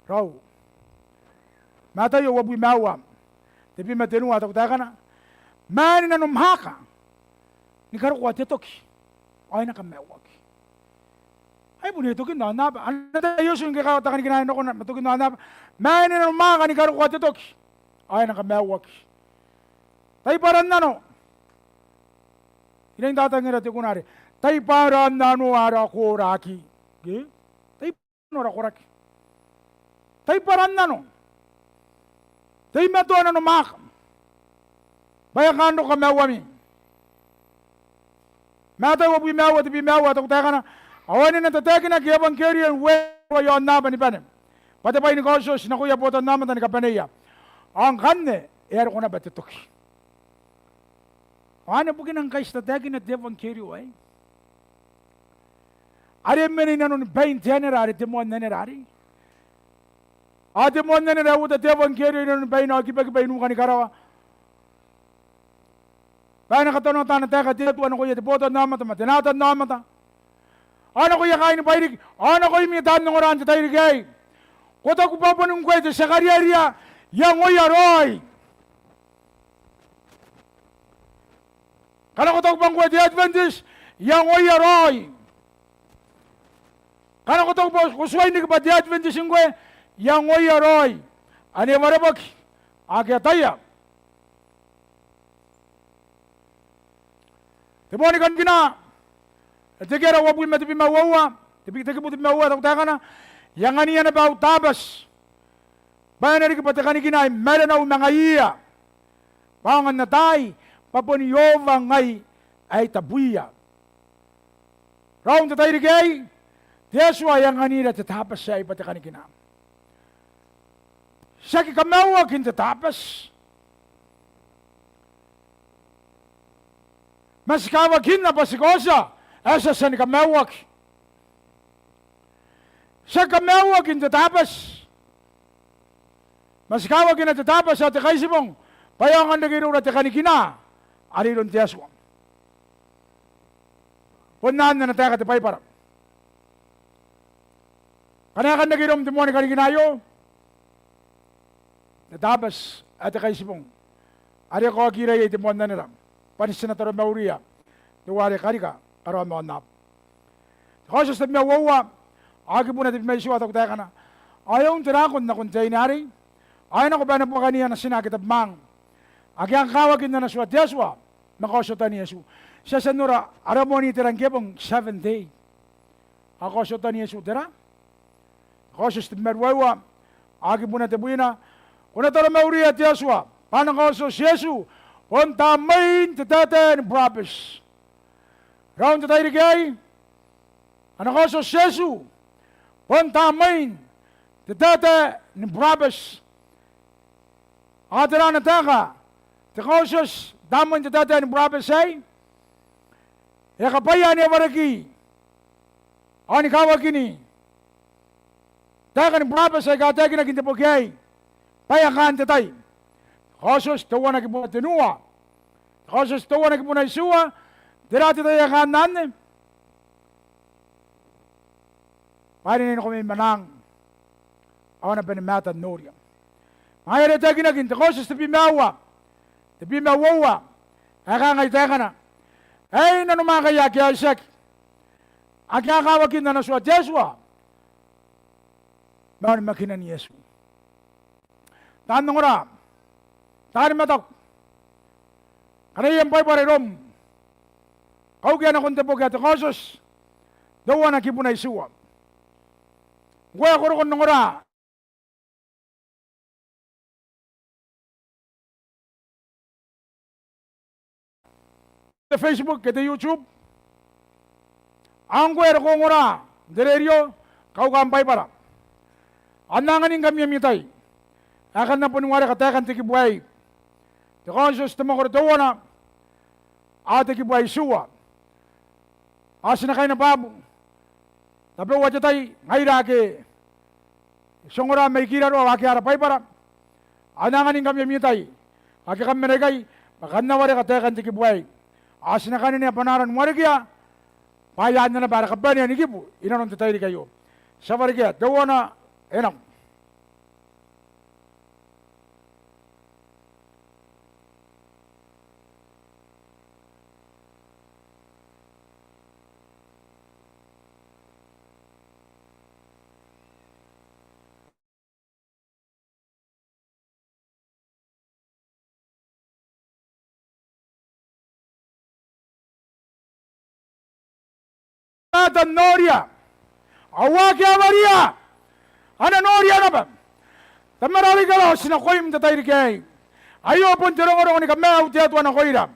Rau. Mata yo wabu mawa. Tepi matenu atok takana. Mani na numhaka. Ni karu kwa tetoki. Ay na kamewaki. Ay bunyi toki na napa. Anda yosu nge kau takani kina noko na toki na napa. Mani na numhaka ni karu kwa tetoki. Ay na kamewaki. Tai paran nano. Ina indata ngira te kunare. Tai paran nano ara koraki. Ge? Tai paran ara koraki. Tai paran nano. Tai meto na numhaka. Bayakando kamewami. Mata wo bimawa te bimawa to takana. Awani na tatakina ki evangelia we yo naba ni panem. Pate pa ni kosos na kuya boto nama tan kapaneya. Ang kanne er ko na batetoki. Ana bukin ang kais tatakina te evangelia we. Are meni na no 20 generare te mo nenerari. Ate mo nenera uta te evangelia no 20 na kibaki bainu kani karawa. Baina katono tana teka titu ano kuya tipoto namata matinata namata. Ano kuya kain bairik, ano kuya mi dan ngoran tayo gay. Kota ko papa nung kuya sa karyeria yang oya roy. Kana kota ko pang kuya Adventist yang oya roy. Kana kota ko kusway ni ba Adventist ng kuya yang oya roy. Ani marabak agya taya. Tiboni kan gina. Tegera wabu mati bimawawa. Tegibu bimawawa tak takana. Yang ani ana bau tabas. Bayan ari kipatakani gina meron na umangaiya. Pangan natay paponi yova ngai ay tabuya. Raung tatay rigay. Teswa yang ani na tatapas siya ipatakani gina. Siya kikamawa kin tatapas. Mas kawagin na pasikosa, asa sa ni kamewak. Sa kamewak in tatapas. Mas kawagin na tatapas sa takaisibong, payangan na gino na takanikina, ariron tiyaswang. Punan na nataka tipay para. Kanakan na gino timo ni kanikinayo, tatapas at takaisibong, ari ko akiray ay timo na nilang. Panis na taro mauria. Tuwari karika. Karo mo nap. Kasi sa miyawawa. Agi po natin may suwa. Takot ka na. Ayaw tirakon na containeri. Ayaw na ko ba na po kaniya na sinakitab mang. Agi ang kawagin na nasuwa. Diyaswa. Makausutan ni Yesu. Siya sa nura. Aram mo ni tirang kipong 7 day. Makausutan ni Yesu. Tira. Kasi sa miyawawa. Agi po natin buina. Kung na taro mauria. Diyaswa. Paano kausos Yesu. Punta main tatete ni Brabis. Round tatay rigay. Ano ko so Yesu. Punta main tatete ni Brabis. Atira na taka. Tikosos damon tatete ni Brabis ay. Yakapaya ni Awaraki. Ani kawakini. Taka ni Brabis ay kateki na kintipogay. Payakan tatay. Kasos tawa na kibuha tinua. Kasos tawa na kibuha isua. Dirati tayo kanan. Parin ko may manang. Ako na pinimata Noria. Mayroon tayo ginaginta. Kasos tabi mawa. Tabi mawawa. Akangay tayo ka na. Ay nanumakaya kaya isek. Ang kakawagin na naswa Jeswa. Mayroon makina ni Yesu. Tanong ra. Tari matok. Kanay yung pay rom. Kau kaya na kontepo kaya kasos. Dawa na kipo na isuwa. Kuya kuro kon nungura. Sa Facebook, kita YouTube. Ang kuya ko ngura. Direrio. Kau kampay para. Ananganin kami yamitay. Akan na po nungwari katakan tikibuhay. te konsos te mokor te wana, ate ki buhay suwa. Asina kayo na babu. Tapi wajah tay, ngaira ke, songora may kira ro, waki harapay para, ananganin kami mitay, aki kami menegay, makan wari katekan tiki buhay. Asina kayo niya panaran warigya, payaan na para kabani yan ikipu, inanon te tayo kayo. Sa warigya, te wana, enak. Dan Noria, awak ya Maria, ana Noria na ba? Tamarali kalau sinakoyim tatay kay. Ayo pun terong-orong ni kamau tiat wana koira.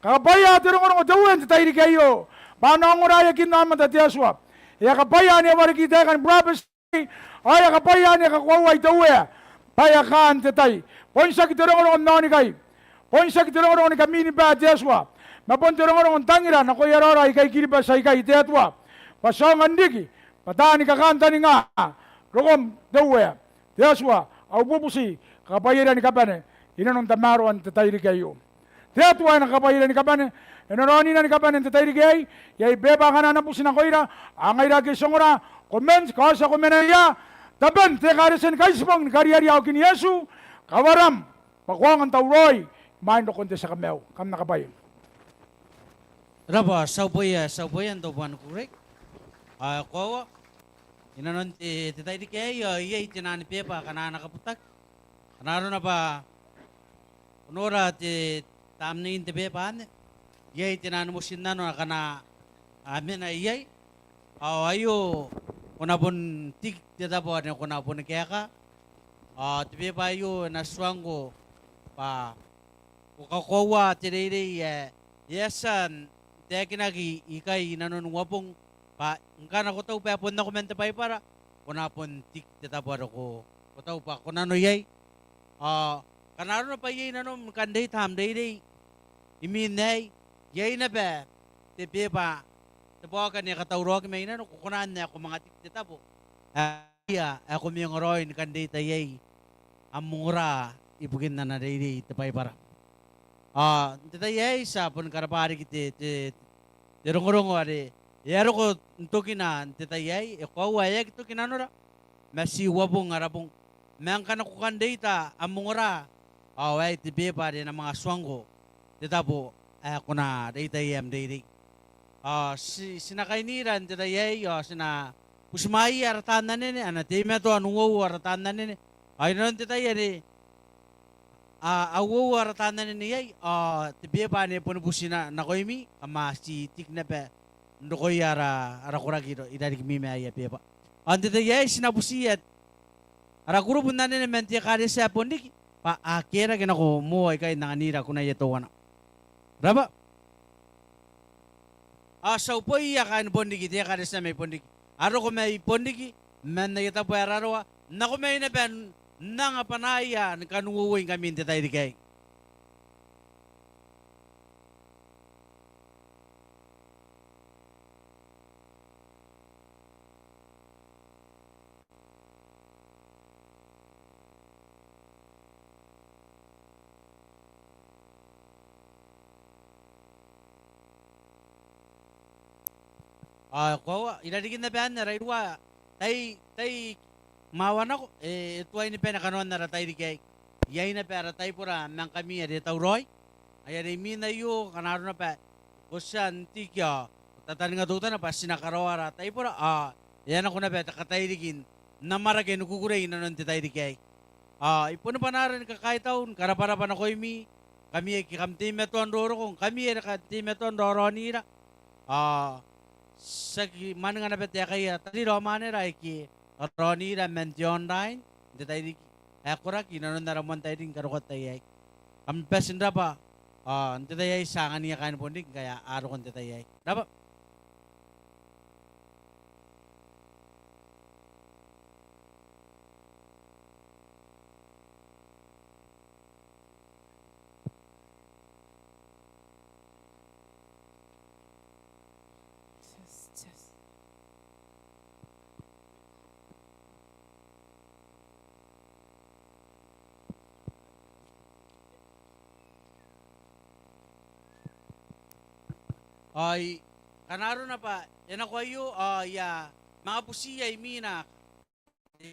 Kapaya terong-orong dawen tatay kayo. Paano ngoraya kinama tatiaswa. Ya kapaya ni wari kita kan brabes. Ay kapaya ni kakwaway tawe. Paya kan tatay. Ponsa terong-orong noni kay. Ponsa terong-orong ni kami ni ba tiaswa. Mapon terong-orong tangira na koyarara ikay kiriba sa ikay tiatwa. Pasangan diki, patani kakanta ni nga, rokom dawe, tiaswa, au bubusi, kapayira ni kabane, inanon tamaro ang tatayri kayo. Tiatwa na kapayira ni kabane, inaroni na ni kabane ang tatayri kayo, yay beba ka na napusin ako ira, ang ira kisongora, comments, kasa komenaya, taban, tekarisen kaisbang, karyari ako kini Yesu, kawaram, pakuang ang tauroy, main do konti sa kameo, kam nakabayin. Raba, sauboyan do buwan kurek. Ko inanon ti tay di kayo iyay tinani pepa kana nakaputak kanaro na ba unora ti tamni ti pepa ane iyay tinani mo sinano na kana amin na iyay ayo kuna pun tik ti tabo na kuna pun kaya ka ti pepa ayo naswango pa kukakowa ti dayday yesan ti kinagi ikay inanon wapong pa ngkana ko tau pa pon na komenta pa para kuna pon tik tetabar ko tau pa kuna no yay kanaro na pa yay nanom kanday tam day iminay yay na ba te pa te po ka ni katawrog may nano kukunan na ako mga tik tetabo ako mi ngoroin kanday tayay amura ibugin na day te pa para tetayay sa pon karapari kiti te rongorong ari yaro ko tukina tetayay ikaw wayag tukina nora masi wabong arabong mang kana ko kandita amungora away tibe pa rin ang mga swanggo tetabo ako na daytayam dayday sinakainiran tetayay sina pusmai aratanan nene anatime to anuwo aratanan nene ayun tetayay awo aratanan nene yay tibe pa ni punubusina nakoymi ama si tikna pa ndokoy ara kuragiro idari kimi ay pepa ante te yay sinabusiyat ara kuro punna ne menti kare sa pondik pa akera kena ko mo ay kay nanganira kuna yeto wana raba sa upoy ya kan pondik ite kare sa may pondik aro ko may pondik men na yata pa araro na ko may na ben nang panaya kanuwuwing kami te tayo kay ko ilarigin na ba na raidwa tay mawana ko ito ay ni penakanon na ratay di kay yay na pera tay pura nang kami ade tawroy ay ade minayo kanaro na pa kusyan tikya tataning nga tuta na pa sinakarawara tay pura yan ako na ba takatay digin na maragay nukukuray na nun tay di kay ipuno pa na rin kakay taon karapara pa na ko kami ay kikamti meton doro kong kami ay nakati meton doro nira sa mana nga napet ya kaya tadi romane rai ki roni ra mention line de tayo akura ki nanon naramon tayo din karukot tayo am pesin ra pa ante tayo sangan niya kain pondik kaya aro kon tayo dapat Jesus. Ay, kanaro na pa, yan ako ayo, ya, mga pusiya, imina,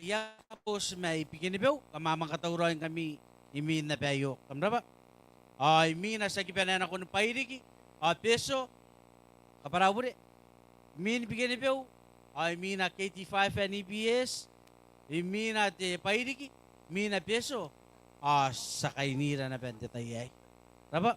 ya, pos may pikinibaw, kamamang katauran kami, imin na payo, kamra ba? Ay, mina, sa kipanan ako ng pairiki, peso, kaparawuri, min pikinibaw, ay, mina, KT5 and EBS, imina, te pairiki, mina peso, sa kainira na bente tayo, Raba?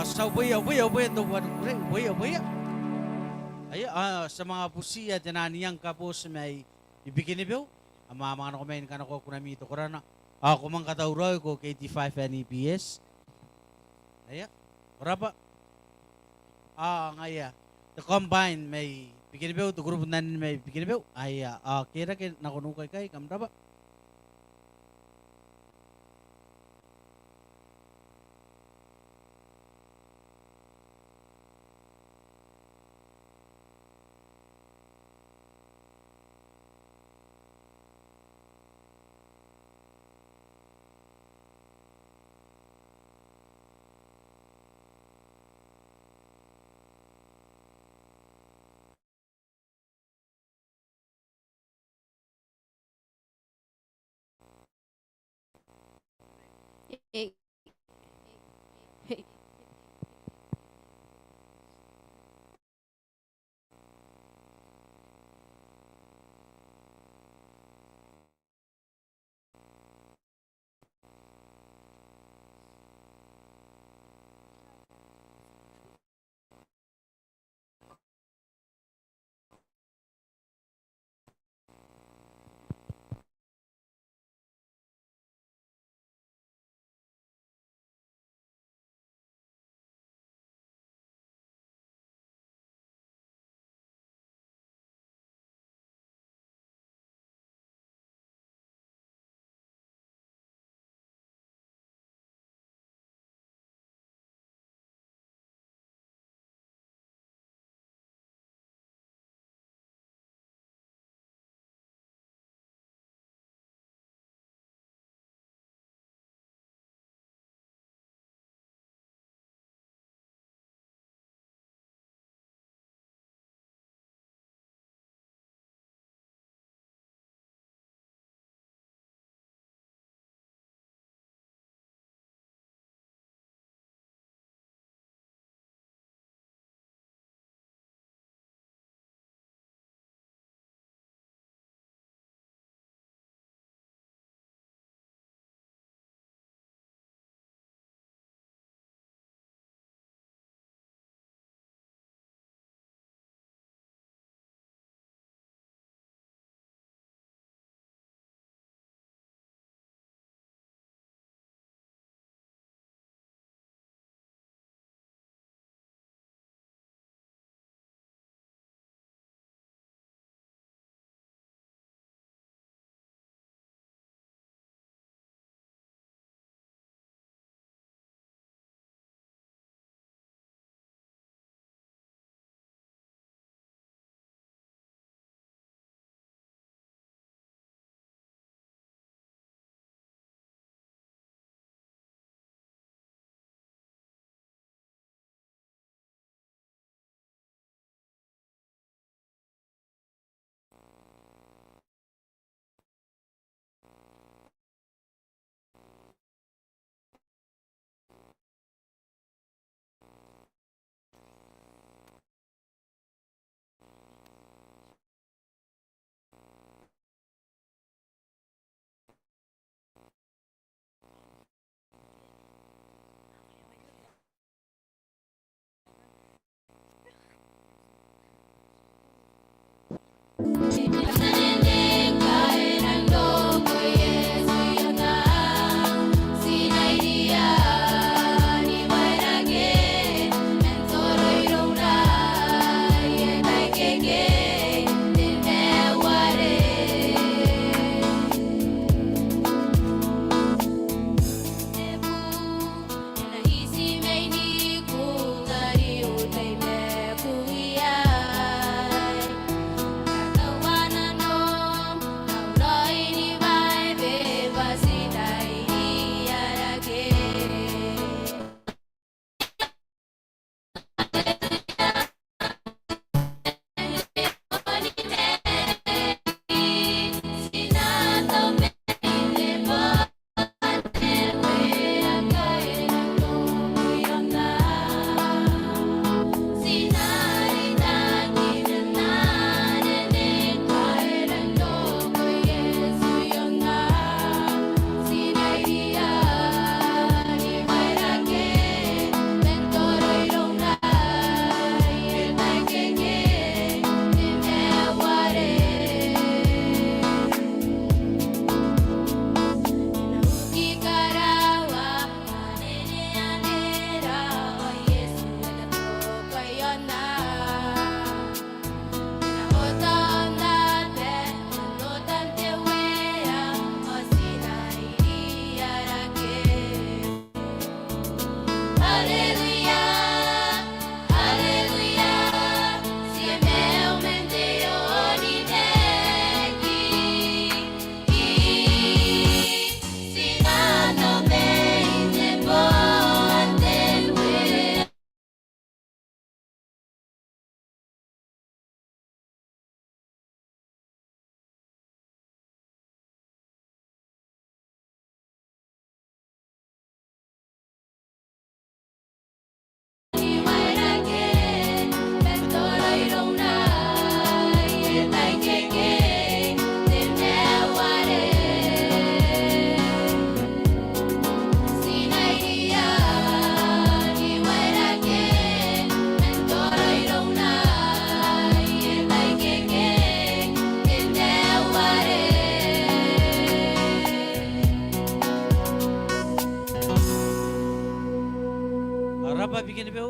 sa waya no wan kure waya. Ay sa mga busiya tinaniyang kapos may ibigin niyo. Ama mga kumain ka na ko kunamito ko na. Ako mang katawroy ko KT5 NEPS. Ay ora ba? Ngaya. The combine may bigin niyo to grupo nan may bigin niyo. Ay kira kay nakunukay kay kamda ba?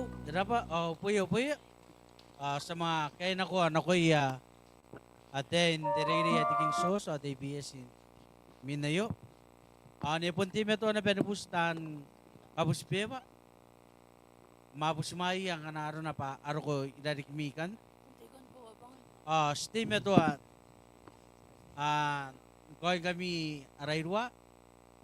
Hello, Rapa, puyo. Sa mga kaya nakoy aten deriri atiking sos at ABS in Minayo. Ni punti meto na penubustan kabuspeva. Mabusmai ang kanaro na pa aro ko idarikmikan. Stay meto koy kami arairwa.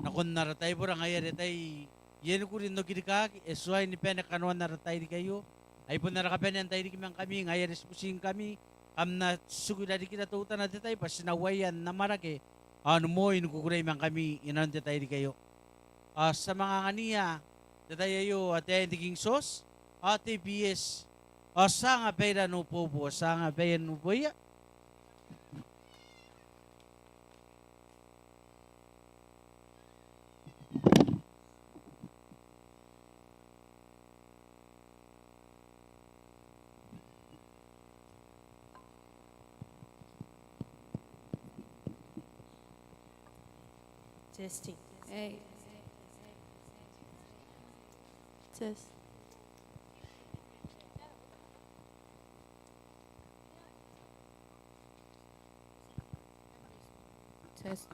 Nakon naratay po ang ayaretay yen ko rin no kirikak esway ni pena kanuan naratay di kayo. Ay po narakapen ang tayo di kami ngayares pusing kami. Na sugo dari kita tutan na tatay pas sinawayan na marake. Ano mo inukukuray man kami inan tatay di kayo. Sa mga kaniya tatay ayo at tiging sos at TBS. Sa nga pera no po sa nga pera no po ya. Testing. Hey. Test. Test.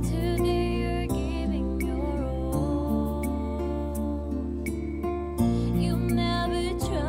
Today you're giving your all. You've never tried.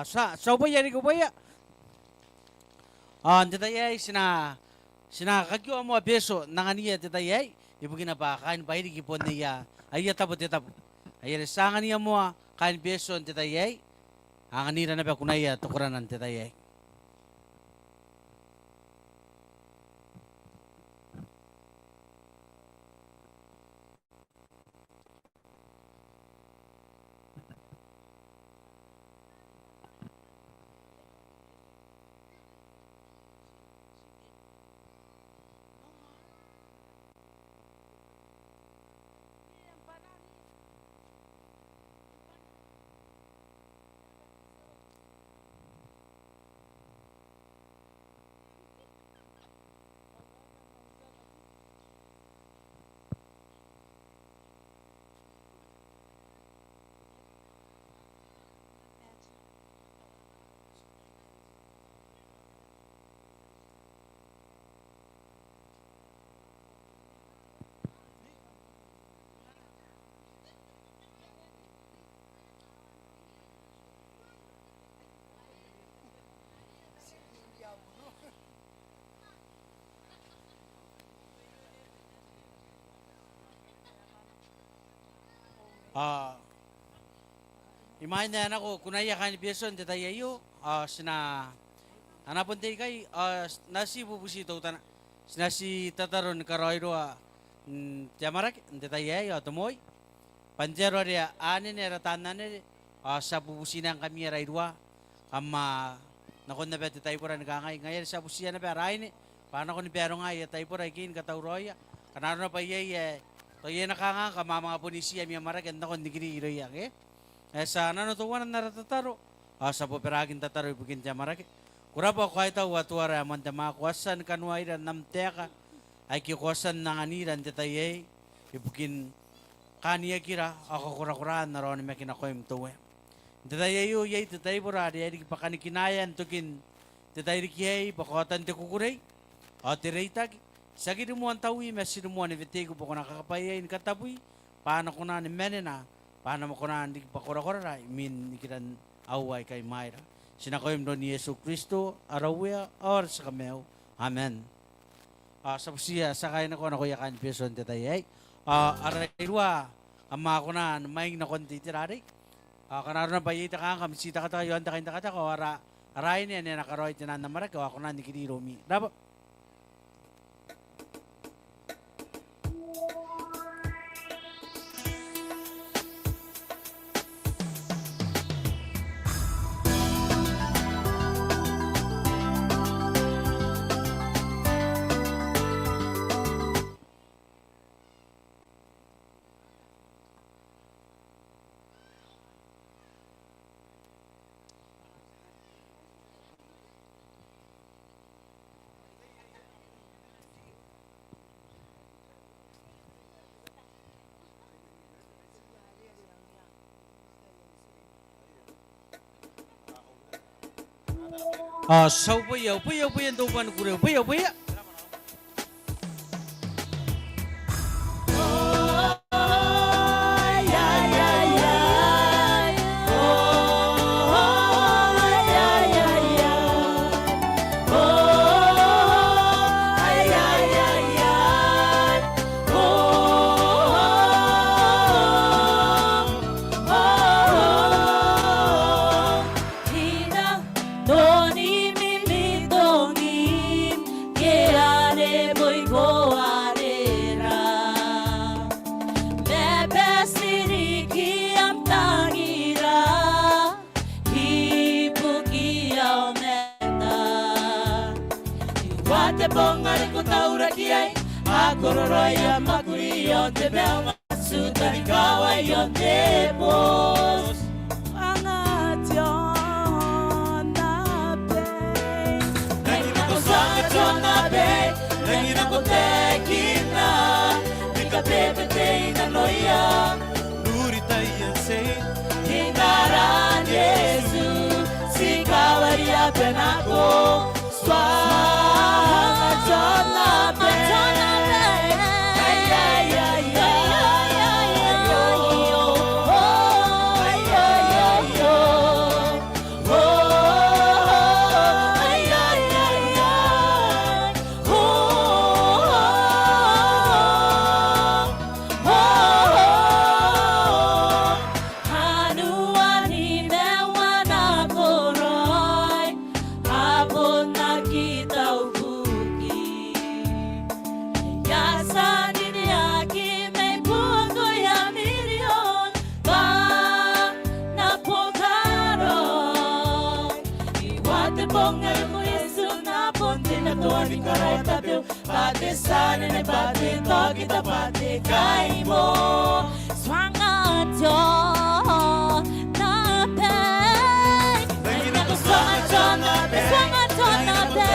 Sa ubaya ni ubaya. Titayay sina kagyo mo beso nangania titayay. Ibu kina ba kain bayri gipon niya. Ayya tabo titabo. Ayya sangan niya mo kain beso titayay. Ang anira na ba kunaya tukuran ng titayay. Imahin na yan ako, kunaya ka ni Beson, titayayo, sina, hanapon tayo kay, nasi bubusito, nasi tataron karoiro, tiamarak, titayayo, tumoy, panjero ria, anin era tanan sa bubusinan kami raidwa, nakon na ba tayo pura nagangay, ngayon sa busiyan na ba, rain, paano ko ni Pero nga, tayo pura ikin, katauroya, kanaro na pa yay, toye nakanga, mga punisiya, miya maragan, nakon ni kini iroyak, sa nanutuan na natataro, sa poperagin tataro ibugin tiya maraki. Kurapa ko ita watuara manta makuasan kanwaira namteka, ay kikuasan ng aniran titaye, ibugin kaniya kira, ako kurakuraan na ron may kinakoyim tuwe. Titaye yu yay titaye pura, di ay pakanikinayan tukin, titaye kiyay, pakotan ti kukuray, o tireitag, sagi rumuan tawi, mesi rumuan ibitigo po ko nakakapayayin kataboy, paano ko na ni menena, paano mo ko na hindi pa kura-kura, ikiran away kay Mayra. Sinakoyim doon ni Yesu Kristo, arawya, or sa kameo. Amen. Sa pusiya, sakay na ko na kuya kan peson tetayay. Arayrwa, ama ko na, maing na konti tirari. Kanaro na bayita ka, kamisita ka tayo, handa kayo nakata ko, arayin yan, nakaroy tinan na marak, ako na, nikidiro mi. Dapat, sau puya tupan kure, puya. Bongari ko taura kiai Agororoya makurio te bel masuta ni kawai yon te pos Angatyon na be Nangin ako sa angatyon na be Nangin ako tekina Nika tepete na noya Nuri tayo say Hinaran Yesu Si kawai apen ako karai tapiu Pate sane ne pate toki ta pate kaimo Swangato na pe. Nako swangato na pe Swangato na pe.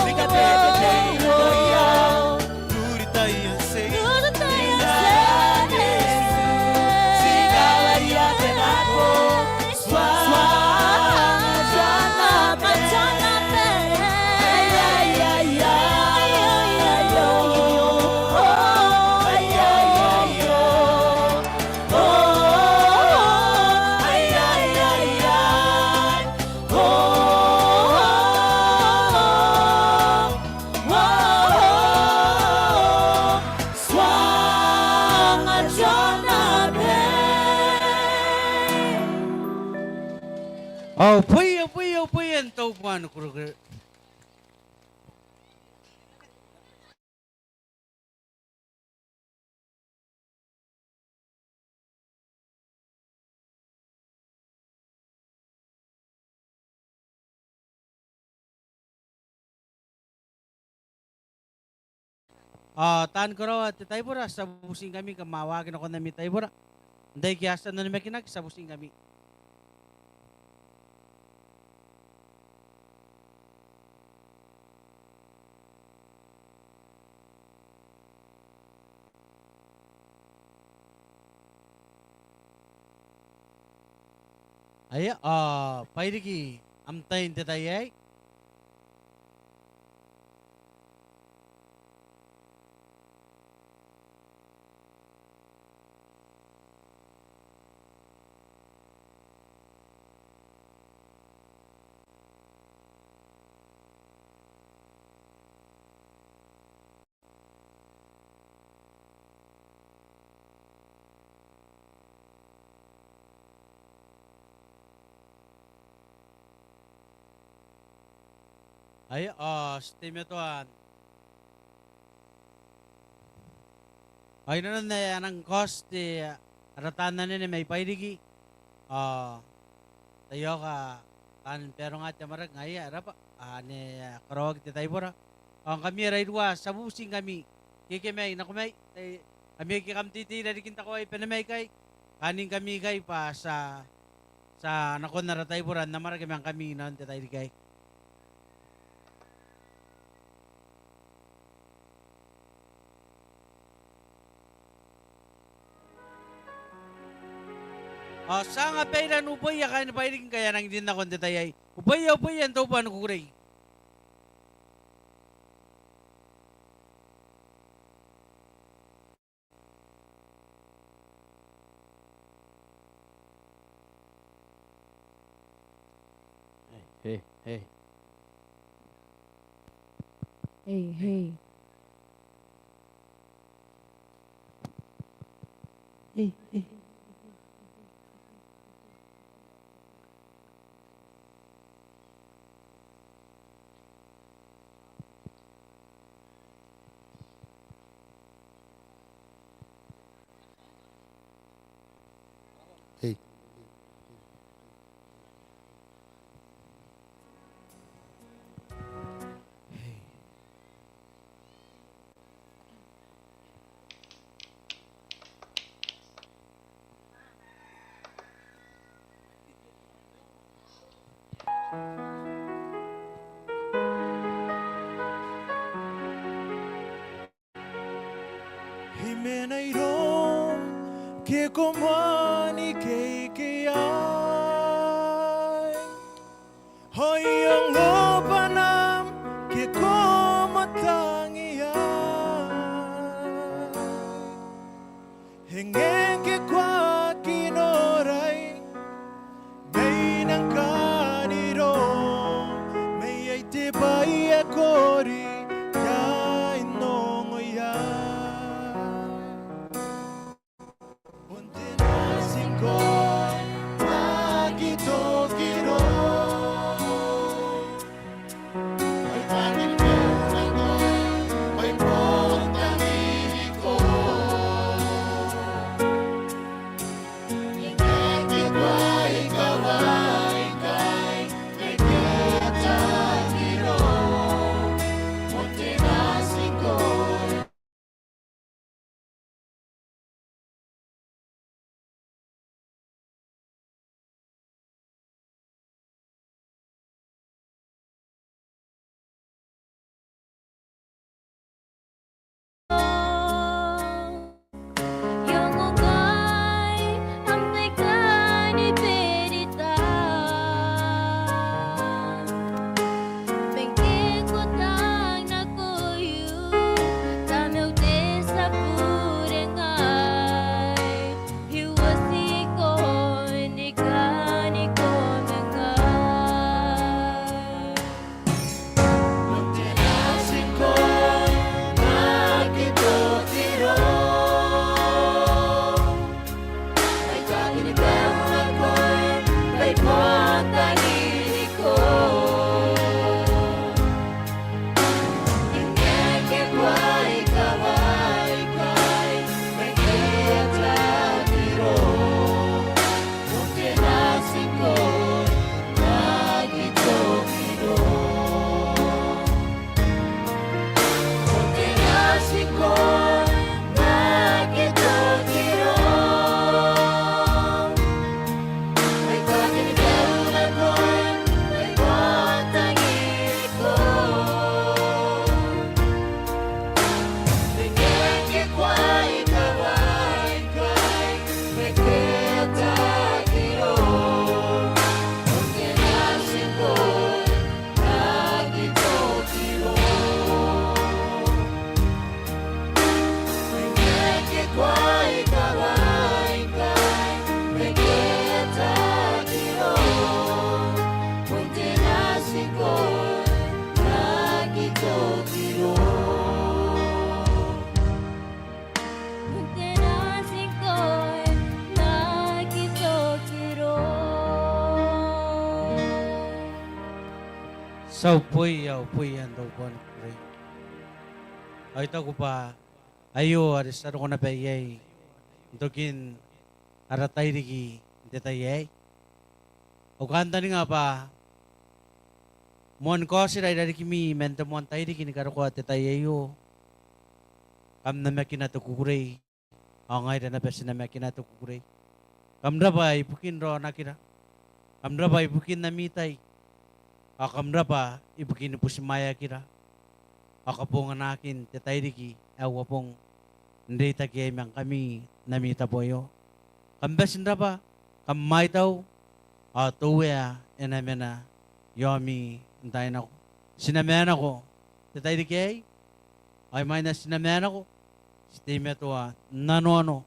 Mika te te no ya Duri taia sei Tudo tem a Sigala ya te nako Oh, puy, en tau puan kuru. Tan koro at taybura sa busing kami kamawagin ako na mi taybura. Hindi kiyasa na namin kinak sa busing kami. Ay, pairiki amtain tetayay. Ay, steam ito ay nanon na anang cost ratan na nini may pairigi tayo ka tan pero nga tamarag ngay arapa ani karog ti taybora ang kami raidwa sa busing kami kikimay nakumay kami kikamtiti na dikinta ko ay panamay kay kaning kami kay pa sa nakon na ratayboran na marag kami non ti tayo kay. Sa nga pairan upay kain pairing kaya nang din na kon detayay. Upay yan to pa kukuray. Hey. Hey, hey. Hey, hey. Hey. Himenairon que como ani que ay hoy ang opanam que como tangiay hingeng que kwa kinoray may nang kaniro may ay tibay akori yay nongoyay takiro Mungkin asiko Lagi tokiro Mengeke kwai kawai kai Mengeke takiro Mungkin asiko Lagi tokiro Sau pui ang dogon kure. Ay tago pa ayo aris ko na pa yay. Dokin aratay rigi detayay. O kanta ni nga pa mon ko si ray dari kimi menta mon tay rigi ni karo ko tetayayo. Kam na makina to kukure. Angay na pa sina makina to kukure. Kam na ba ipukin ro nakira. Kam na ba ipukin na mitay. Akamra pa, ibukin po si Maya kira. Akapong anakin, tetayriki, awa pong hindi tagyayang kami namita po yo. Kambasin na pa, kamay daw, tuwea, enamena, yomi, hintayin ako. Sinamayan ako, tetayriki ay may na sinamayan ako. Si Timmy to nano,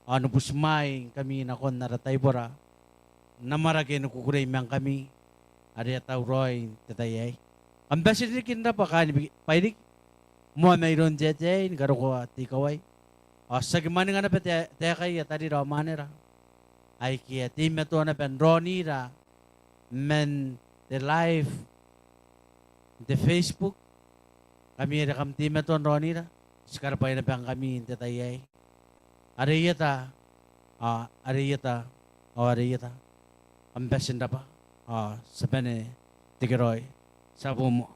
ano po si May, kami na kon naratay bora, namaragay nukukuray mang kami. Ada tahu Roy tetayai. Ambassador ni kinda pa kani paidik mo mayroon jete ni karo ko tikawai. Asa gimana nga na pa te kay tadi raw manera. Ay kia team to na pen Ronnie ra men the live the Facebook kami ra kam team to Ronnie ra. Sekarang pa na pang kami tetayai. Ariyata ariyata ariyata ambassador pa. Sa pene, tigiroy, sa bumo.